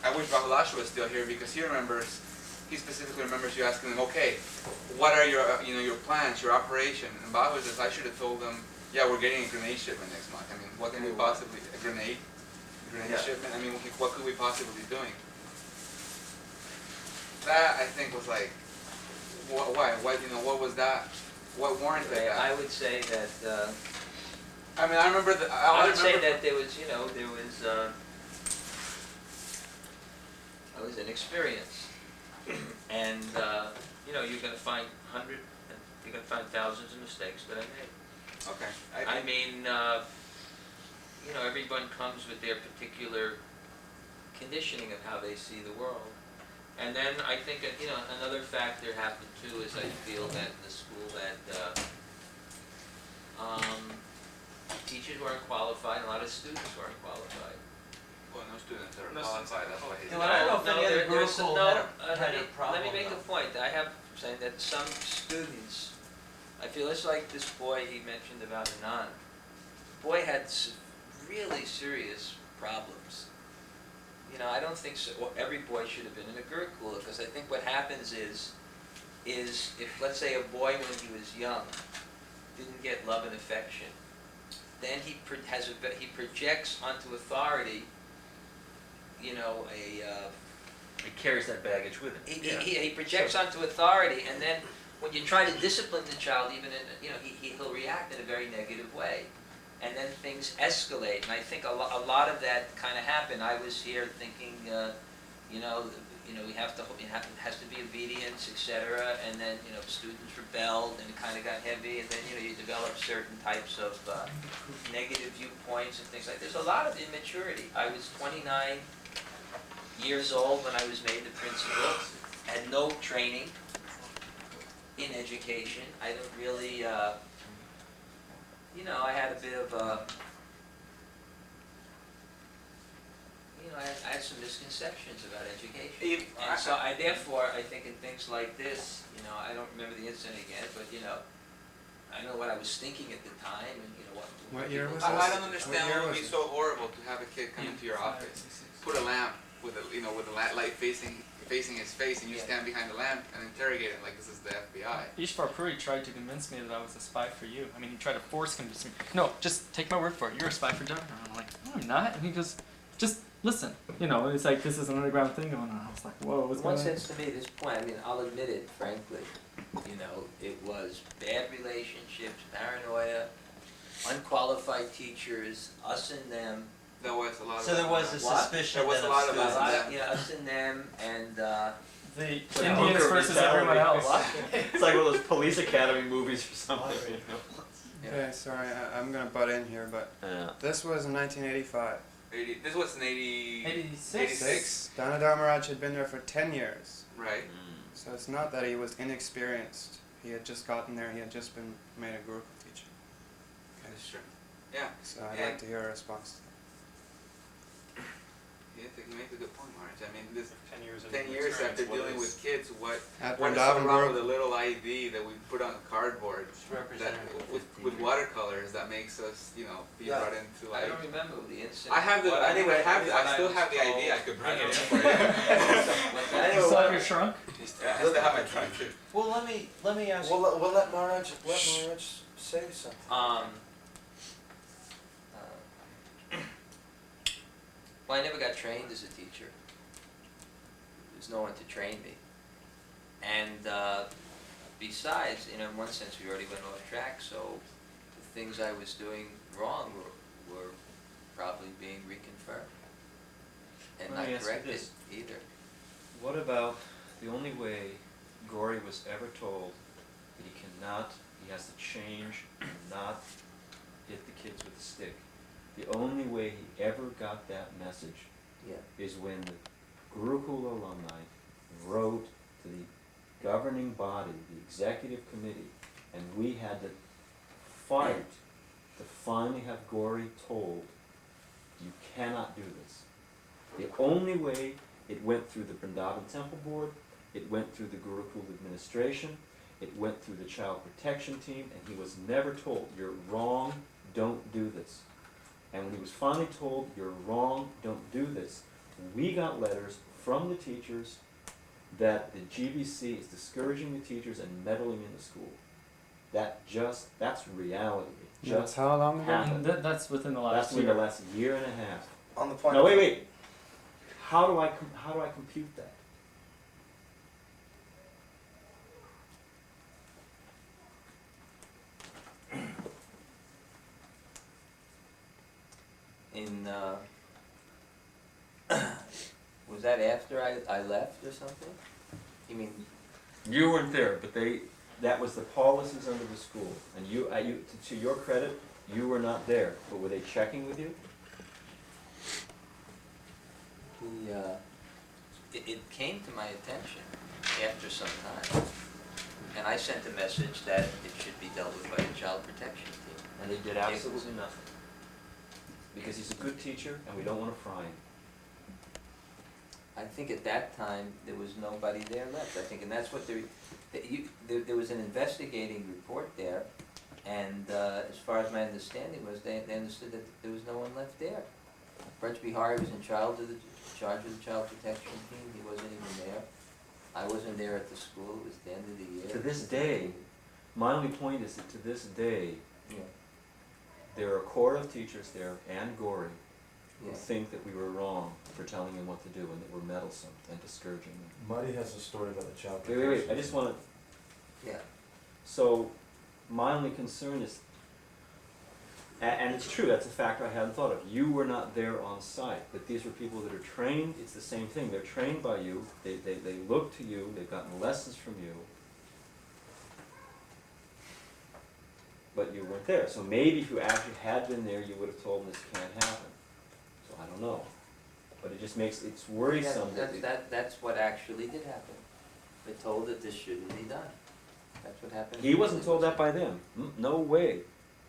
I wish Rahulashwa was still here because he specifically remembers you asking them, okay, what are your plans, your operation? And Bahu says, I should have told them, yeah, we're getting a grenade shipment next month. I mean, what can we possibly, a grenade shipment? I mean, what could we possibly be doing? That, I think, was like, why, what was that? What warranted that? I would say that, I mean, I remember that, I would say that there was an experience. And, you're gonna find you're gonna find thousands of mistakes that I made. Okay. I mean, everyone comes with their particular conditioning of how they see the world. And then I think that, another factor happened too is I feel that in the school that, teachers weren't qualified, and a lot of students weren't qualified. Well, no students are qualified, that's why he's No, I don't know if any other Gurukul had a problem. Let me make a point. I have saying that some students, I feel it's like this boy he mentioned about Anand. The boy had really serious problems. I don't think so. Well, every boy should have been in a Gurukula, because I think what happens is if, let's say, a boy when he was young didn't get love and affection, then he projects onto authority, He carries that baggage with him. he projects onto authority, and then when you try to discipline the child, even he'll react in a very negative way, and then things escalate. And I think a lot of that kind of happened. I was here thinking, it has to be obedience, etc. And then students rebelled, and it kind of got heavy, and then you develop certain types of negative viewpoints and things like. There's a lot of immaturity. I was 29 years old when I was made the principal. Had no training in education. I don't really, I had a bit of I had some misconceptions about education. And so I think in things like this, I don't remember the incident again, but I know what I was thinking at the time, and What year was I don't understand why it would be so horrible to have a kid come into your office, put a lamp with a light facing his face, and you stand behind the lamp and interrogate him like this is the FBI. Ishvar Puri tried to convince me that I was a spy for you. I mean, he tried to force convince me. No, just take my word for it. You're a spy for Dhanurdhara. I'm like, no, I'm not. And he goes, just listen. It's like this is an underground thing going on. I was like, whoa, what's going on? In one sense, to me, this point, I mean, I'll admit it, frankly. It was bad relationships, paranoia, unqualified teachers, us and them. There was a lot of So there was a suspicion there was that a lot of students- us. Us and them, and The Indians versus everyone else. It's like one of those police academy movies or something. Okay, sorry, I'm gonna butt in here, but this was in 1985. This was in 86. 86. Dhanurdhara Maharaj had been there for 10 years. Right. So it's not that he was inexperienced. He had just gotten there, he had just been made a Gurukul teacher. that's true. Yeah. So I'd Yeah. like to hear a response. You make a good point, Marge. I mean, this 10 years of 10 years experience, after what dealing is- with kids, what At is so Vrindavan wrong Guru- with a little ID that we put on cardboard It's that representative of with 15 years. watercolors that makes us, you know, be Yeah. brought into I like. don't remember the incident. I have the. What I think I have. what I still was have the ID. I told- could bring I it in know. for you. What's that? Anyway, Still have what- your shrunk? Yeah, I still have my trunk too. Well, let me ask. We'll let Maharaj say something. Well, I never got trained as a teacher. There's no one to train me. And besides, in one sense, we already went off track, so the things I was doing wrong were probably being reconfirmed and Let not me ask you corrected this. either. What about the only way Gory was ever told that he has to change and not hit the kids with a stick? The only way he ever got that message Yeah. is when the Gurukul alumni wrote to the governing body, the executive committee, and we had to fight to finally have Gory told, you cannot do this. The only way it went through the Vrindavan Temple Board, it went through the Gurukul administration, it went through the child protection team, and he was never told, you're wrong, don't do this. And when he was finally told, you're wrong, don't do this, we got letters from the teachers that the GBC is discouraging the teachers and meddling in the school. That's reality. It That's just how long ago? happened. That's within the That's last been year. the last year and a half. On the point. No, of- wait. How do I compute that? Was that after I left or something? You mean, You weren't there, but that was the policies under the school. And to your credit, you were not there, but were they checking with you? it came to my attention after some time, and I sent a message that it should be dealt with by the child protection team. And they did absolutely nothing. Because he's a good teacher, and we don't want to fry him. I think at that time, there was nobody there left, I think, and that's what there was an investigating report there, and as far as my understanding was, they understood that there was no one left there. Brett Bihari was in charge of the child protection team, he wasn't even there. I wasn't there at the school, it was the end of the year. To this day, my only point is that to this day, Yeah. there are a core of teachers there, and Gory, who Yeah. think that we were wrong for telling them what to do, and that we're meddlesome and discouraging them. Muddy has a story about the child Wait, protection. I just want to, Yeah. so, my only concern is, and it's true, that's a factor I hadn't thought of, you were not there on site, but these were people that are trained, it's the same thing, they're trained by you, they look to you, they've gotten lessons from you, but you weren't there, so maybe if you actually had been there, you would have told them this can't happen, so I don't know, but it just makes, it's worrisome that. That's what actually did happen. They're told that this shouldn't be done. That's what happened. He wasn't told that by them. No way.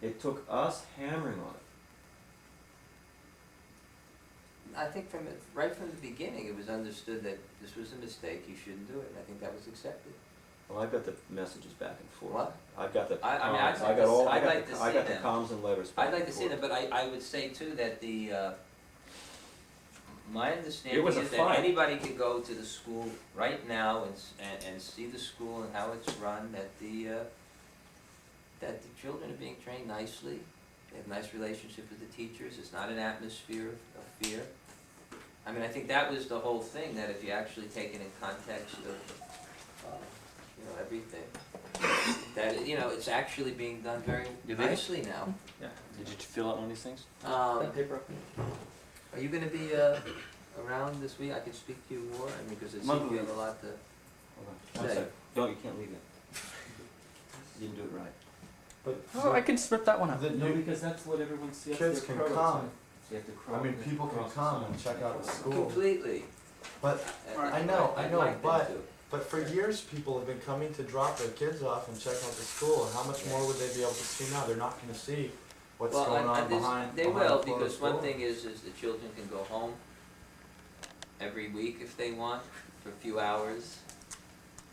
It took us hammering on it. I think right from the beginning, it was understood that this was a mistake, you shouldn't do it, and I think that was accepted. Well, I've got the messages back and forth. What? I've got the I mean, I'd comms, like I got to- all, I'd like to I see got the them. comms and letters back I'd like and to see forth. that, but I would say too that my understanding It was a is that fight. anybody could go to the school right now and see the school and how it's run, that the children are being trained nicely, they have a nice relationship with the teachers, it's not an atmosphere of fear. I mean, I think that was the whole thing, that if you actually take it in context of, everything, that, it's actually being done very You think? nicely now. Yeah. Did you fill out one of these things? That paper up here. Are you gonna be around this week? I can speak to you more, because it seems Monthly. you have a lot to Hold on. I'm say. sorry. No, you can't leave it. You didn't do it right. But Oh, I can rip that one up. that No, you- because that's what everyone sees. kids can come. So you have to I mean, people can come and check out the school. Completely. But I know, I'd I know, like them to. but for years, people have been coming to drop their kids off and check out the school. How much more would they be able to see now? They're not going to see what's Well, going on this- behind. They behind will, closed because one doors. thing is the children can go home every week if they want, for a few hours.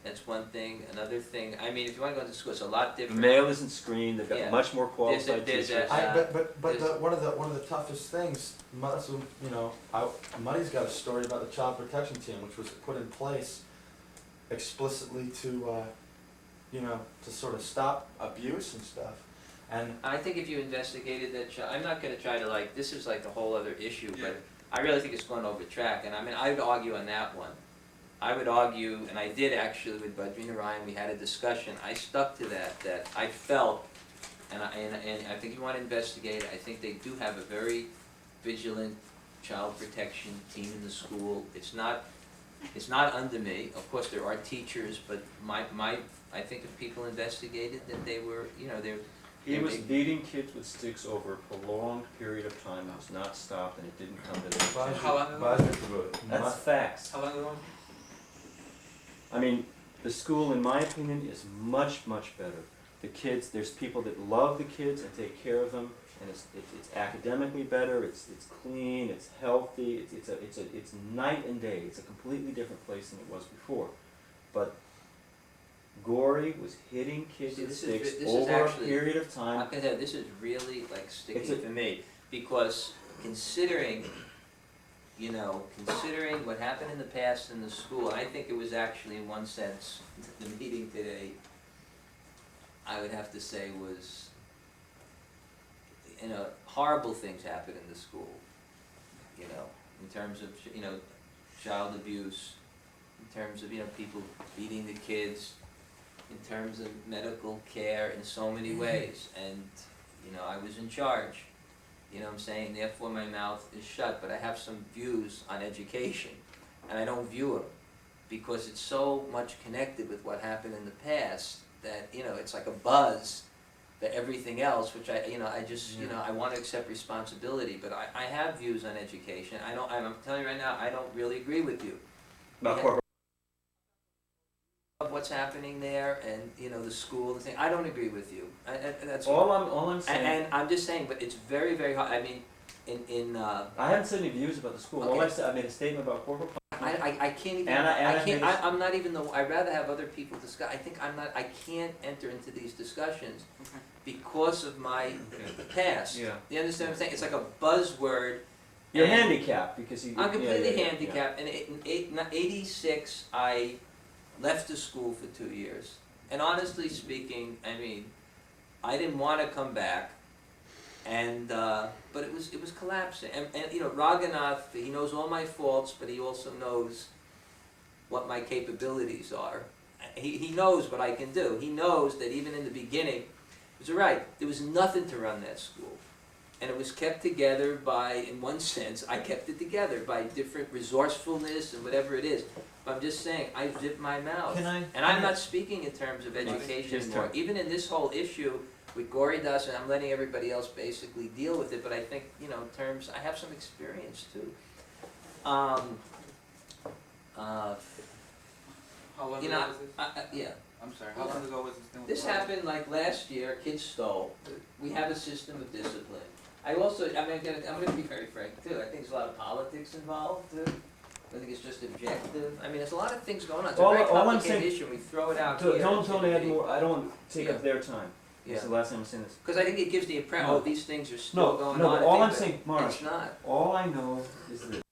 That's one thing. Another thing, I mean, if you wanna go to school, it's a lot The different. mail isn't screened, they've got Yeah. much more qualified There's teachers. a- But there's- one of the toughest things, Muddy's got a story about the child protection team, which was put in place explicitly to, to sort of stop abuse and stuff. And I think if you investigated that I'm not gonna try to this is like a whole other issue, Yeah. but I really think it's going over track, and I mean, I would argue on that one. I would argue, and I did actually with Vrindavan Ryan, we had a discussion, I stuck to that I felt, and I think you wanna investigate, I think they do have a very vigilant child protection team in the school. It's not under me, of course there are teachers, but I think if people investigated that they were, He was beating kids with sticks over a prolonged period of time, it was not stopped, and it didn't come to their attention. How long ago? That's facts. How long ago? I mean, the school, in my opinion, is much, much better. The kids, there's people that love the kids and take care of them, and it's academically better, it's clean, it's healthy, it's night and day. It's a completely different place than it was before. But Gory was hitting kids See, with this sticks is over a actually- period of time. I'm gonna tell you, this is really sticky It's a- for me, because considering what happened in the past in the school, and I think it was actually in one sense, the meeting today, I would have to say was, horrible things happened in the school, in terms of, child abuse, in terms of, people beating the kids, in terms of medical care in so many ways, and, I was in charge, I'm saying, therefore my mouth is shut, but I have some views on education, and I don't view them, because it's so much connected with what happened in the past, that, it's like a buzz to everything else, which I want to accept responsibility, but I have views on education. I'm telling you right now, I don't really agree with you. About Yeah. corporate. Of what's happening there, and, the school, the thing, I don't agree with you. That's All I'm saying. and I'm just saying, but it's very, very hard, I mean, I haven't said any views about the school. All Okay. I said, I made a statement about corporate. I can't even, And I'm not even I'd rather have other people discuss, I can't enter into these discussions because of my past. Yeah. You understand what I'm saying? It's like a buzzword. You're and handicapped because you. I'm completely yeah. handicapped, and in '86, I left the school for 2 years. And honestly speaking, I mean, I didn't want to come back, and but it was collapsing. And Raghunath, he knows all my faults, but he also knows what my capabilities are. He knows what I can do. He knows that even in the beginning, it was all right. There was nothing to run that school. And it was kept together by, in one sense, I kept it together by different resourcefulness and whatever it is. But I'm just saying, I zipped my mouth. And I'm not speaking in terms of education Yes, anymore. sir. Even in this whole issue with Gauri Das, and I'm letting everybody else basically deal with it, but I think, in terms, I have some experience too. How long You ago know, was this? yeah. I'm sorry, how long ago was this thing? with This the water? happened last year, kids stole. We have a system of discipline. I'm gonna be very frank too, I think there's a lot of politics involved too. I think it's just objective. I mean, there's a lot of things going on. It's a very All I'm complicated saying- issue, we throw it out here. Don't add more, I don't want to take Yeah. up their time. This is Yeah. the last time I'm saying this. Because I think it gives the impression, No. oh, these things are still going on. No, I all think I'm that saying, Mark, It's not. all I know is this.